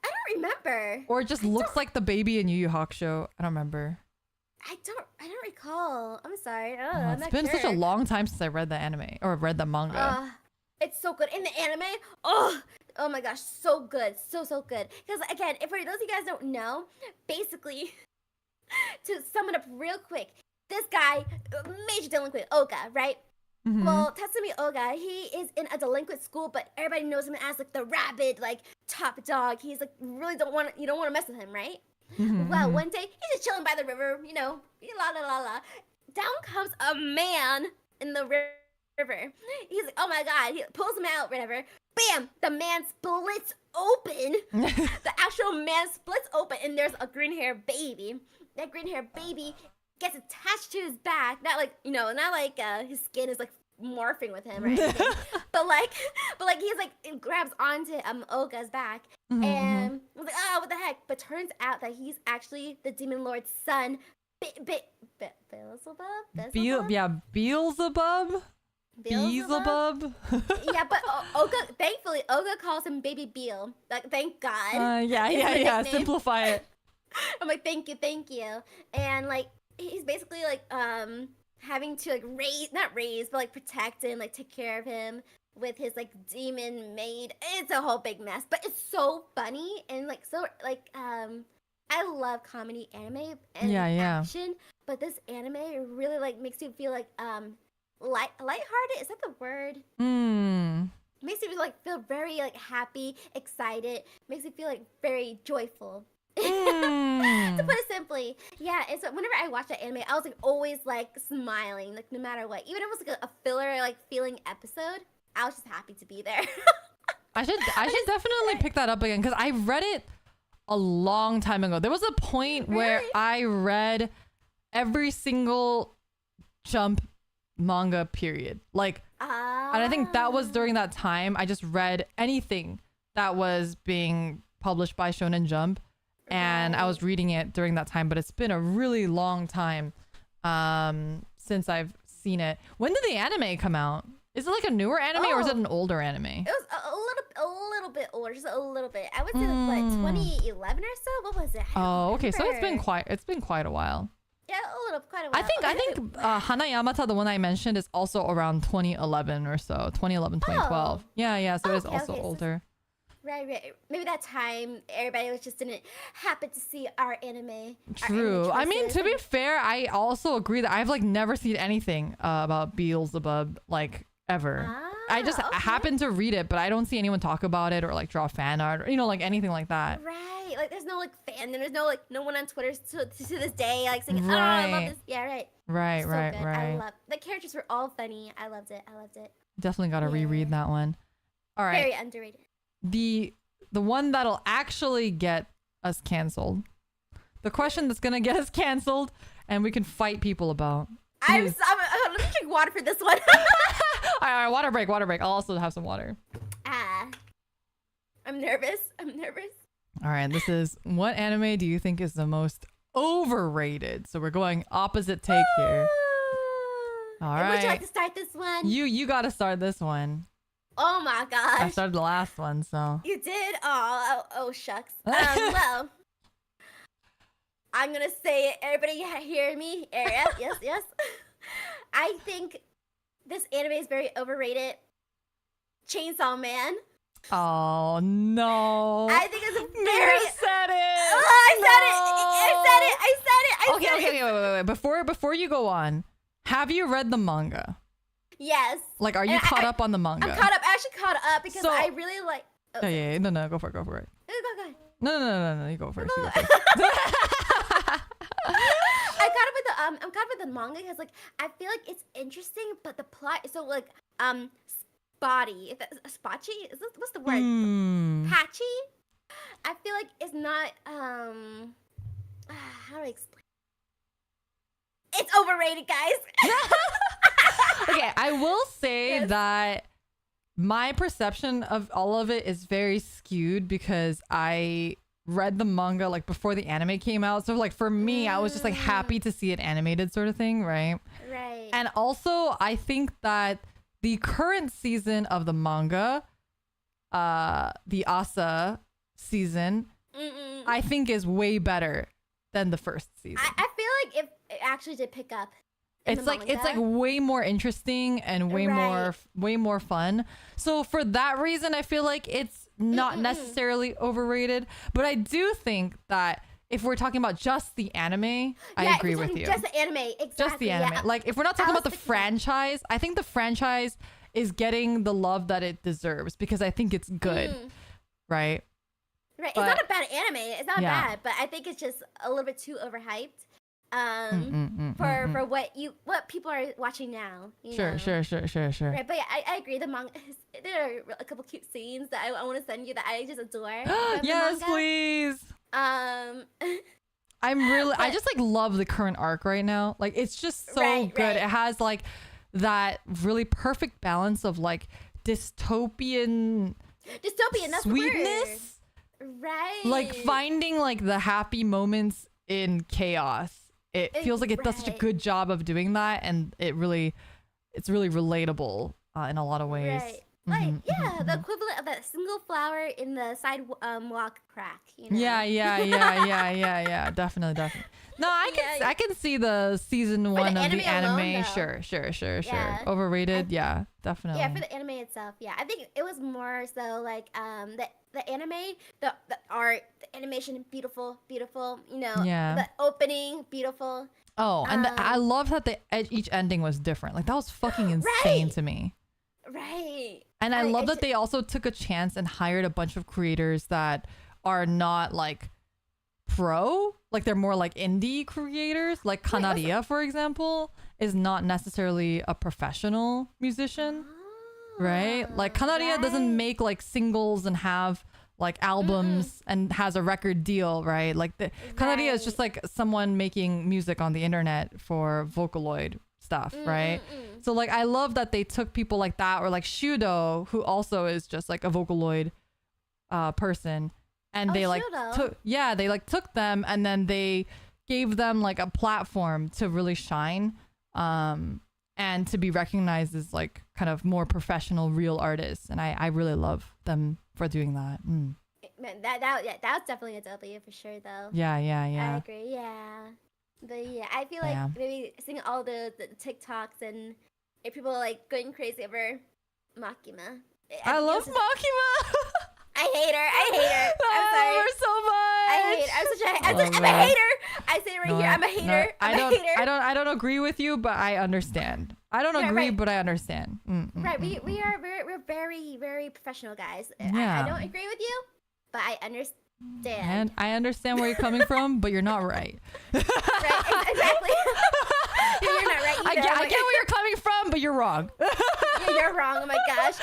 I don't remember. Or it just looks like the baby in Yu Yu Hakusho? I don't remember. I don't recall. I'm sorry. It's been such a long time since I read the anime or read the manga. It's so good in the anime. Oh my gosh, so good, so good. Because again, if for those of you guys don't know, basically, to sum it up real quick, this guy, major delinquent, Oga, right? Mm-hmm. Well, Tatsumi Oga, he is in a delinquent school, but everybody knows him as like the rabid, like top dog. He's like you don't want to mess with him, right? Mm-hmm. Well, one day he's just chilling by the river, la la la la. Down comes a man in the river. He's like, oh my god, he pulls him out, whatever. Bam! The man splits open. The actual man splits open, and there's a green hair baby. That green hair baby gets attached to his back. Not like his skin is like morphing with him or anything. but like he's like it grabs onto Oga's back. Mm-hmm. And I was like, oh, what the heck? But turns out that he's actually the demon lord's son, Beelzebub. Beelzebub. Yeah, but thankfully Oga calls him Baby Beal. Like, thank God. Yeah. Simplify it. I'm like, thank you. And like he's basically like having to like protect and like take care of him with his like demon maid. It's a whole big mess, but it's so funny and like so like I love comedy anime and action, but this anime really like makes you feel like lighthearted. Is that the word? Makes you like feel very like happy, excited. Makes you feel like very joyful. To put it simply, yeah. And so whenever I watch that anime, I was like always like smiling, like no matter what. Even if it was like a filler like feeling episode, I was just happy to be there. I should definitely pick that up again because I read it a long time ago. There was a point where I read every single Jump manga period. Like, and I think that was during that time. I just read anything that was being published by Shonen Jump. And I was reading it during that time, but it's been a really long time since I've seen it. When did the anime come out? Is it like a newer anime or is it an older anime? It was a little bit older, just a little bit. I would say like 2011 or so. What was it? Okay, so it's been quite a while. Yeah, quite a while. I think Hanayamata, the one I mentioned, is also around 2011 or so, 2012. Yeah, so it is also older. Right. Maybe that time everybody just didn't happen to see our anime. True. I mean, to be fair, I also agree that I've like never seen anything about Beelzebub like ever. I just happened to read it, but I don't see anyone talk about it or like draw fan art or like anything like that. Right. Like there's no like fan, and there's no one on Twitter to this day like saying, "Oh, I love this." Yeah, right. Right. I love the characters were all funny. I loved it. Definitely got to reread that one. All right. Very underrated. The one that'll actually get us canceled. The question that's gonna get us canceled and we can fight people about. Let me drink water for this one. All right, water break. I'll also have some water. I'm nervous. All right, this is what anime do you think is the most overrated? So we're going opposite take here. All right. Would you like to start this one? You got to start this one. Oh my gosh. I started the last one, so. You did? Oh shucks. Well, I'm going to say it. Everybody hear me? Yes. I think this anime is very overrated. Chainsaw Man. Oh, no. I think it's a very... You said it. I said it. Okay, wait. Before you go on, have you read the manga? Yes. Like, are you caught up on the manga? I'm caught up. I actually caught up because I really like... Oh, yeah. No, go for it. Go ahead. No, you go first. I'm caught up with the manga because like I feel like it's interesting, but the plot is so like spotty. Spotchy? What's the word? Patchy? I feel like it's not how do I explain? It's overrated, guys. Okay, I will say that my perception of all of it is very skewed because I read the manga like before the anime came out. So like for me, I was just like happy to see it animated sort of thing, right? Right. And also I think that the current season of the manga, the Asa season, I think is way better than the first season. I feel like it actually did pick up. It's like way more interesting and way more fun. So for that reason, I feel like it's not necessarily overrated. But I do think that if we're talking about just the anime, I agree with you. Just the anime, exactly. Just the anime. Yeah. Like if we're not talking about the franchise, I think the franchise is getting the love that it deserves because I think it's good, right? Right. It's not a bad anime. It's not bad, but I think it's just a little bit too overhyped. For what people are watching now. Sure. Right, but yeah, I agree. The manga, there are a couple cute scenes that I want to send you that I just adore. Yes, please. I just like love the current arc right now. Like it's just so good. Right. It has like that really perfect balance of like dystopian that's sweetness. The word. Right. Like finding like the happy moments in chaos. It feels like it does such a good job of doing that, and it's really relatable in a lot of ways. Right. Like the equivalent of that single flower in the sidewalk crack. You know? Yeah. Definitely. No, I can see the season 1 of the anime. Sure. Yeah. Overrated. Yeah, definitely. Yeah, for the anime itself. Yeah, I think it was more so like the anime, the art, the animation, beautiful. You know, the opening, beautiful. Oh, and I love that each ending was different. Like that was fucking insane to me. Right. And I love that they also took a chance and hired a bunch of creators that are not like pro, like they're more like indie creators. Like Kanaria, for example, is not necessarily a professional musician. Right? Like Kanaria doesn't make like singles and have like albums and has a record deal, right? Like Kanaria is just like someone making music on the internet for Vocaloid stuff, right? So like I love that they took people like that, or like Shudo, who also is just like a Vocaloid person, and they like took them and then they gave them like a platform to really shine. And to be recognized as like kind of more professional, real artists, and I really love them for doing that. Man, that's definitely a W for sure, though. Yeah. I agree. Yeah, but yeah, I feel like maybe seeing all the TikToks and people like going crazy over Makima. I love Makima. I hate her. I'm sorry. We're so much. I hate her. I'm a hater. I say it right here. I'm a hater. I don't agree with you, but I understand. I don't agree, but I understand. Right. We're very, very professional guys. Yeah. I don't agree with you, but I understand. And I understand where you're coming from, but you're not right. Right. Exactly. You're not right either. I get where you're coming from, but you're wrong. You're wrong. Oh my gosh.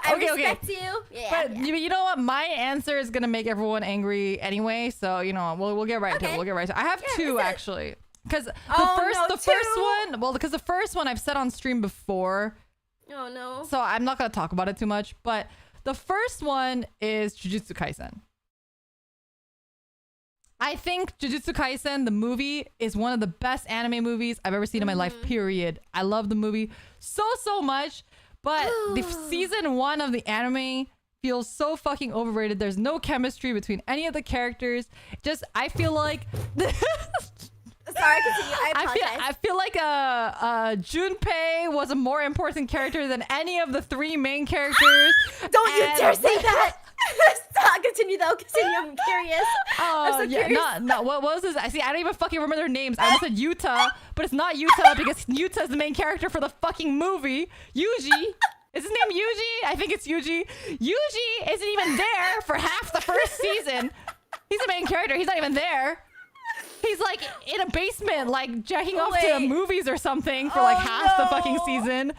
I respect you. Yeah, but you know what? My answer is gonna make everyone angry anyway. So you know, we'll get right to it. We'll get right to it. I have two actually, because the first one I've said on stream before. Oh no. So I'm not gonna talk about it too much. But the first one is Jujutsu Kaisen. I think Jujutsu Kaisen, the movie, is one of the best anime movies I've ever seen in my life. Period. I love the movie so much. But the season 1 of the anime feels so fucking overrated. There's no chemistry between any of the characters. I feel like Sorry, continue. I apologize. I feel like Junpei was a more important character than any of the 3 main characters. Don't you dare say that! Stop. Continue though. Continue. I'm curious. I'm so curious. No. What was this? I don't even fucking remember their names. I almost said Yuta, but it's not Yuta because Yuta is the main character for the fucking movie. Yuji. Is his name Yuji? I think it's Yuji. Yuji isn't even there for half the first season. He's the main character. He's not even there. He he's like in a basement, like jacking off to movies or something for like half the fucking season.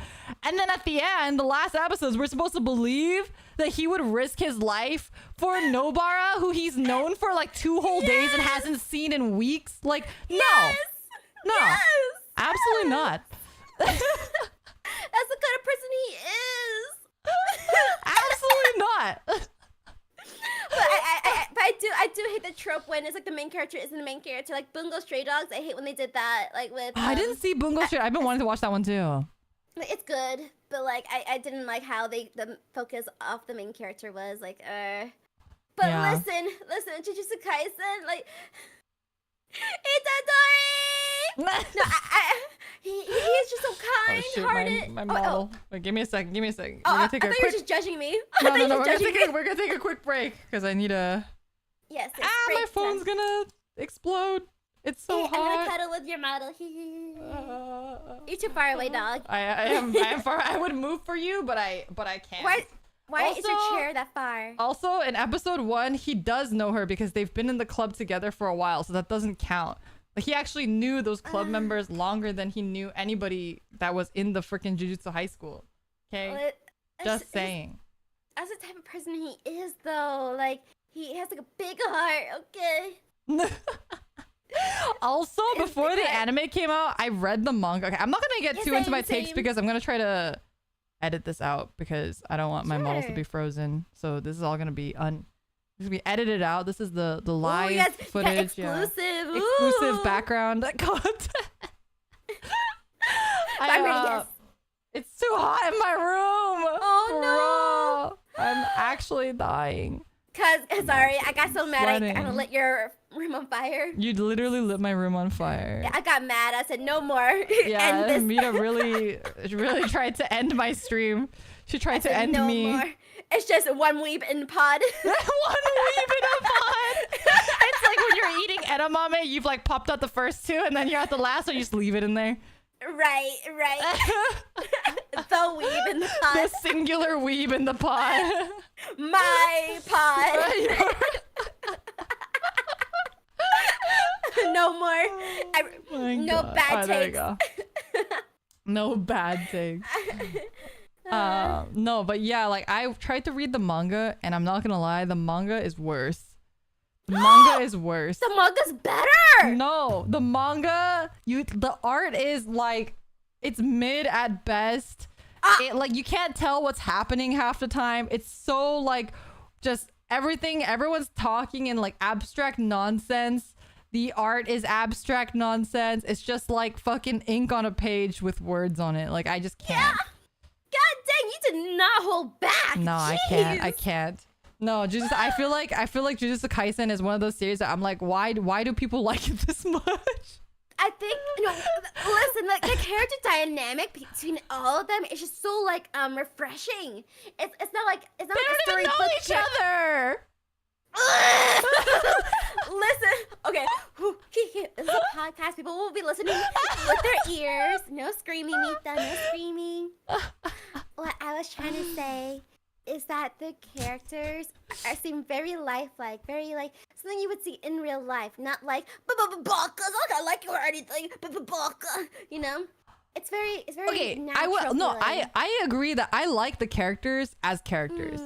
And then at the end, the last episodes, we're supposed to believe that he would risk his life for Nobara, who he's known for like 2 whole days and hasn't seen in weeks. Like, no, absolutely not. That's the kind of person he is. Absolutely not. But I do hate the trope when it's like the main character isn't the main character. Like Bungo Stray Dogs, I hate when they did that. Like with I didn't see Bungo Stray. I've been wanting to watch that one too. It's good, but like I didn't like how the focus off the main character was like But listen, Jujutsu Kaisen, like Itadori. No, he's just so kind-hearted. My model. Wait, give me a second. We're gonna take a quick... you were just judging me. No. We're gonna take a quick break because I need a. Yes. My phone's gonna explode. It's so hot. I'm gonna cuddle with your model. You're too far away, dog. I am far. I would move for you, but I can't. Why is your chair that far? Also, in episode 1, he does know her because they've been in the club together for a while, so that doesn't count. Like, he actually knew those club members longer than he knew anybody that was in the freaking Jujutsu high school. Okay? Well, just saying. That's the type of person he is, though. Like, he has like a big heart. Okay. Also, before the anime came out, I read the manga. Okay, I'm not gonna get too into my takes because I'm gonna try to edit this out because I don't want my models to be frozen. So this is all gonna be edited out. This is the live footage. Exclusive. Exclusive background content. I'm ready, yes. It's too hot in my room. Oh no. I'm actually dying. Sorry, I got so mad I lit your room on fire. You literally lit my room on fire. Yeah, I got mad. I said no more. Yeah, Mita really tried to end my stream. She tried to end me. No more. It's just one weeb in the pod. One weeb in a pod. It's like when you're eating edamame, you've like popped out the first 2 and then you're at the last one, you just leave it in there. Right. The weeb in the pod. The singular weeb in the pod. My pod. No more. No bad takes. No bad takes. No, but yeah, like I tried to read the manga and I'm not gonna lie, the manga is worse. The manga is worse. The manga's better. No, the manga, the art is like, it's mid at best. Like you can't tell what's happening half the time. It's so like just everyone's talking in like abstract nonsense. The art is abstract nonsense. It's just like fucking ink on a page with words on it. Like I just can't. Yeah. God dang, you did not hold back. No, Jeez. I can't. No, I feel like Jujutsu Kaisen is one of those series that I'm like, why do people like it this much? I think listen, the character dynamic between all of them is just so like refreshing. It's not like they don't even know each other. Listen, okay. This is a podcast. People will be listening with their ears. No screaming, Mita. No screaming. What I was trying to say is that the characters seem very lifelike, very like something you would see in real life, not like baka. I like you or anything, baka. You know, it's very okay. Natural I agree that I like the characters as characters.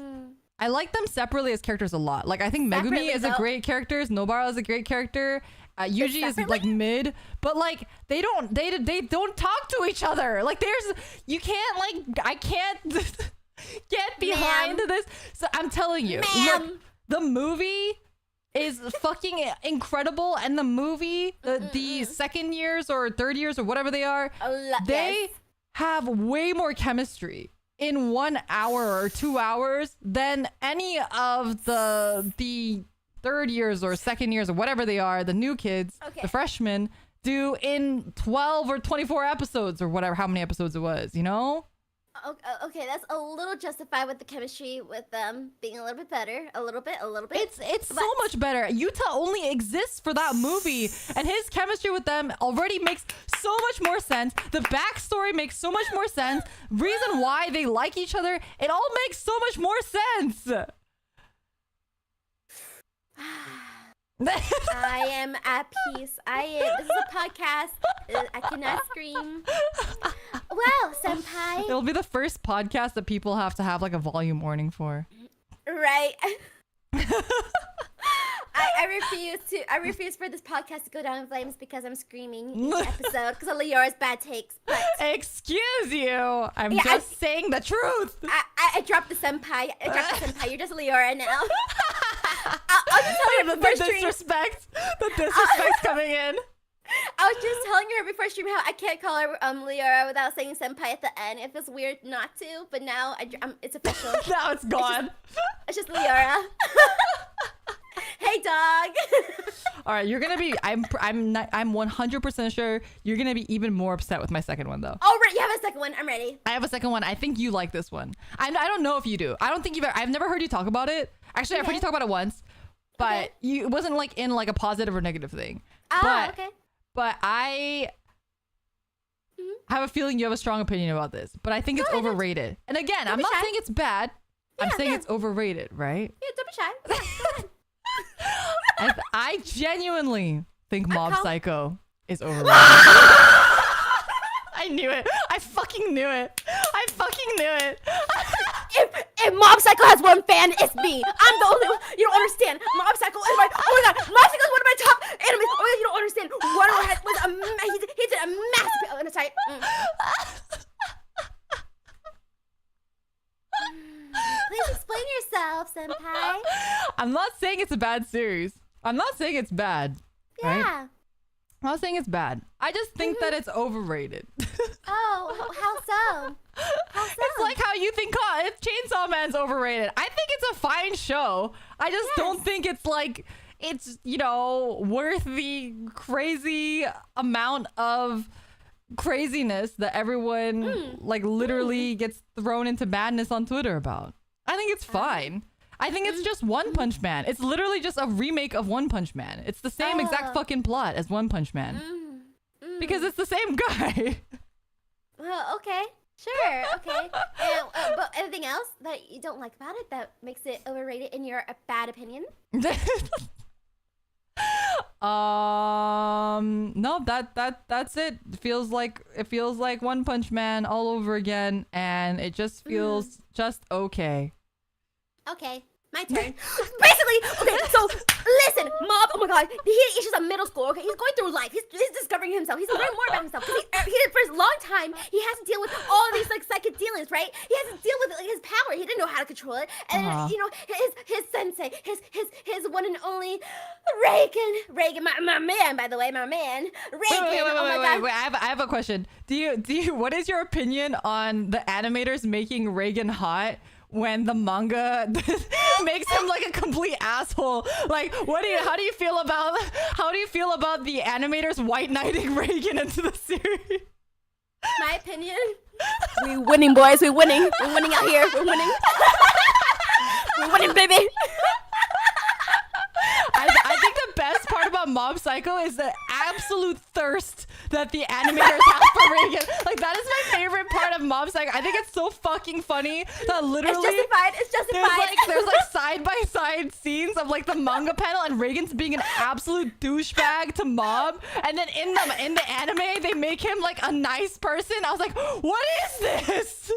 I like them separately as characters a lot. Like I think Megumi is a great character. Nobara is a great character. Yuji is like mid, but like they don't talk to each other. Like you can't like I can't get behind this. So I'm telling you, look, the movie is fucking incredible, and the movie, the second years or third years or whatever they are, they have way more chemistry in 1 hour or 2 hours than any of the third years or second years or whatever they are, the new kids, the freshmen, do in 12 or 24 episodes or whatever, how many episodes it was, you know? Okay, that's a little justified with the chemistry with them being a little bit better. A little bit. It's so much better. Yuta only exists for that movie, and his chemistry with them already makes so much more sense. The backstory makes so much more sense. Reason why they like each other, it all makes so much more sense. I am at peace. This is a podcast. I cannot scream. Well, senpai. It'll be the first podcast that people have to have like a volume warning for. Right. I refuse for this podcast to go down in flames because I'm screaming each episode because of Leora's bad takes. But excuse you. I'm just saying the truth. I dropped the senpai. You're just Leora now. I'll just tell you before stream. The disrespect's coming in. I was just telling her before stream how I can't call her Leora without saying senpai at the end. It feels weird not to, but now it's official. Now it's gone. It's just Leora. Hey, dog. All right, you're gonna be. I'm 100% sure you're gonna be even more upset with my second one, though. Oh, right. You have a second one. I'm ready. I have a second one. I think you like this one. I don't know if you do. I don't think I've never heard you talk about it. Actually, I've heard you talk about it once, but it wasn't like in like a positive or negative thing. Oh, okay. But I have a feeling you have a strong opinion about this. But I think it's overrated. And again, I'm not saying it's bad. I'm saying it's overrated, right? Yeah, don't be shy. Yeah, I genuinely think Mob Psycho is overrated. I knew it. I fucking knew it. If Mob Psycho has one fan, it's me. I'm the only one. You don't understand. Mob Psycho is my. Oh my god, Mob Psycho is one of my top animes. Oh my god, you don't understand. He did a massive. Oh, that's right. Please explain yourself, senpai. I'm not saying it's a bad series. I'm not saying it's bad. Yeah. Right? I'm not saying it's bad. I just think that it's overrated. Oh, how so? It's like how you think Chainsaw Man's overrated. I think it's a fine show. I just don't think it's like it's, worth the crazy amount of craziness that everyone like literally gets thrown into madness on Twitter about. I think it's fine. I think it's just One Punch Man. It's literally just a remake of One Punch Man. It's the same exact fucking plot as One Punch Man. Because it's the same guy. Well, okay. Sure, okay. But anything else that you don't like about it that makes it overrated in your bad opinion? No, that's it. It feels like One Punch Man all over again, and it just feels just okay. Okay, my turn. Basically, okay, so listen, Mob, oh my god, he's just a middle school, okay? He's going through life. He's discovering himself. He's learning more about himself. He did for a long time, he has to deal with all these like psychic dealings, right? He has to deal with like, his power. He didn't know how to control it. And his sensei, his one and only Reagan, my man, by the way, my man. Reagan, wait, I have a question. Do you what is your opinion on the animators making Reagan hot when the manga makes him like a complete asshole? Like, how do you feel about the animators white knighting Reagan into the series? My opinion? We winning, boys. We winning. We're winning out here. We're winning. We're winning, baby. I think the best part about Mob Psycho is the absolute thirst that the animators have for Reagan. Like, that is my favorite part of Mob Psycho. I think it's so fucking funny that literally it's justified. There's like side by side scenes of like the manga panel and Reagan's being an absolute douchebag to Mob, and then in the anime they make him like a nice person. I was like, what is this?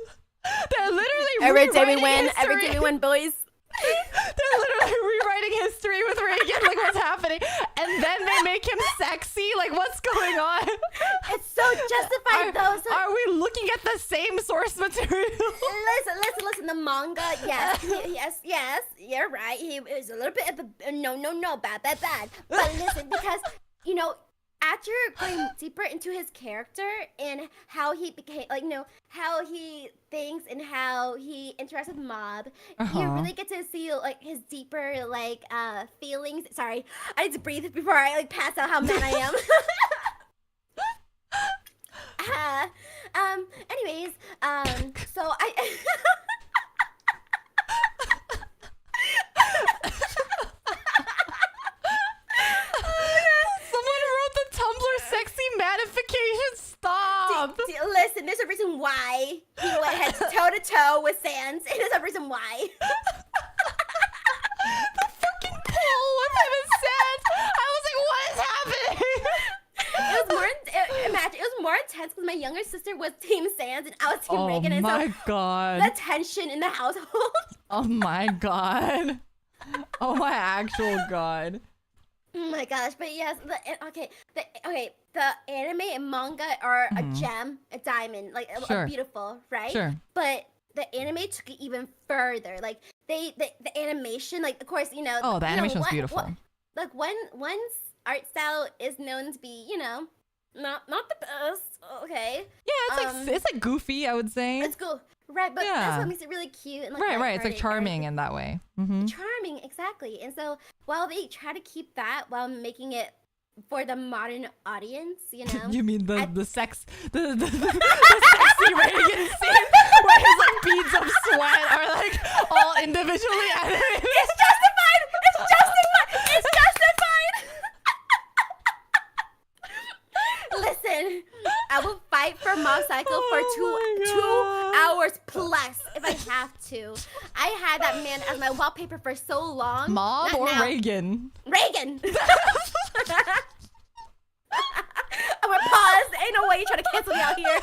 They're literally every day we win, boys. They're literally rewriting history with Reagan, like what's happening, and then they make him sexy. Like, what's going on? It's so justified, though. So are we looking at the same source material? Listen. The manga, yes, you're right. He is a little bit of a no, bad. But listen, because after going deeper into his character and how he became, how he thinks and how he interacts with Mob, you really get to see like his deeper feelings. Sorry, I need to breathe before I pass out how mad I am. Anyways, so I. Listen, there's a reason why he went head toe to toe with Sans. There's a reason why. The fucking pull with him and Sans. younger sister was Team Sans and I was Team Reagan. And my God. The tension in the household. Oh my God. Oh my actual God. Oh my gosh, but yes, the anime and manga are a gem, a diamond, like a beautiful, right? Sure. But the anime took it even further. Like the animation, like of course, you know. Oh, the animation was beautiful. Like one's art style is known to be, you know, not the best. Okay. Yeah, it's like goofy, I would say. It's cool. Right, but that's what makes it really cute and like right. It's like charming in that way. Charming, exactly. And so while they try to keep that while making it for the modern audience, you know. You mean the sexy Reagan scene where his like beads of sweat are like all individually animated? It's justified. It's justified. It's justified. Listen, I will fight for Mob Psycho for 2 hours plus if I have to. I had that man as my wallpaper for so long. Mob or now. Reagan? Reagan. I'm gonna pause. Ain't no way you're trying to cancel me out here.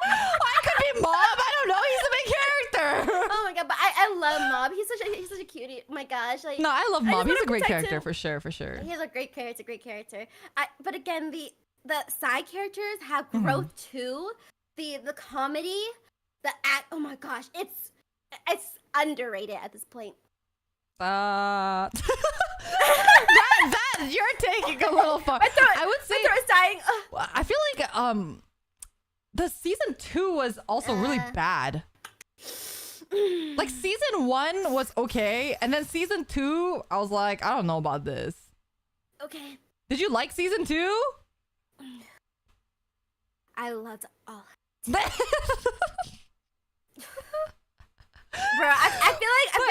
I could be Mob. I don't know. He's a big character. Oh my God, but I love Mob. He's such a cutie. Oh my gosh, like no, I love Mob. He's a great character for sure. He's a great character. But again, the side characters have growth too. The comedy, the act. Oh my gosh, it's underrated at this point. That you're taking a little far. I would say my throat is dying. I feel like the season 2 was also really bad. Like season 1 was okay, and then season 2, I was like, I don't know about this. Okay. Did you like season 2? I loved all. Bro, I feel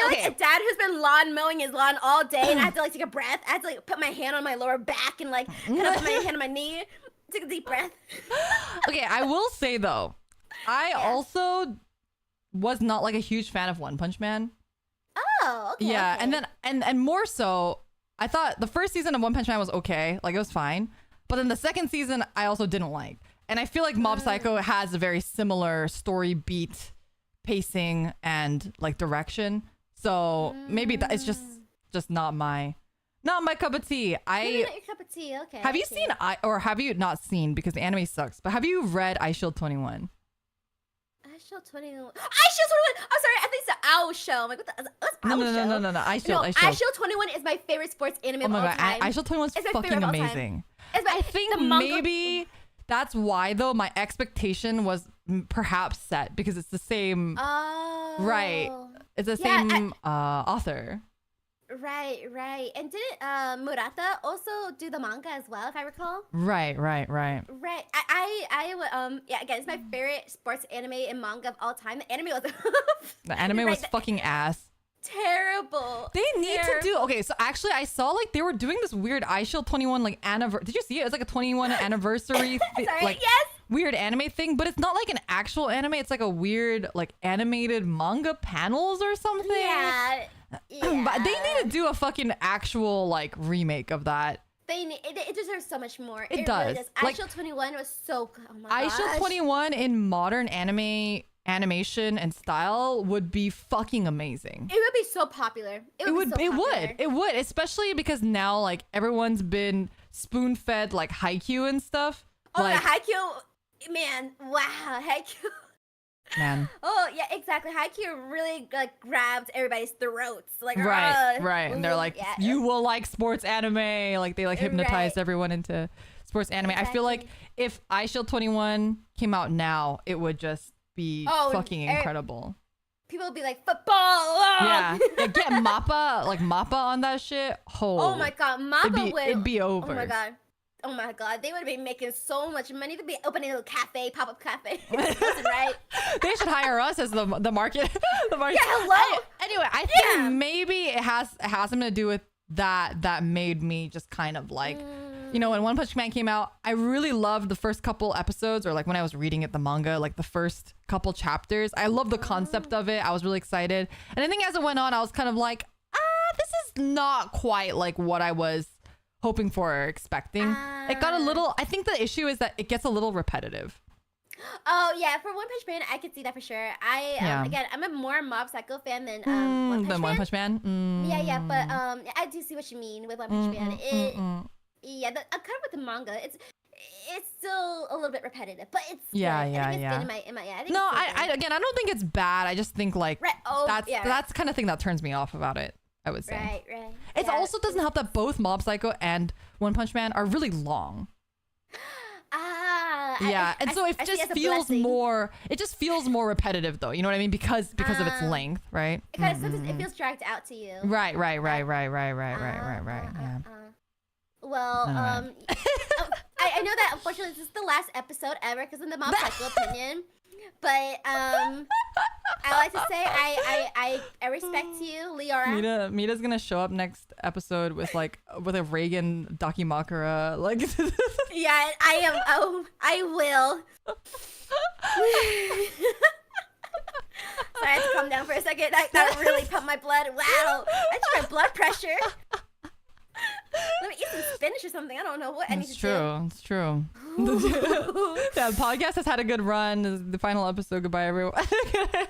like a dad who's been lawn mowing his lawn all day, and I have to like take a breath. I have to like put my hand on my lower back and like kind of put my hand on my knee. Take a deep breath. Okay, I will say though, I also was not like a huge fan of One Punch Man. Oh, okay. Yeah, okay. and then and more so, I thought the first season of One Punch Man was okay, like it was fine, but then the second season I also didn't like, and I feel like Mob Psycho has a very similar story beat, pacing, and like direction. So maybe it's just not my cup of tea. Maybe not your cup of tea. Okay. Have you seen or have you not seen, because the anime sucks, but have you read I Shield 21? I Shield 21. I'm sorry, I think it's the Owl Show. I'm like, what's Owl Show? No. I Shield 21 is my favorite sports anime of all time. I Shield 21 is fucking amazing. I think maybe that's why though my expectation was perhaps set, because it's the same. Oh. Right. It's the same author. Right. And didn't Murata also do the manga as well, if I recall? Right. Right. Again, it's my favorite sports anime and manga of all time. The anime was fucking ass. Terrible. They need to do. Okay, so actually I saw like they were doing this weird I Shield 21 like anniversary. Did you see it? It was like a 21 anniversary Sorry, yes. Weird anime thing, but it's not like an actual anime. It's like a weird like animated manga panels or something. Yeah. But they need to do a fucking actual like remake of that. It deserves so much more. It does. Really does. Like, I Shield 21 was so good. Oh my I gosh. Shield 21 in modern animation and style would be fucking amazing. It would be so popular. It would, especially because now like everyone's been spoon-fed like Haikyuu and stuff. Oh, like, Haikyuu, man, wow, Haikyuu. Man. Oh yeah, exactly. Haikyuu really like grabbed everybody's throats. Like right. And they're like, you will like sports anime. Like they like hypnotized everyone into sports anime. Exactly. I feel like if I Shield 21 came out now, it would just be fucking incredible. People would be like, football. Yeah. Get Mappa on that shit. Oh my god, Mappa it'd be over. Oh my god, they would be making so much money. They'd be opening a little cafe, pop-up cafe. Right? They should hire us as the market. The market. Yeah, hello. Anyway, I think maybe it has something to do with that made me just kind of like, you know, when One Punch Man came out, I really loved the first couple episodes, or like when I was reading it, the manga, like the first couple chapters. I love the concept of it. I was really excited. And I think as it went on, I was kind of like, this is not quite like what I was hoping for or expecting. It got a little, I think the issue is that it gets a little repetitive. Oh yeah, for One Punch Man, I could see that for sure. Again, I'm a more Mob Psycho fan than One Punch Man. Yeah, but I do see what you mean with One Punch Man. Yeah, kind of with the manga, it's still a little bit repetitive, but it's good. I think it's good in my I think I don't think it's bad. I just think like that's the kind of thing that turns me off about it. I would say. Right. It also doesn't help that both Mob Psycho and One Punch Man are really long. So it just feels more. It just feels more repetitive, though. You know what I mean? Because of its length, right? It feels dragged out to you. Right. Yeah. Well, I know that unfortunately this is the last episode ever because in the Mob Psycho opinion. But I like to say I respect you, Leora. Mita's gonna show up next episode with a Reagan Dakimakura like. Yeah, I am. Oh, I will. Sorry, I had to calm down for a second. That really pumped my blood. Wow, that's my blood pressure. Let me eat some spinach or something. I don't know what I need to do. It's true. The podcast has had a good run. This is the final episode. Goodbye, everyone.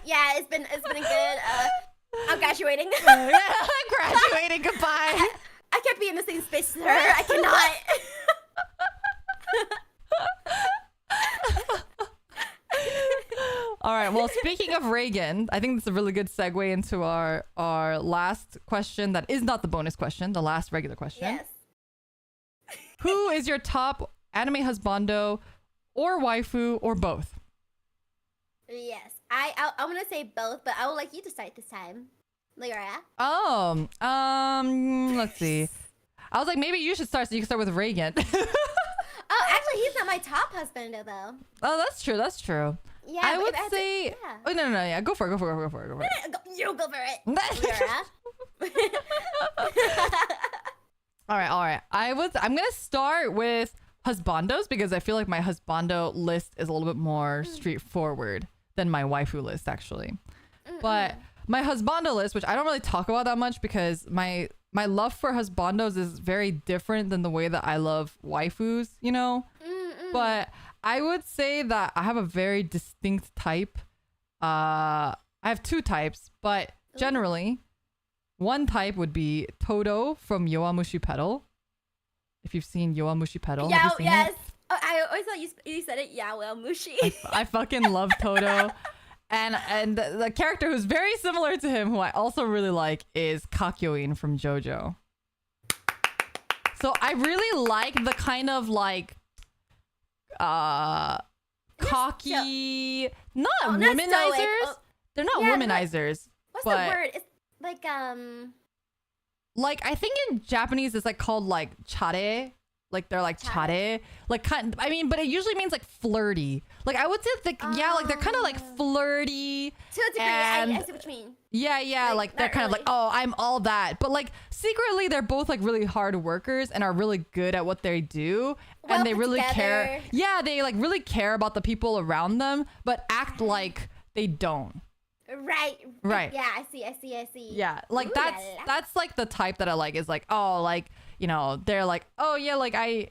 Yeah, it's been a good. I'm graduating. Graduating. Goodbye. I can't be in the same space as her. I cannot. All right. Well, speaking of Reagan, I think that's a really good segue into our last question. That is not the bonus question. The last regular question. Yes. Who is your top anime husbando or waifu or both? Yes. I want to say both, but I would like you to start this time, Leora. Let's see. I was like, maybe you should start, so you can start with Reagan. Oh, actually, he's not my top husband though. Oh, that's true. Yeah, I would say. Yeah. Oh no, yeah, go for it. You go for it. All right. I'm gonna start with husbandos because I feel like my husbando list is a little bit more straightforward than my waifu list actually. But my husbando list, which I don't really talk about that much because my love for husbandos is very different than the way that I love waifus, you know? But I would say that I have a very distinct type. I have two types, but generally, one type would be Todo from Yowamushi Pedal. If you've seen Yowamushi Pedal, have you seen it? Oh, I always thought you said it Yowamushi. I fucking love Todo. And the character who's very similar to him, who I also really like, is Kakyoin from JoJo. So I really like the kind of like cocky, not womanizers. They're not womanizers. What's the word? It's like I think in Japanese it's like called like chare. Like they're like chare, like I mean, but it usually means like flirty. Like I would say like like they're kind of like flirty. To a degree, I see what you mean. Yeah, like they're kind of like, oh, I'm all that, but like secretly they're both like really hard workers and are really good at what they do, and they really care. Yeah, they like really care about the people around them, but act like they don't. Right. Yeah, I see. Yeah, like that's like the type that I like is like, oh, like, you know, they're like, oh yeah, like I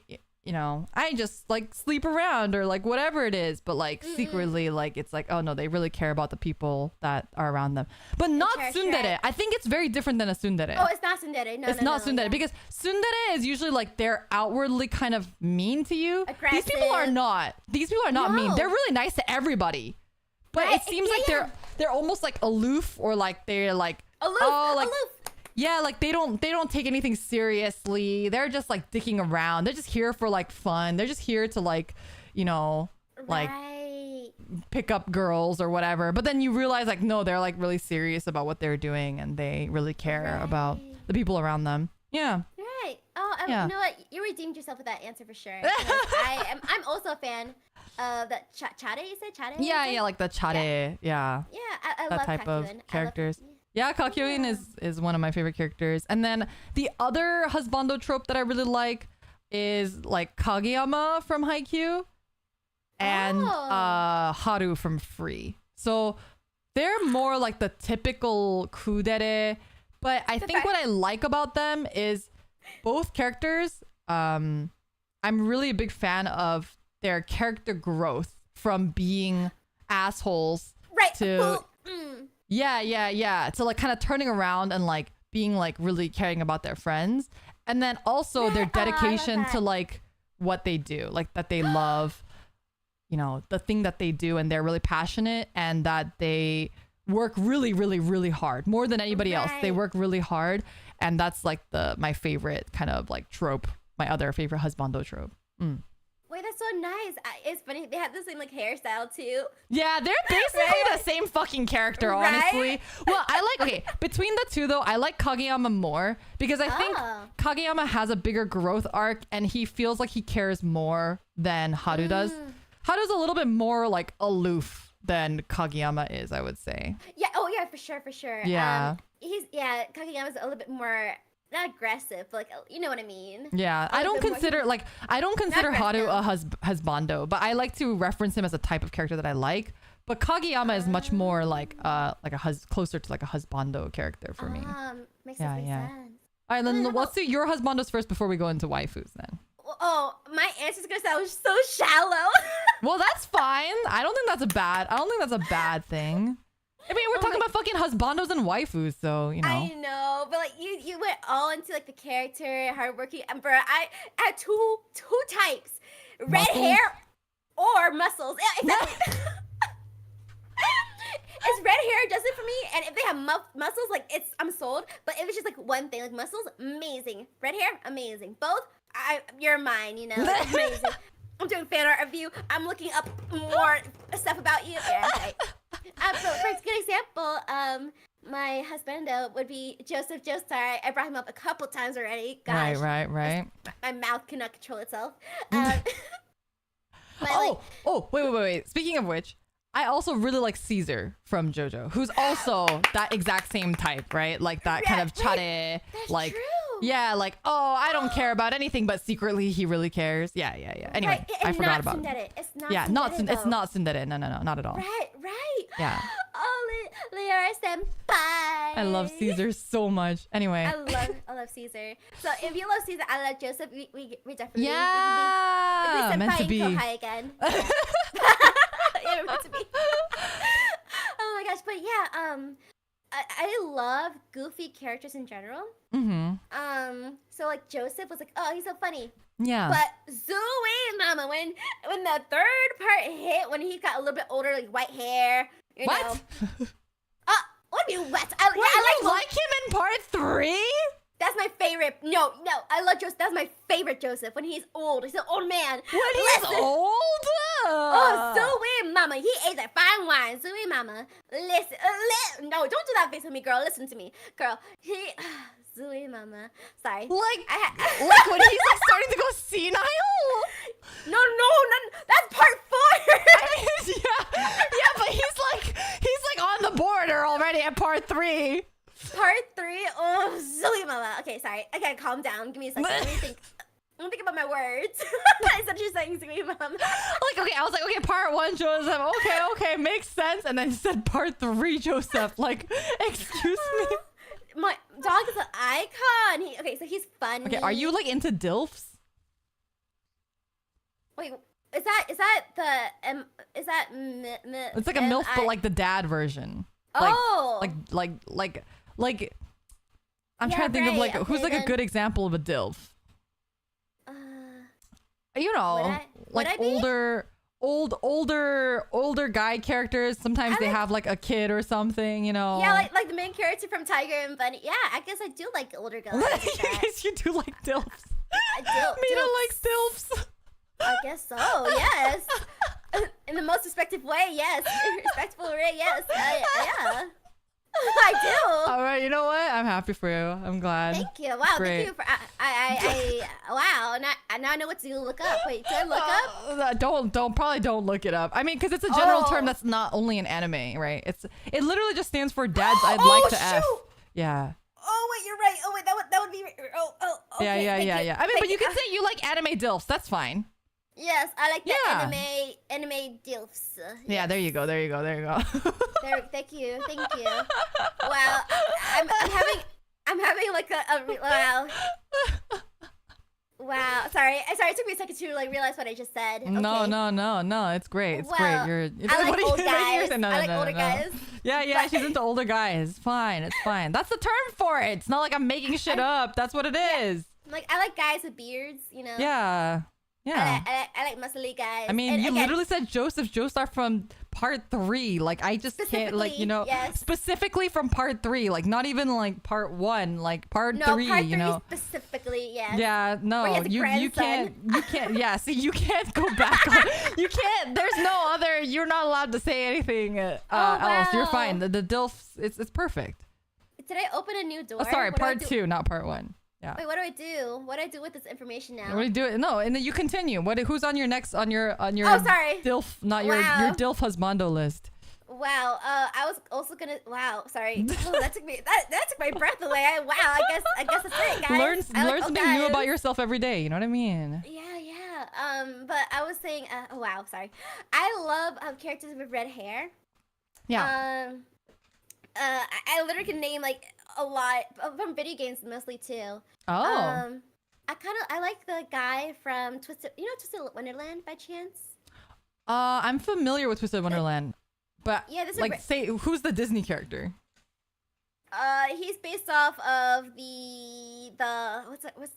just like sleep around or like whatever it is, but like secretly like it's like, oh no, they really care about the people that are around them, but not tsundere. I think it's very different than a tsundere. Oh, it's not tsundere. No, it's not tsundere because tsundere is usually like they're outwardly kind of mean to you. Aggressive. These people are not mean. They're really nice to everybody, but it seems like they're almost like aloof, or like they're like aloof. Yeah, like they don't take anything seriously. They're just like dicking around. They're just here for like fun. They're just here to like, you know, like pick up girls or whatever. But then you realize like, no, they're like really serious about what they're doing and they really care about the people around them. Yeah. Right. Oh, you know what? You redeemed yourself with that answer for sure. I'm also a fan of the chare. You said chare? Yeah, like the chare. Yeah. Yeah, I that love type of Kakyoin. characters. Yeah, Kakyoin is one of my favorite characters. And then the other husbando trope that I really like is like Kageyama from Haikyuu and Haru from Free. So they're more like the typical kudere, but I think what I like about them is both characters I'm really a big fan of their character growth from being assholes to to like kind of turning around and like being like really caring about their friends, and then also their dedication to like what they do, like that they love, you know, the thing that they do, and they're really passionate, and that they work really, really, really hard, more than anybody else. They work really hard, and that's like my favorite kind of like trope, my other favorite husbando trope. Wait, that's so nice. It's funny, they have the same like hairstyle too. Yeah, they're basically the same fucking character, honestly. Well, I like, between the two though, I like Kageyama more because I think Kageyama has a bigger growth arc, and he feels like he cares more than Haru does. Haru's a little bit more like aloof than Kageyama is, I would say. Yeah, for sure. Yeah. Kageyama's a little bit more, not aggressive, but like, you know what I mean? Yeah, I don't consider Haru a husbando, but I like to reference him as a type of character that I like. But Kageyama is much more like closer to like a husbando character for me. Makes sense. All right, then let's do your husbandos first before we go into waifus then. Oh, my answer's gonna sound so shallow. Well, that's fine. I don't think that's a bad thing. I mean, we're talking about fucking husbandos and waifus, so you know. I know, but like you went all into like the character, hardworking emperor. I had two types: red hair or muscles. Exactly. It's red hair does it for me, and if they have muscles, like I'm sold. But if it's just like one thing, like muscles, amazing. Red hair, amazing. Both, you're mine. You know, amazing. I'm doing fan art of you. I'm looking up more stuff about you. Yeah, okay. For a good example, my husbando would be Joseph Joestar. I brought him up a couple times already. Gosh, right. My mouth cannot control itself. Wait. Speaking of which, I also really like Caesar from JoJo, who's also that exact same type, right? Like that kind of chare, like. True. Yeah, like, oh, I don't care about anything, but secretly he really cares. Yeah. Anyway, I forgot about it. It's not it's not tsundere. No, not at all. Right. Yeah. Oh, Leora senpai. I love Caesar so much. Anyway. I love Caesar. So if you love Caesar, I love Joseph. We definitely we can be meant to be. Again. Yeah, we're meant to be. Oh my gosh, but yeah, I love goofy characters in general. So like Joseph was like, oh, he's so funny. Yeah. But Zoe, mama, when the third part hit, when he got a little bit older, like white hair, you know. What do you what? I like him in part 3? That's my favorite. No, I love Joseph. That's my favorite Joseph. When he's old, he's an old man. When he's old? Oh, Zoe, mama, he ate that fine wine. Zoe, mama, listen. No, don't do that face with me, girl. Listen to me, girl. Zoe, mama. Sorry. Like when he's like starting to go senile? No, that's part 4. I mean, yeah, but he's like on the border already at part 3. Part 3? Oh, Zoe, mama. Okay, sorry. I gotta calm down. Give me a second. Let me think. I'm thinking about my words. Instead of just saying Zoe, mama. I was like, okay, part 1, Joseph. Okay, makes sense. And then you said part 3, Joseph. Like, excuse me. My dog is an icon. So he's funny. Okay, are you like into DILFs? Wait, is that the it's like a MILF, but like the dad version. Like I'm trying to think of like who's like a good example of a DILF. You know, like older guy characters. Sometimes they have like a kid or something, you know. Yeah, like the main character from Tiger and Bunny. Yeah, I guess I do like older guys. I guess you do like DILFs. Mina likes DILFs. I guess so. Yes. In the most respectful way, yes. Respectful way, yes. Yeah. I do. All right, you know what? I'm happy for you. I'm glad. Thank you. Wow, great. Thank you for wow. Now I know what to look up. Wait, did I look up? Don't look it up. I mean, because it's a general term that's not only in anime, right? It literally just stands for dads I'd like to F. Yeah. Oh wait, you're right. Oh wait, that would be. Okay, yeah. I mean, but you can say you like anime DILFs. That's fine. Yes, I like the anime DILFs. Yeah, there you go. Thank you. Wow, I'm having like a wow. Wow. Sorry. It took me a second to like realize what I just said. Okay. No. It's great. It's great. I like old guys. I like older guys. Yeah. She's into older guys. It's fine. That's the term for it. It's not like I'm making shit up. That's what it is. Like I like guys with beards. You know. Yeah. I like muscly guys. I mean, you literally said Joseph Joestar from part 3. Like, I just can't, like, specifically from part 3. Like, not even like part 1. Like part 3. Part 3 you know, specifically. Yes. Yeah. No. You can't. Yeah. See, you can't go back. You can't. There's no other. You're not allowed to say anything else. You're fine. The DILF. It's perfect. Did I open a new door? Oh, sorry. Part 2, not part 1. Yeah. Wait, what do I do? What do I do with this information now? What do you do? No, and then you continue. Who's on your next on your Oh, sorry. DILF, not your DILF husbando list. Wow. I was also gonna. Wow. Sorry. Oh, that took me. That took my breath away. I guess that's it, guys. Learn something new about yourself every day. You know what I mean? Yeah. But I was saying. Oh, wow. Sorry. I love characters with red hair. Yeah. I literally can name like a lot from video games mostly too. Oh. I like the guy from Twisted. You know Twisted Wonderland by chance? I'm familiar with Twisted Wonderland, but yeah, say who's the Disney character? He's based off of the what's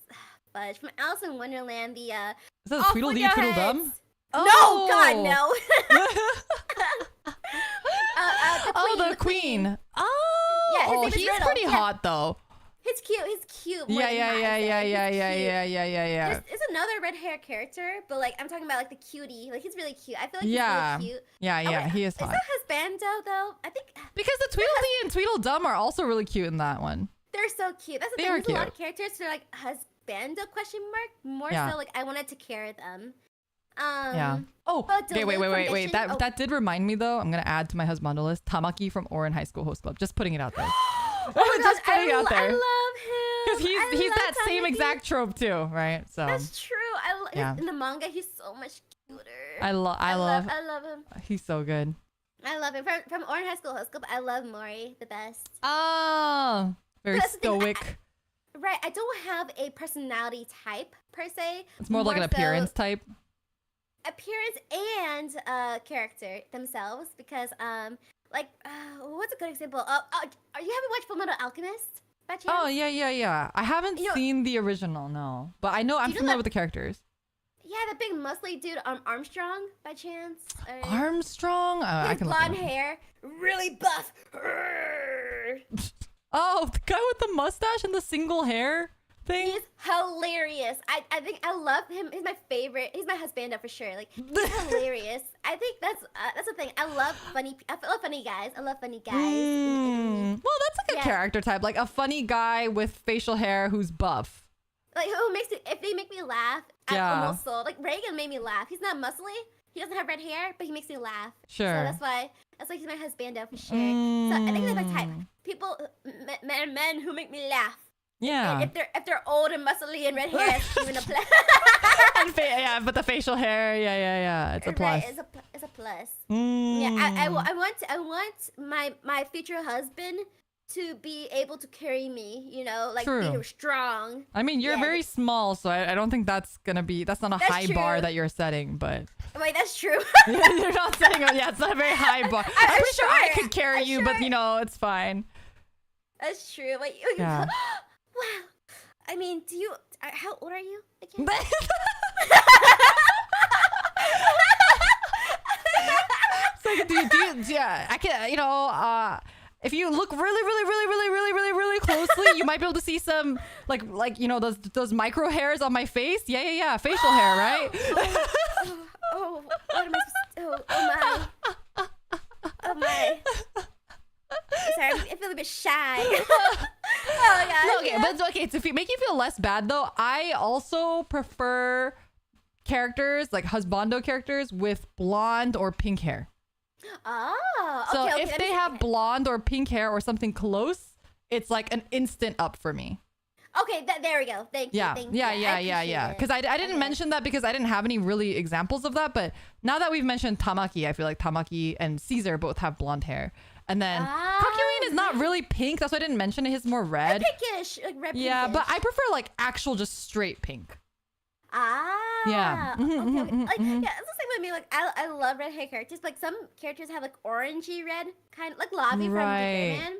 fudge from Alice in Wonderland. The is that Tweedledee Tweedledum? Oh. No, God, no. The Queen. Oh, yeah, he's pretty hot though. He's cute. Yeah. There's another red hair character, but like I'm talking about like the cutie. Like he's really cute. I feel like he's really cute. Yeah, he is hot. Is that husbando though? I think because the Tweedledee and Tweedledum are also really cute in that one. They're so cute. That's the thing. There's a lot of characters that are like husbando ? More so like I wanted to carry them. Yeah. Oh, okay, wait. That did remind me though. I'm gonna add to my husbando list Tamaki from Orin High School Host Club. Just putting it out there. Just putting it out there. I love him. Because he's that same exact trope too, right? So that's true. In the manga, he's so much cuter. I love him. He's so good. I love him from Orin High School Host Club. I love Mori the best. Oh, very stoic. Right. I don't have a personality type per se. It's more like an appearance type. Appearance and character themselves, because what's a good example? You haven't watched Fullmetal Alchemist by chance? Oh yeah. I haven't seen the original, no, but I'm familiar with the characters. Yeah, the big muscly dude Armstrong by chance. Armstrong? I can blonde hair, really buff. Oh, the guy with the mustache and the single hair thing? He's hilarious. I think I love him. He's my favorite. He's my husbando for sure. Like, he's hilarious. I think that's the thing. I love funny guys. I love funny guys. Well, that's like a character type, like a funny guy with facial hair who's buff. Like, if they make me laugh, I'm almost sold. Like, Reagan made me laugh. He's not muscly. He doesn't have red hair, but he makes me laugh. Sure. So that's why he's my husbando for sure. So I think that's my type. People, men who make me laugh. Yeah. And if they're old and muscly and red hair, it's even a plus. But the facial hair, yeah, it's a plus. Right, it's a plus. Yeah, I want my future husband to be able to carry me, be strong. I mean, you're very small, so I don't think that's not a high bar that you're setting, but. Wait, that's true. You're not setting it's not a very high bar. I'm pretty sure I could carry you, but it's fine. That's true. Wait, wow. I mean, how old are you again? So I can, if you look really closely, you might be able to see some those micro hairs on my face. Yeah, facial hair, right? What am I supposed to do? Oh my. Sorry, I feel a bit shy. Oh yeah. But okay. To make you feel less bad though, I also prefer characters like husbando characters with blonde or pink hair. Oh. So if they have blonde or pink hair or something close, it's like an instant up for me. Okay, there we go. Thank you. Yeah. Because I didn't mention that because I didn't have any really examples of that. But now that we've mentioned Tamaki, I feel like Tamaki and Caesar both have blonde hair. And then Kakyoin is not really pink. That's why I didn't mention it. He's more red. Pinkish, like red pinkish. Yeah, but I prefer like actual just straight pink. Yeah. Okay. Like, yeah, it's the same with me. Like, I love red hair characters. Like, some characters have like orangey red, kind of like Lobby from the Man.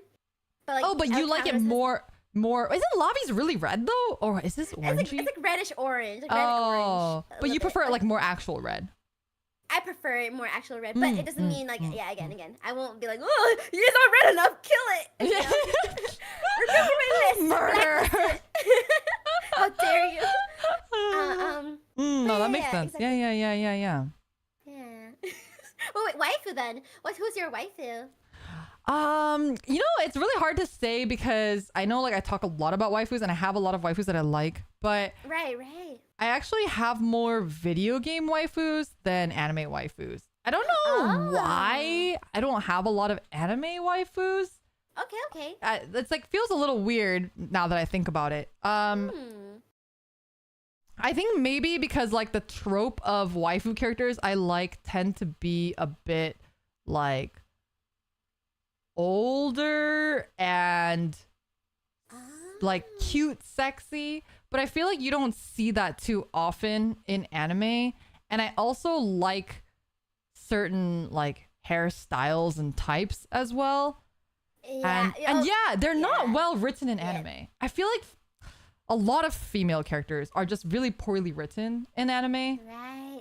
But like, oh, but you like it more. Isn't Lobby's really red though, or is this orangey? It's like reddish orange. Like orange, but you prefer it like more actual red. I prefer it more actual red, but it doesn't mean like again. I won't be like, oh, you're not red enough, kill it. You know? Remove my list. Murder. How dare you? No, that makes sense. Exactly. Yeah. Yeah. Well, wait, waifu then. Who's your waifu? It's really hard to say because I know like I talk a lot about waifus and I have a lot of waifus that I like, but right. I actually have more video game waifus than anime waifus. I don't know why I don't have a lot of anime waifus. Okay. It's like feels a little weird now that I think about it. I think maybe because like the trope of waifu characters I like tend to be a bit like older and like cute, sexy, but I feel like you don't see that too often in anime. And I also like certain like hairstyles and types as well. And they're not well written in anime. I feel like a lot of female characters are just really poorly written in anime.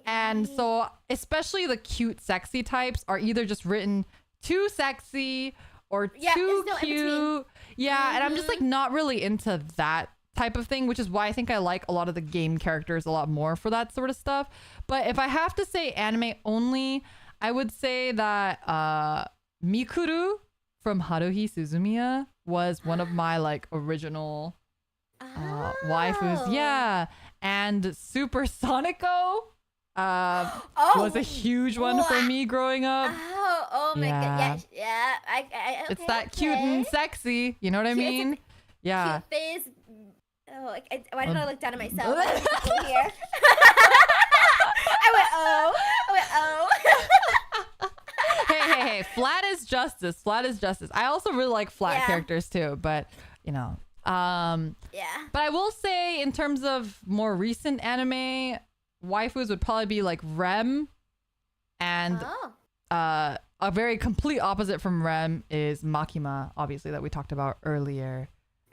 And so especially the cute, sexy types are either just written too sexy or too cute. And I'm just like not really into that type of thing, which is why I think I like a lot of the game characters a lot more for that sort of stuff. But if I have to say anime only, I would say that Mikuru from Haruhi Suzumiya was one of my like original waifus. Yeah. And Super Sonico was a huge one for me growing up. Oh my god. Yeah. It's that cute and sexy. You know what I mean? Yeah. Cute face. Oh, why did I look down at myself? Here. I went, oh. Hey. Flat is justice. I also really like flat characters too, but you know. But I will say in terms of more recent anime, waifus would probably be like Rem, and a very complete opposite from Rem is Makima, obviously, that we talked about earlier.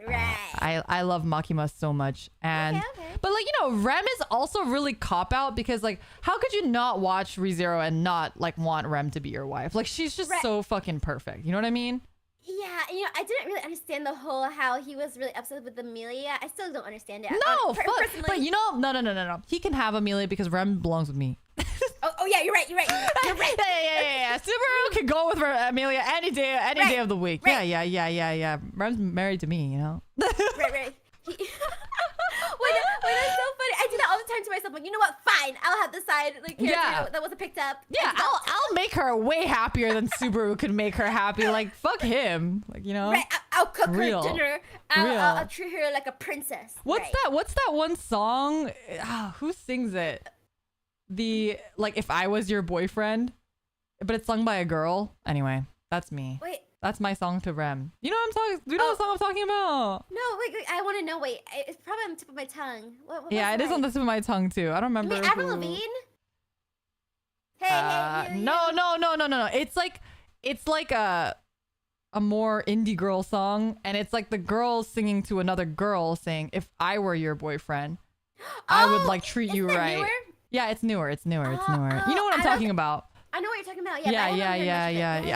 Right. I love Makima so much. And but like, Rem is also really cop out because like how could you not watch ReZero and not like want Rem to be your wife? Like she's just so fucking perfect. You know what I mean? Yeah, I didn't really understand the whole how he was really upset with Amelia. I still don't understand it. No, but no. He can have Amelia because Rem belongs with me. Oh yeah, you're right. Yeah. Subaru can go with Amelia any day of the week. Right. Yeah. Rem's married to me, Right. Wait, that's so funny. I do that all the time to myself. Like, you know what? Fine, I'll have the side character that wasn't picked up. Yeah, I'll make her way happier than Subaru could make her happy. Like, fuck him. Like, Right, I'll cook her dinner. I'll treat her like a princess. What's that one song? Who sings it? The like, if I was your boyfriend, but it's sung by a girl. Anyway, that's me. Wait. That's my song to Rem. You know what I'm talking? You know what song I'm talking about? No, wait. I want to know. Wait, it's probably on the tip of my tongue. What it is on the tip of my tongue too. I don't remember. Wait, Avril Lavigne. Hey. No. It's like a more indie girl song, and it's like the girl singing to another girl saying, "If I were your boyfriend, I would like treat you right." Newer? Yeah, it's newer. You know what I'm talking about. I know what you're talking about. Yeah.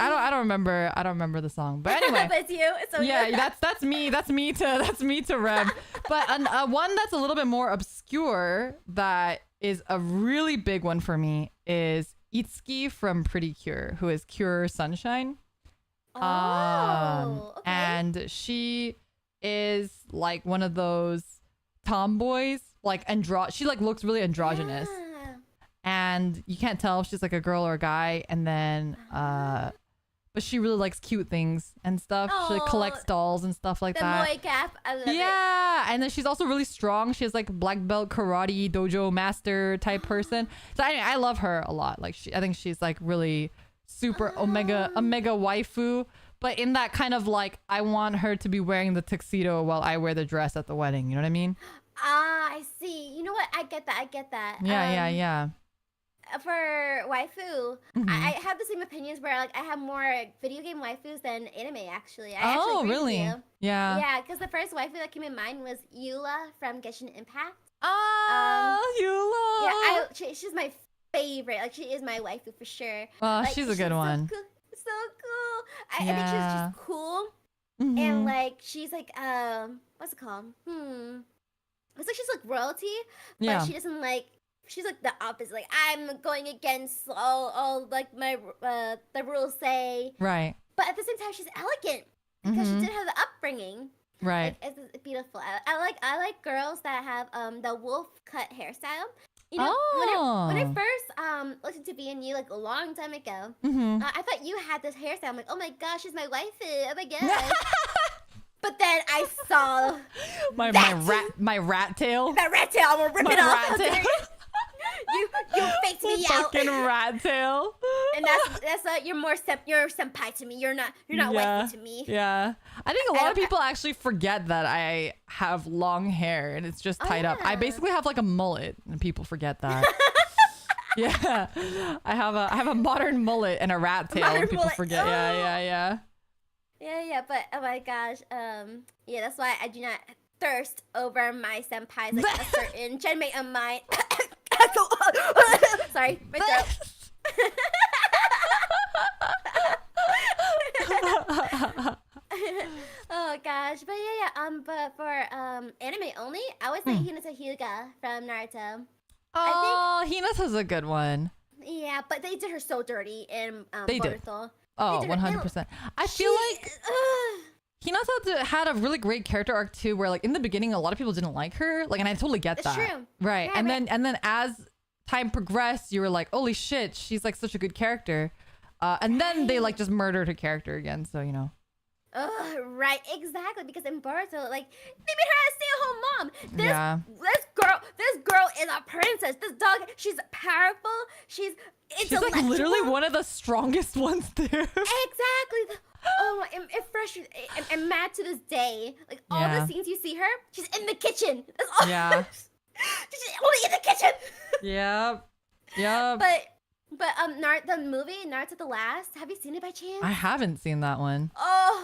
I don't remember the song, but anyway. But it's you. So that's me. That's me to Rem. But one that's a little bit more obscure that is a really big one for me is Itsuki from Pretty Cure, who is Cure Sunshine. Okay. And she is like one of those tomboys, like she like looks really androgynous. Yeah. And you can't tell if she's like a girl or a guy. And then, but she really likes cute things and stuff. She like collects dolls and stuff like that. The Moe Cap, I love it. Yeah, and then she's also really strong. She has like black belt karate dojo master type person. So anyway, I love her a lot. Like I think she's like really super omega waifu. But in that kind of like, I want her to be wearing the tuxedo while I wear the dress at the wedding. You know what I mean? I see. know what? I get that. Yeah. For waifu, I have the same opinions where like I have more video game waifus than anime. Actually, I actually agree really? with you. Yeah, because the first waifu that came in mind was Eula from Genshin Impact. Eula. Yeah, she's my favorite. Like she is my waifu for sure. Like, she's a good one. So cool. I think she's just cool, and like she's like what's it called? It's like she's like royalty, but she doesn't like. She's like the opposite. Like I'm going against all like my the rules say. Right. But at the same time, she's elegant because she did have the upbringing. Right. Like, it's beautiful. I like girls that have the wolf cut hairstyle. You know, when I first listened to BNU like a long time ago, I thought you had this hairstyle. I'm like, oh my gosh, she's my waifu. Oh my gosh. But then I saw my rat tail. That rat tail. I'm gonna rip it off. You faked me out. Fucking rat tail. And that's you're senpai to me. You're not waifu to me. Yeah. I think a lot of people actually forget that I have long hair and it's just tied up. I basically have like a mullet and people forget that. Yeah. I have a modern mullet and a rat tail and people forget. Yeah. Yeah, but oh my gosh. Yeah, that's why I do not thirst over my senpais like a certain genmate of mine. Sorry, my throat. Oh gosh, but but for anime only, I would say Hinata Hyuga from Naruto. Oh, Hinata's a good one. Yeah, but they did her so dirty in they did. Boruto. Oh, 100%. I feel like Hinata had a really great character arc too, where like in the beginning a lot of people didn't like her, like, and I totally get that. True. Right, yeah, and then as time progressed, you were like, holy shit, she's like such a good character, and then they like just murdered her character again. So you know. Right, exactly. Because in Boruto, like they made her a stay-at-home mom. This girl is a princess. This dog, she's powerful. She's like literally one of the strongest ones there. Exactly. Oh, it frustrates. I'm mad to this day. Like all the scenes you see her, she's in the kitchen. That's all. Yeah. She's only in the kitchen. Yeah. But the movie Naruto the Last. Have you seen it by chance? I haven't seen that one.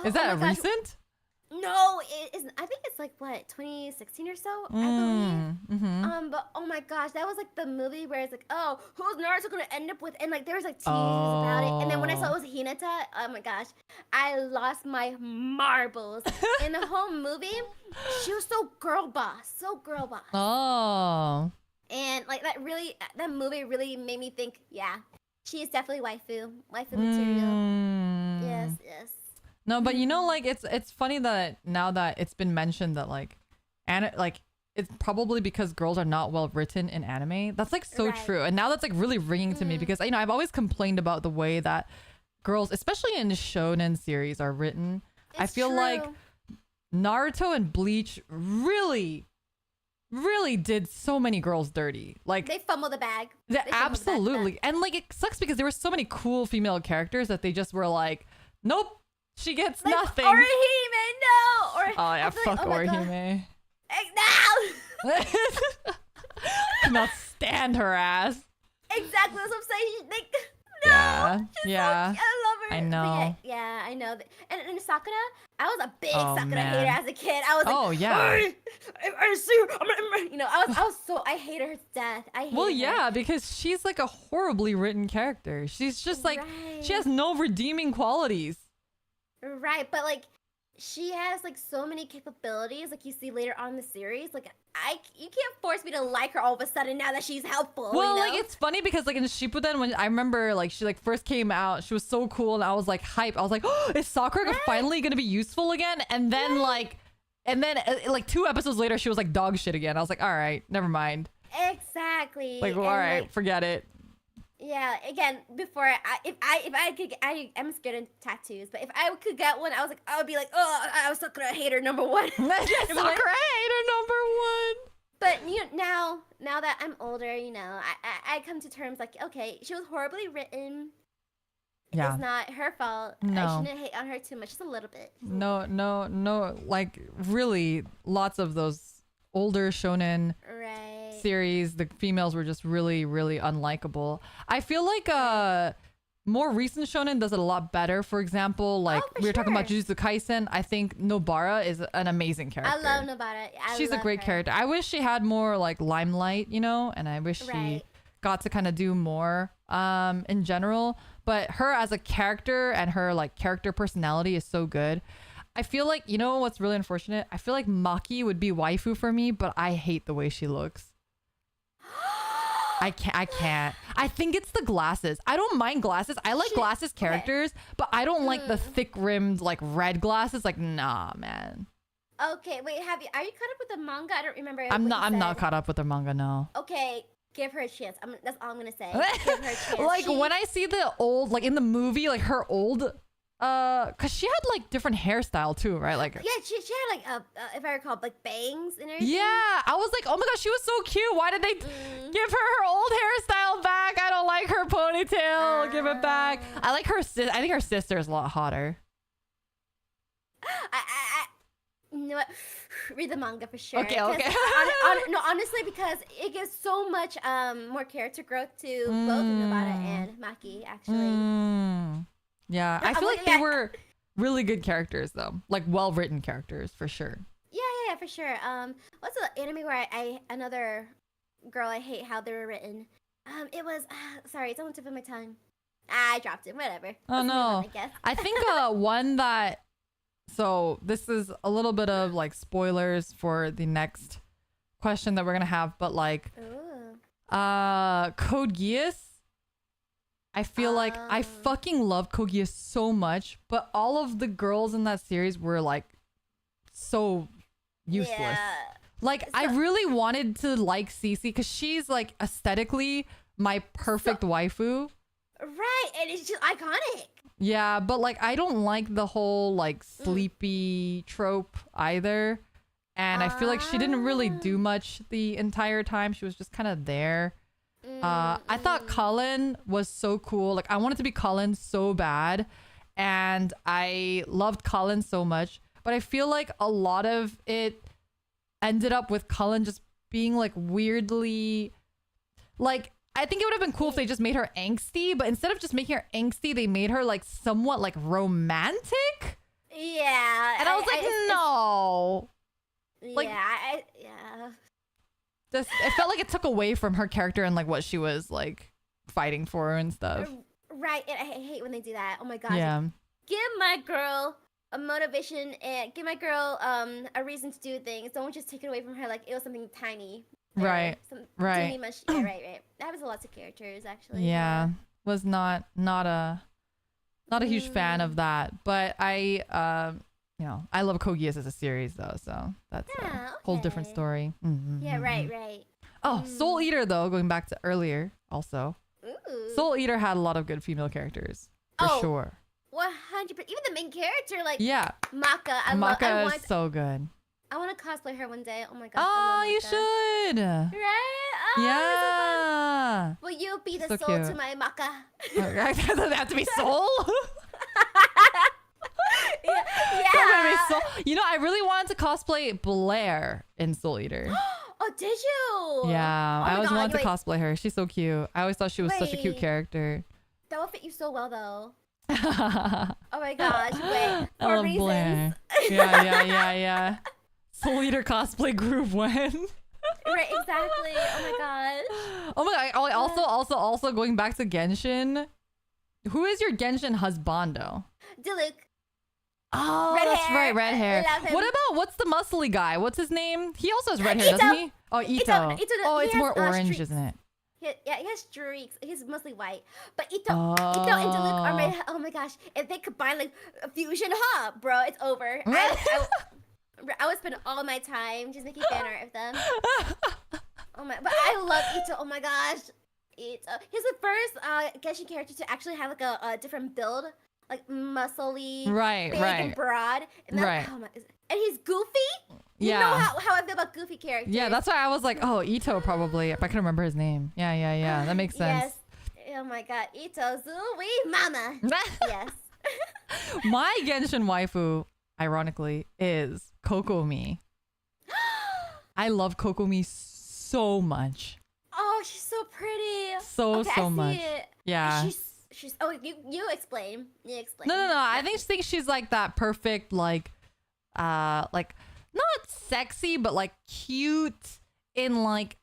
Is that recent? No, it isn't. I think it's like what 2016 or so. I believe. But oh my gosh, that was like the movie where it's like, oh, who's Naruto gonna end up with? And like there was like teasers about it. And then when I saw it was Hinata, oh my gosh, I lost my marbles. In the whole movie, she was so girl boss. Oh. And like that movie really made me think, yeah, she is definitely waifu material. Yes. No, but you know, like it's funny that now that it's been mentioned that like, it's probably because girls are not well written in anime. That's like so true, and now that's like really ringing to me because you know I've always complained about the way that girls, especially in shonen series, are written. I feel like Naruto and Bleach really did so many girls dirty. Like they fumble the bag. Absolutely. And like it sucks because there were so many cool female characters that they just were like, nope, she gets like, nothing. Orihime, no. Oh yeah, fuck Orihime. No. Cannot stand her ass. Exactly, that's what I'm saying. Like, no. Yeah. I love her. I know. Yeah, I know. And Sakura, I was a big Sakura hater as a kid. I was like, oh yeah. I see her. You know, I hated her to death. Yeah, because she's like a horribly written character. She's just like she has no redeeming qualities. Right, but like she has like so many capabilities, like you see later on in the series. Like you can't force me to like her all of a sudden now that she's helpful. Well, you know? like it's funny because like in Shippuden, when I remember like she like first came out, she was so cool and I was like hype. I was like, oh, is Sakura finally gonna be useful again? And then like 2 episodes later, she was like dog shit again. I was like, all right, never mind. Exactly. Like, well, all right, forget it. Yeah, again, before if I could, I'm scared of tattoos, but if I could get one, I would be like, oh, I was Sakura hater number one. Sakura hater number one. But you know, now that I'm older, you know, I come to terms like, okay, she was horribly written. Yeah. It's not her fault. No. I shouldn't hate on her too much, just a little bit. No. Like really, lots of those older shonen series, the females were just really, really unlikable. I feel like more recent shonen does it a lot better. For example, like we were talking about Jujutsu Kaisen. I think Nobara is an amazing character. I love Nobara. She's a great character. I wish she had more like limelight, you know, and I wish she got to kind of do more in general. But her as a character and her like character personality is so good. I feel like, you know what's really unfortunate? I feel like Maki would be waifu for me, but I hate the way she looks. I can't. I think it's the glasses. I don't mind glasses. I like glasses characters, but I don't like the thick rimmed like red glasses. Like, nah, man. Okay, wait, are you caught up with the manga? I don't remember. I'm not caught up with the manga, no. Okay, give her a chance. That's all I'm gonna say. Give her a chance. Like when I see the old, like in the movie, like her old cause she had like different hairstyle too, right? Like she had like if I recall, like bangs and everything. Yeah, I was like, oh my gosh, she was so cute. Why did they give her old hairstyle back? I don't like her ponytail. Give it back. I like her. I think her sister is a lot hotter. You know what? Read the manga for sure. Okay. No, honestly, because it gives so much more character growth to both Nobara and Maki, actually. Yeah, I feel like they were really good characters though, like well-written characters for sure. Yeah, for sure. What's the anime where another girl I hate how they were written? It was sorry, it's on the tip of my tongue. I dropped it. Whatever. Oh no, I think one that. So this is a little bit of like spoilers for the next question that we're gonna have, but like, Code Geass. I feel like I fucking love Code Geass so much, but all of the girls in that series were like so useless. Yeah. Like I really wanted to like Cece because she's like aesthetically my perfect waifu. Right, and it's just iconic. Yeah, but like I don't like the whole like sleepy trope either. And I feel like she didn't really do much the entire time. She was just kind of there. I thought Cullen was so cool. Like I wanted to be Cullen so bad. And I loved Cullen so much. But I feel like a lot of it ended up with Cullen just being like weirdly like I think it would have been cool if they just made her angsty, but instead of just making her angsty, they made her like somewhat like romantic. Yeah. And I was like, no. Like, yeah. It felt like it took away from her character and like what she was like fighting for and stuff. Right. And I hate when they do that. Oh my gosh. Yeah. Give my girl a motivation and give my girl a reason to do things. Don't just take it away from her like it was something tiny. Right. Right. Right. That was lots of characters actually. Yeah. Was not a huge fan of that, but I you know, I love Code Geass as a series though, so that's a whole different story. Yeah, right. Oh, Soul Eater though, going back to earlier also. Ooh. Soul Eater had a lot of good female characters for sure. 100%. Even the main character, like Maka. Maka is so good. I want to cosplay her one day. Oh my gosh. Oh, you should. Right? Oh, yeah. So will you be the so soul cute. to my Maka? Does it have to be soul? Yeah. You know, I really wanted to cosplay Blair in Soul Eater. Oh, did you? Yeah, I always wanted to cosplay her. She's so cute. I always thought she was such a cute character. That would fit you so well, though. Oh my gosh! Wait, I love Blair. Yeah. Soul Eater cosplay group when? Right, exactly. Oh my gosh. Oh my god. Also going back to Genshin. Who is your Genshin husbando? Diluc. Oh, that's right, red hair. What's the muscly guy? What's his name? He also has red hair, doesn't he? Oh, Ito. Oh, it's more orange, streaks. Isn't it? Yeah, he has streaks. He's mostly white. But Ito and Diluc are my, oh my gosh. If they combine like a fusion, bro, it's over. I would spend all my time just making fan art of them. Oh my, but I love Ito. Oh my gosh. Ito. He's the first Genshin character to actually have like a different build. Like muscly, big and broad. And oh my, and he's goofy. You know how I feel about goofy characters. Yeah, that's why I was like, oh, Ito probably. If I can remember his name. Yeah. That makes sense. Yes. Oh my god, Ito, Zooey Mama. Yes. My Genshin waifu, ironically, is Kokomi. I love Kokomi so much. Oh, she's so pretty. So much. It. Yeah. She's. Oh, you explain. You explain. No. I think she's like that perfect, like not sexy, but like cute in like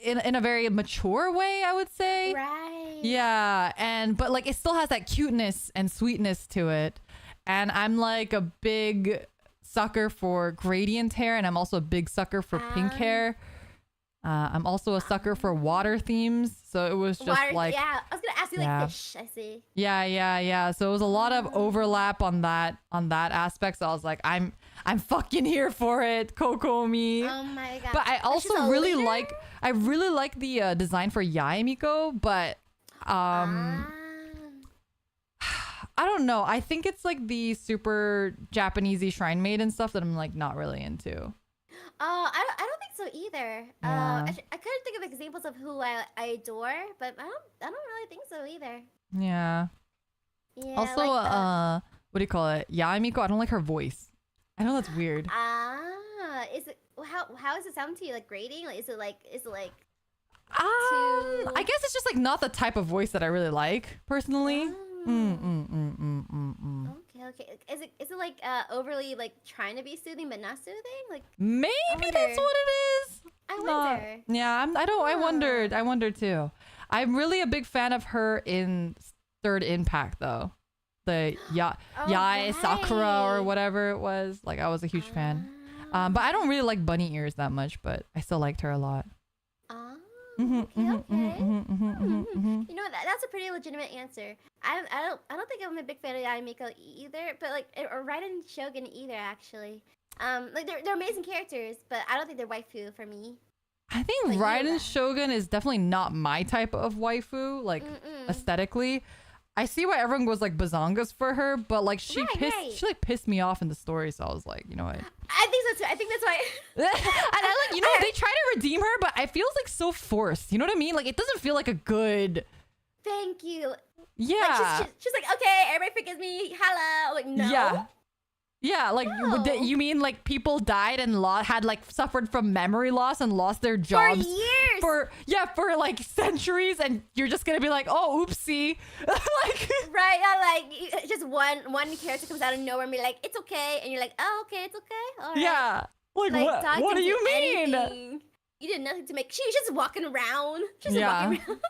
in a very mature way, I would say. Right. Yeah, but like it still has that cuteness and sweetness to it. And I'm like a big sucker for gradient hair, and I'm also a big sucker for pink hair. I'm also a sucker for water themes, so it was just like, yeah, I was gonna ask you like fish. I see. Yeah. So it was a lot of overlap on that aspect. So I was like, I'm fucking here for it, Kokomi. Oh my god! But I also really like the design for Yae Miko, but I don't know. I think it's like the super Japanesey shrine maid and stuff that I'm like not really into. Oh, I don't think so either. Yeah. I couldn't think of examples of who I adore, but I don't really think so either. Yeah. Yeah. Also, like, what do you call it? Yae Miko, I don't like her voice. I know that's weird. Is it how does it sound to you? Like grating? Like is it like I guess it's just like not the type of voice that I really like personally. Okay. Is it like overly like trying to be soothing but not soothing? Like maybe that's what it is. I wonder. Yeah, I wondered too. I'm really a big fan of her in Third Impact though. The Yae Sakura or whatever it was. Like I was a huge fan. But I don't really like bunny ears that much, but I still liked her a lot. Okay. You know that's a pretty legitimate answer. I don't think I'm a big fan of Yae Miko either, but like or Raiden Shogun either actually. Like they're amazing characters, but I don't think they're waifu for me. I think like Raiden Shogun is definitely not my type of waifu, like aesthetically. I see why everyone goes like bazongas for her, but like she pissed me off in the story, so I was like, you know what? I think so too. I think that's why. And I like, they try to redeem her, but it feels like so forced. You know what I mean? Like it doesn't feel like a good. Thank you. Yeah. Like, she's like, okay, everybody forgives me. Hello. Like no. Yeah, like you mean like people died and had like suffered from memory loss and lost their jobs for years, for like centuries, and you're just gonna be like, oh, oopsie, like right? Yeah, like just one character comes out of nowhere and be like, it's okay, and you're like, oh, okay, it's okay. All right. Yeah, like what do you mean? Anything. You did nothing to make. She was just walking around. She's just walking around.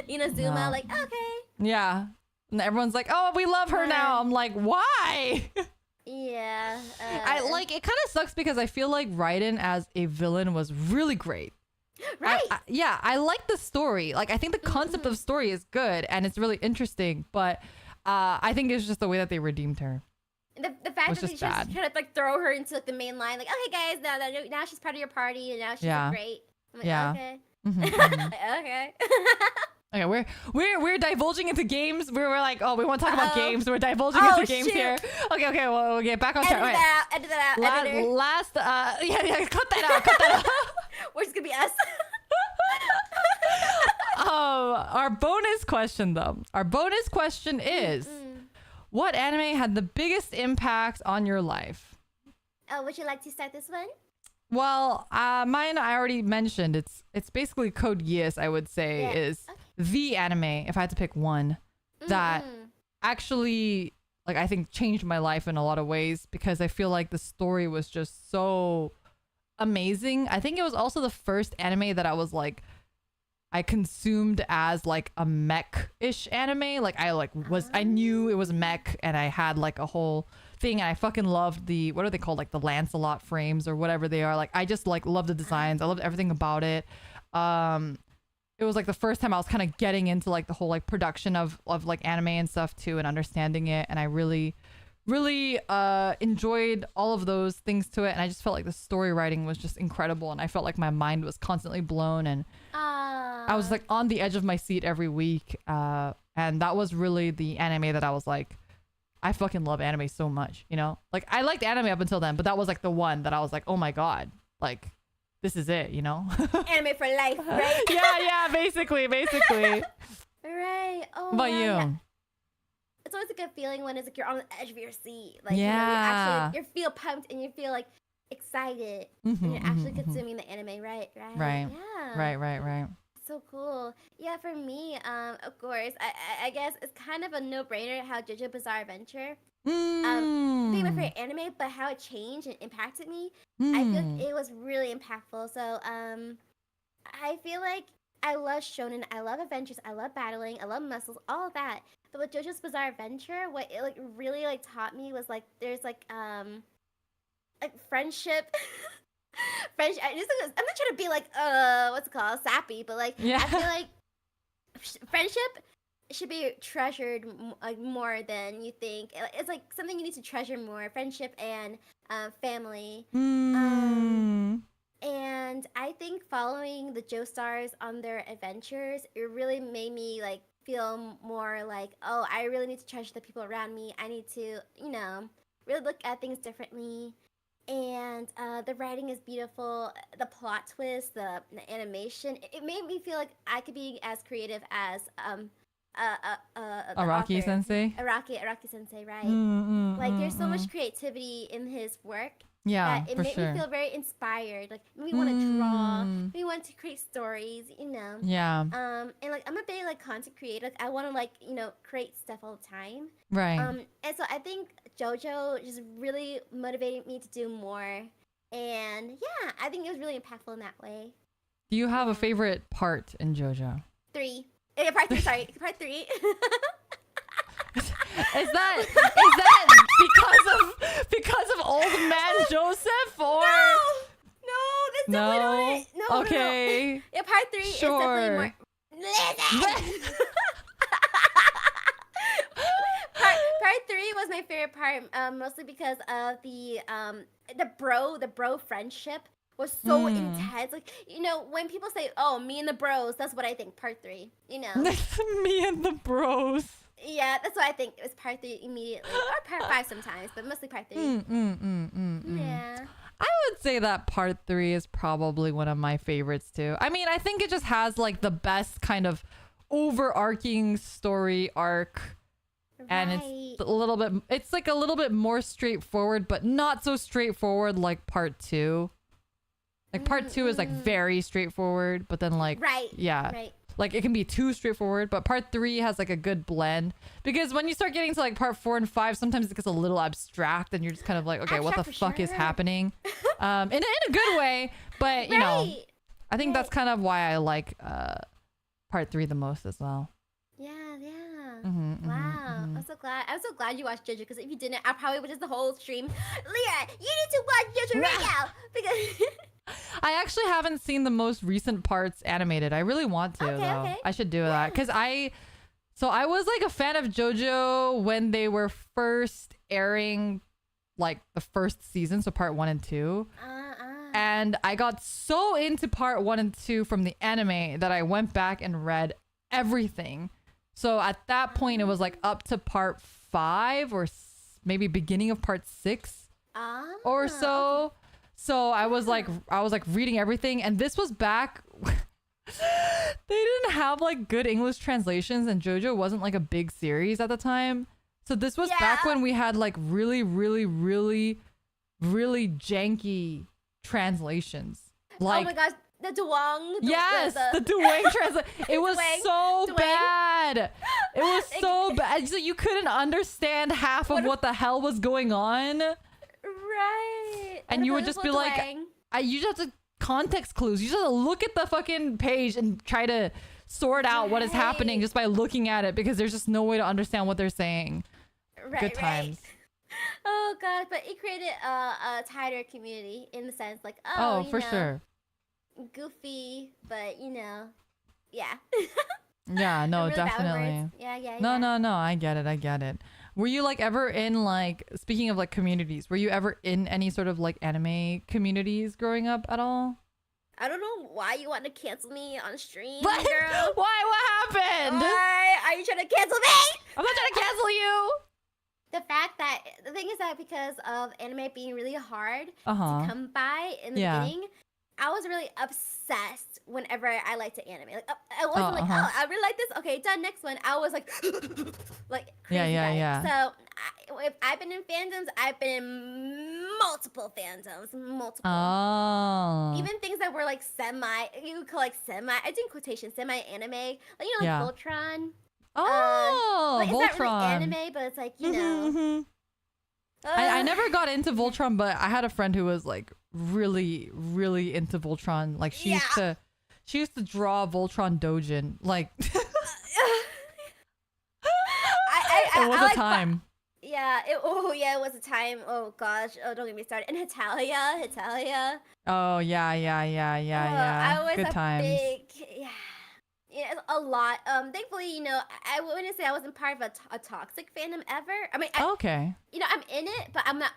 Inazuma, like okay. Yeah, and everyone's like, oh, we love her now. I'm like, why? Yeah. I like it kind of sucks because I feel like Raiden as a villain was really great. Right. I like the story. Like I think the concept of story is good and it's really interesting, but I think it's just the way that they redeemed her. The fact that they just kind of like throw her into like the main line, like, okay guys, now she's part of your party and now she's great. I'm like, okay. Okay. Okay, we're divulging into games. We're like, oh, we want to talk about games. We're divulging into games here. Okay, well, we'll get back on track. Edit that out. Last, cut that out. Where's gonna be us? Our bonus question though. Our bonus question is, what anime had the biggest impact on your life? Would you like to start this one? Well, mine I already mentioned. It's basically Code Geass, I would say, is the anime, if I had to pick one, that actually, like, I think changed my life in a lot of ways because I feel like the story was just so amazing. I think it was also the first anime that I was like, I consumed as like a mech-ish anime. Like I knew it was mech and I had like a whole thing and I fucking loved the, what are they called? Like the Lancelot frames or whatever they are. Like I just like love the designs. I loved everything about it. It was like the first time I was kind of getting into like the whole like production of like anime and stuff too and understanding it. And I really enjoyed all of those things to it. And I just felt like the story writing was just incredible. And I felt like my mind was constantly blown and I was like on the edge of my seat every week. And that was really the anime that I was like, I fucking love anime so much, you know? Like I liked anime up until then, but that was like the one that I was like, oh my God, like this is it, you know? Anime for life, right? yeah, basically. Right. Oh, but you? Yeah. It's always a good feeling when it's like you're on the edge of your seat. Like you feel pumped and you feel like excited when you're actually consuming the anime, right? Right. Yeah. Right. So cool. Yeah, for me, of course, I guess it's kind of a no-brainer how JoJo Bizarre Adventure being my favorite anime, but how it changed and impacted me, I feel like it was really impactful. So I feel like I love shonen, I love adventures, I love battling, I love muscles, all of that. But with JoJo's Bizarre Adventure, what it like really like taught me was like there's like friendship. I'm not trying to be like what's it called, sappy, but like I feel like friendship should be treasured like more than you think. It's like something you need to treasure more. Friendship and family. And I think following the Joestars on their adventures, it really made me like feel more like, oh, I really need to treasure the people around me. I need to, really look at things differently. And the writing is beautiful. The plot twist, the animation, it made me feel like I could be as creative as Araki Sensei. Araki Sensei, right? Like there's so much creativity in his work. Yeah, that it made me feel very inspired. Like made me want to draw, made me want to create stories. Yeah. And like I'm a big like content creator. Like, I want to like create stuff all the time. Right. And so I think JoJo just really motivated me to do more. And yeah, I think it was really impactful in that way. Do you have a favorite part in JoJo? Part 3. Sorry, part 3. Is that because of old man Joseph or no, that's definitely not it. No, okay. No. Yeah, part 3 is definitely more. Listen. Part 3 was my favorite part, mostly because of the bro friendship was so intense. Like, when people say, "Oh, me and the bros," that's what I think. Part 3, Me and the bros. Yeah, that's what I think. It was part 3 immediately, or part 5 sometimes, but mostly part 3. Yeah. I would say that part 3 is probably one of my favorites too. I mean, I think it just has like the best kind of overarching story arc. Right. And it's like a little bit more straightforward, but not so straightforward like part 2. Like part 2 is like very straightforward, but then like like it can be too straightforward, but part 3 has like a good blend, because when you start getting to like part 4 and 5, sometimes it gets a little abstract and you're just kind of like, okay, what the fuck is happening? In a good way, but you know, I think that's kind of why I like part 3 the most as well. Yeah. Wow. I'm so glad you watched JoJo, because if you didn't, I probably would just the whole stream, Leah, you need to watch JoJo right now, because I actually haven't seen the most recent parts animated. I really want to, though. Okay. I should do that, because I was like a fan of JoJo when they were first airing, like the first season, so part 1 and 2. And I got so into part 1 and 2 from the anime that I went back and read everything. So at that point, it was like up to part 5 or maybe beginning of part 6 or so. Okay. So I was like reading everything, and this was back. They didn't have like good English translations, and JoJo wasn't like a big series at the time. So this was back when we had like really, really, really, really janky translations. Like, oh my gosh. The Duong. The Duong translation. It was so bad. It was so bad. So you couldn't understand half of what the hell was going on. Right. And you would just be like, you just have to context clues. You just have to look at the fucking page and try to sort out what is happening just by looking at it, because there's just no way to understand what they're saying. Good times. Oh god, but it created a tighter community in the sense like, for sure. Goofy, but yeah. Yeah, no, definitely. Yeah. No, I get it. Were you like ever in, like, speaking of like communities, were you ever in any sort of like anime communities growing up at all? I don't know why you want to cancel me on stream, what? Girl. Why? What happened? Why are you trying to cancel me? I'm not trying to cancel you. The thing is that because of anime being really hard to come by in the beginning, I was really obsessed whenever I liked to anime. Like, I wasn't like, I really like this. Okay, done. Next one. I was like, like crazy. Yeah. So if I've been in fandoms, I've been in multiple fandoms, multiple. Oh. Even things that were like you could call like I do quotation semi-anime, like like Voltron. Oh, like, Voltron. It's not really anime, but it's like know. I never got into Voltron, but I had a friend who was like really, really into Voltron. Like she used to draw Voltron Dojin. Like it was a time. It was a time. Oh gosh. Oh, don't get me started. And Hetalia. Oh yeah. I was Good times. Big, a lot. Thankfully, I wouldn't say I wasn't part of a toxic fandom ever. I mean, okay. I'm in it, but I'm not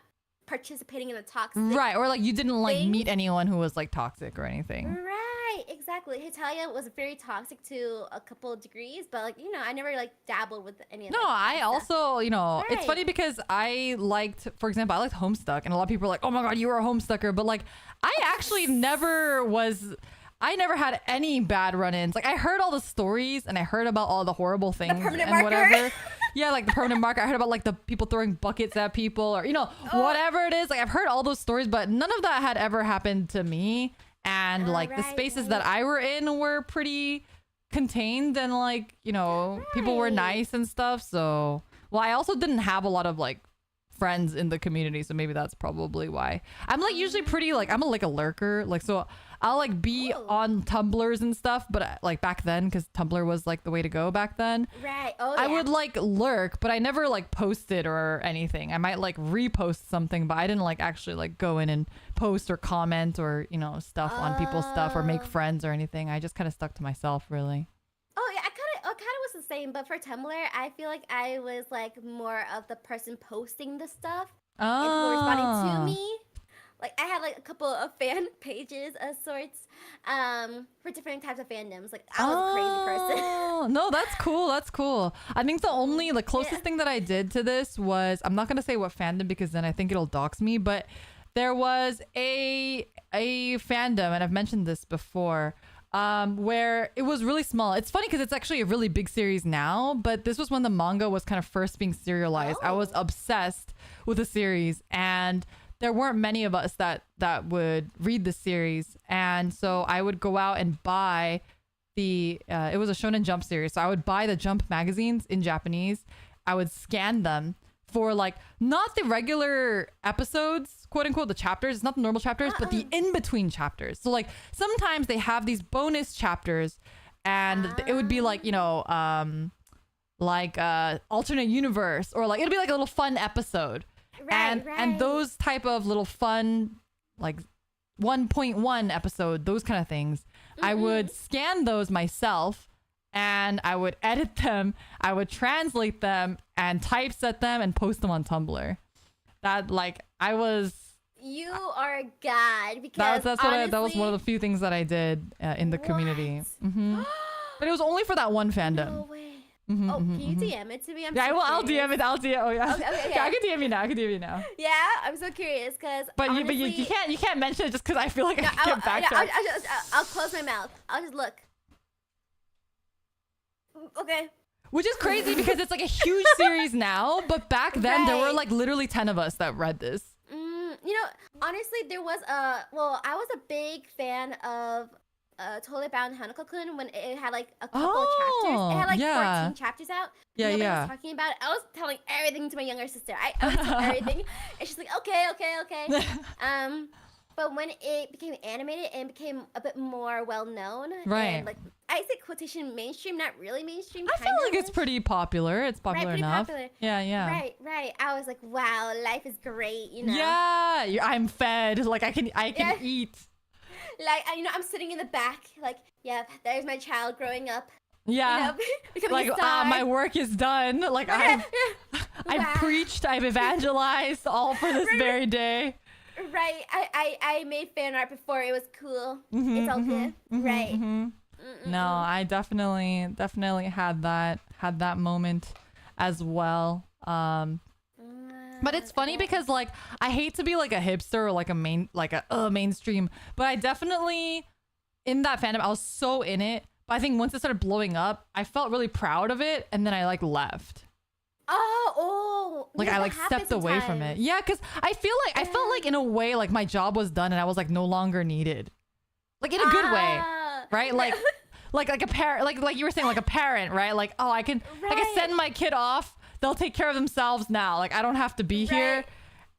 participating in a toxic. Right, or like you didn't like meet anyone who was like toxic or anything. Right, exactly. Hetalia was very toxic to a couple of degrees, but like I never like dabbled with any of that. No, I also, right. It's funny because I liked, for example, I liked Homestuck, and a lot of people are like, "Oh my god, you were a Homestucker," but like I actually never was. I never had any bad run-ins. Like I heard all the stories and I heard about all the horrible things and whatever. Yeah, like the permanent marker. I heard about like the people throwing buckets at people or whatever it is. Like I've heard all those stories, but none of that had ever happened to me. And like the spaces that I were in were pretty contained and like, people were nice and stuff. So, well, I also didn't have a lot of like friends in the community, so maybe that's probably why. I'm like usually pretty like I'm a lurker, like so I'll like be on Tumblrs and stuff, but like back then, because Tumblr was like the way to go back then. Right. Oh yeah. I would like lurk, but I never like posted or anything. I might like repost something, but I didn't like actually like go in and post or comment or stuff on people's stuff or make friends or anything. I just kind of stuck to myself, really. Oh yeah, I kind of was the same, but for Tumblr, I feel like I was like more of the person posting the stuff and people responding to me. Like I had like a couple of fan pages of sorts for different types of fandoms. Like I was a crazy person. Oh, no, that's cool. That's cool. I think the closest thing that I did to this was, I'm not going to say what fandom because then I think it'll dox me, but there was a fandom, and I've mentioned this before, where it was really small. It's funny because it's actually a really big series now, but this was when the manga was kind of first being serialized. I was obsessed with the series, and there weren't many of us that would read the series. And so I would go out and buy it was a Shonen Jump series. So I would buy the Jump magazines in Japanese. I would scan them for like, not the regular episodes, quote unquote, the chapters. It's not the normal chapters, but the in-between chapters. So like sometimes they have these bonus chapters and it would be like, alternate universe, or like, it'd be like a little fun episode. And those type of little fun, like 1.1 episode, those kind of things, I would scan those myself and I would edit them. I would translate them and typeset them and post them on Tumblr. That like You are a god, because that was one of the few things that I did in the community. But it was only for that one fandom. No way. Can you DM it to me? I'll DM it. Oh yeah. Okay. Yeah, I can DM you now. Yeah, I'm so curious because. But you can't mention it just because I feel like I can't backtrack. I'll close my mouth. I'll just look. Okay. Which is crazy because it's like a huge series now, but back then there were like literally 10 of us that read this. Honestly, there was I was a big fan of Totally Bound Hanako-kun when it had like a couple of chapters. It had like 14 chapters out. Nobody was talking about it. I was telling everything to my younger sister. I was telling everything. And she's like, okay. But when it became animated and became a bit more well-known, and like I say quotation mainstream, not really mainstream. I feel like it's pretty popular. It's popular enough. Popular. Yeah. Right. I was like, wow, life is great, Yeah, I'm fed. Like I can eat. Like, I'm sitting in the back, like, there's my child growing up. Yeah. Becoming a star. My work is done. Like, I've preached, I've evangelized, all for this very day. Right. I made fan art before it was cool. It's all good. Right. No, I definitely had that moment as well. But it's funny because like I hate to be like a hipster or like a mainstream, but I definitely, in that fandom, I was so in it. But I think once it started blowing up, I felt really proud of it, and then I like left. Like I like stepped away from it. Yeah, because I felt like in a way like my job was done and I was like no longer needed. Like in a good way. Right? Like a parent, like you were saying, like a parent, right? Like, oh, I can send my kid off. They'll take care of themselves now. Like I don't have to be here.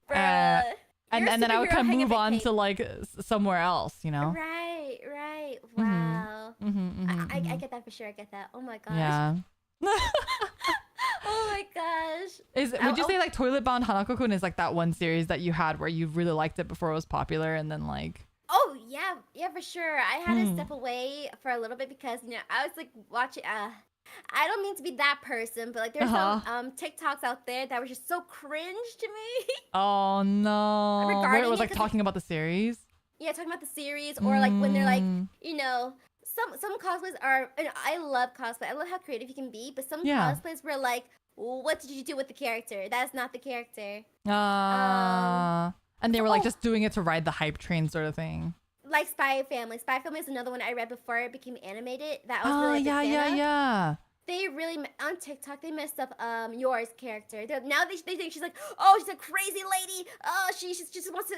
And then I would kind of move on to like somewhere else, you know? Right. Wow. I get that for sure. I get that. Oh my gosh. Yeah. Oh my gosh. Would you say like Toilet Bound Hanako-kun is like that one series that you had where you really liked it before it was popular and then like... Oh yeah, for sure. I had to step away for a little bit because I was like watching. I don't mean to be that person, but like there's some TikToks out there that were just so cringe to me. Oh no! Where it was like talking about the series. Yeah, talking about the series, or like when they're like, some cosplays are. And I love cosplay. I love how creative you can be, but some cosplays were like, "What did you do with the character? That's not the character." And they were like just doing it to ride the hype train sort of thing. Like Spy Family. Spy Family is another one I read before it became animated. That was really a big fan of. Yeah. They really, on TikTok, they messed up Yor's character. Now they think she's like, oh, she's a crazy lady. Oh, she just wants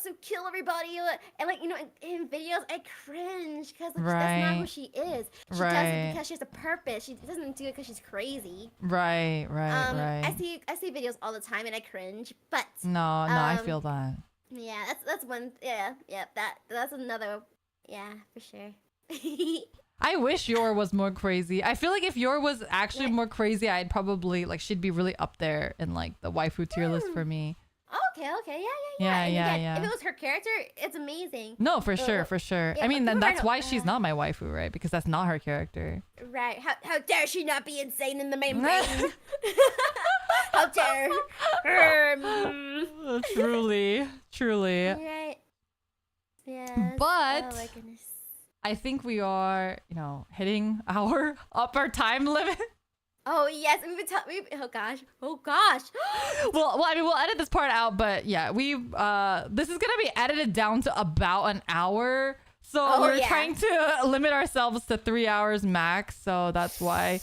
to kill everybody. And like, in videos, I cringe because like, that's not who she is. She does it because she has a purpose. She doesn't do it because she's crazy. Right. I see videos all the time and I cringe, but no, I feel that. Yeah, that's one. Yeah, that's another. Yeah, for sure. I wish Yor was more crazy. I feel like if Yor was actually more crazy, I'd probably like she'd be really up there in like the waifu tier list for me. Okay, yeah. If it was her character, it's amazing. No, for sure. Yeah, I mean, then that's why she's not my waifu, right? Because that's not her character. Right. How dare she not be insane in the main brain? How dare her? Truly. Right. Yes. But oh my goodness. I think we are, hitting our upper time limit. Oh yes, oh gosh. Well, I mean, we'll edit this part out, but yeah, this is gonna be edited down to about an hour. So we're trying to limit ourselves to 3 hours max. So that's why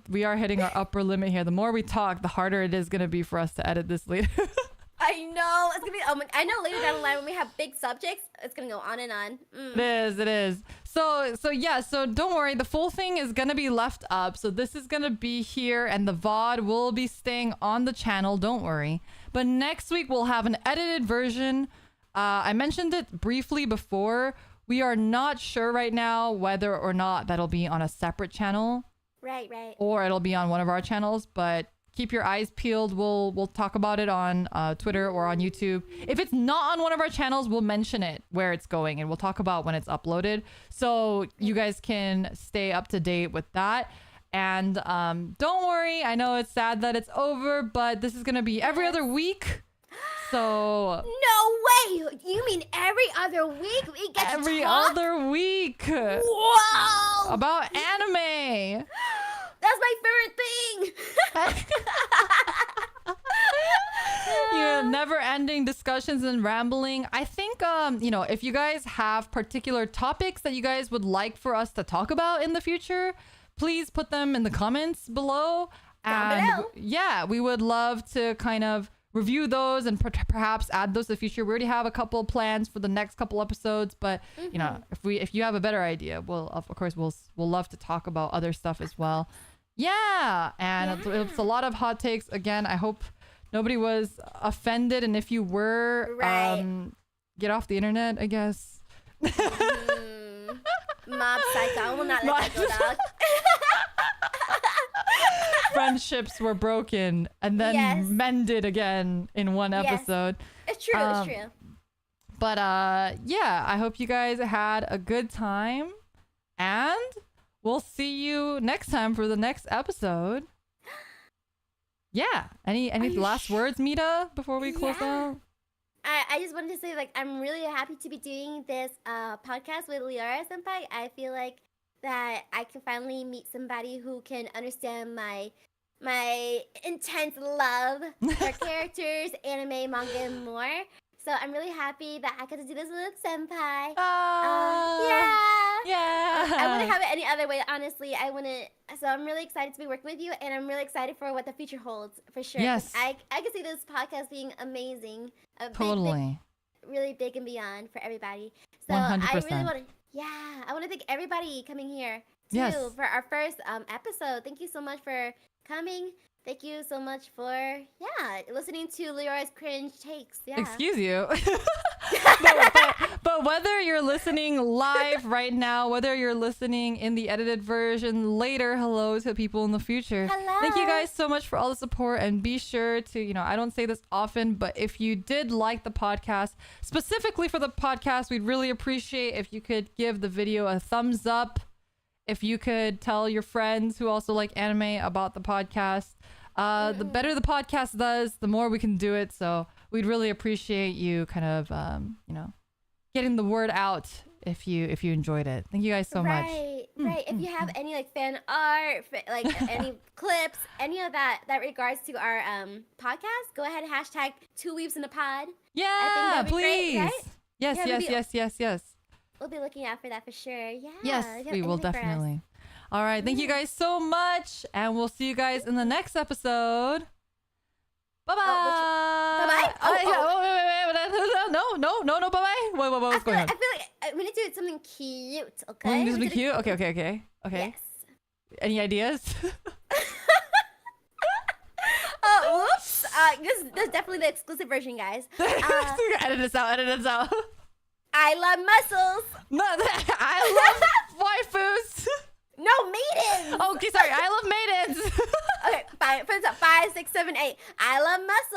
we are hitting our upper limit here. The more we talk, the harder it is gonna be for us to edit this later. I know. It's gonna be. I know later down the line when we have big subjects, it's gonna go on and on. It is. So don't worry. The full thing is gonna be left up. So this is gonna be here, and the VOD will be staying on the channel. Don't worry. But next week we'll have an edited version. I mentioned it briefly before. We are not sure right now whether or not that'll be on a separate channel. Right. Or it'll be on one of our channels, but. Keep your eyes peeled. We'll talk about it on Twitter or on YouTube. If it's not on one of our channels, we'll mention it where it's going and we'll talk about when it's uploaded. So you guys can stay up to date with that. And don't worry. I know it's sad that it's over, but this is going to be every other week. So... No way! You mean every other week we get to talk? Every other week. Wow! About anime. That's my favorite thing. Never-ending discussions and rambling. I think, if you guys have particular topics that you guys would like for us to talk about in the future, please put them in the comments below. And yeah, we would love to kind of review those and perhaps add those to the future. We already have a couple plans for the next couple episodes, but if you have a better idea, we'll love to talk about other stuff as well. Yeah, and it's a lot of hot takes. Again, I hope nobody was offended, and if you were, get off the internet, I guess. Mob psycho. I will not let that go down. Friendships were broken and then mended again in one episode. It's true. It's true. But I hope you guys had a good time, and we'll see you next time for the next episode. Yeah. Any last words, Mita, before we close out? I just wanted to say, like, I'm really happy to be doing this podcast with Liara Senpai. I feel like that I can finally meet somebody who can understand my intense love for characters, anime, manga, and more. So I'm really happy that I get to do this with Senpai. Yeah. I wouldn't have it any other way, honestly. I wouldn't. So I'm really excited to be working with you, and I'm really excited for what the future holds, for sure. Yes. I can see this podcast being amazing. Totally. Really big and beyond for everybody. So 100%. I really want to, I want to thank everybody coming here too for our first episode. Thank you so much for coming. Thank you so much for listening to Leroy's cringe takes. Yeah. Excuse you. but whether you're listening live right now, whether you're listening in the edited version later, hello to people in the future. Hello. Thank you guys so much for all the support, and be sure to, I don't say this often, but if you did like the podcast, specifically for the podcast, we'd really appreciate if you could give the video a thumbs up. If you could tell your friends who also like anime about the podcast. The better the podcast does, the more we can do it. So we'd really appreciate you kind of, getting the word out if you enjoyed it. Thank you guys so much. Right. If you have any like fan art, like any clips, any of that regards to our podcast, go ahead and hashtag 2weebsinapod. Yeah, I think please. Great, right? Yes. We'll be looking out for that for sure. Yeah. Yes, we will definitely. All right. Thank you guys so much. And we'll see you guys in the next episode. Bye-bye. Bye-bye? No, bye-bye. Wait, what's going on? I feel like we need to do something cute, okay? We need to do something cute? Okay. Yes. Any ideas? Oh, whoops. This is definitely the exclusive version, guys. Edit this out. I love muscles. No, I love waifus. No, maidens. Okay, sorry. I love maidens. Okay, fine. 5, 6, 7, 8. I love muscles.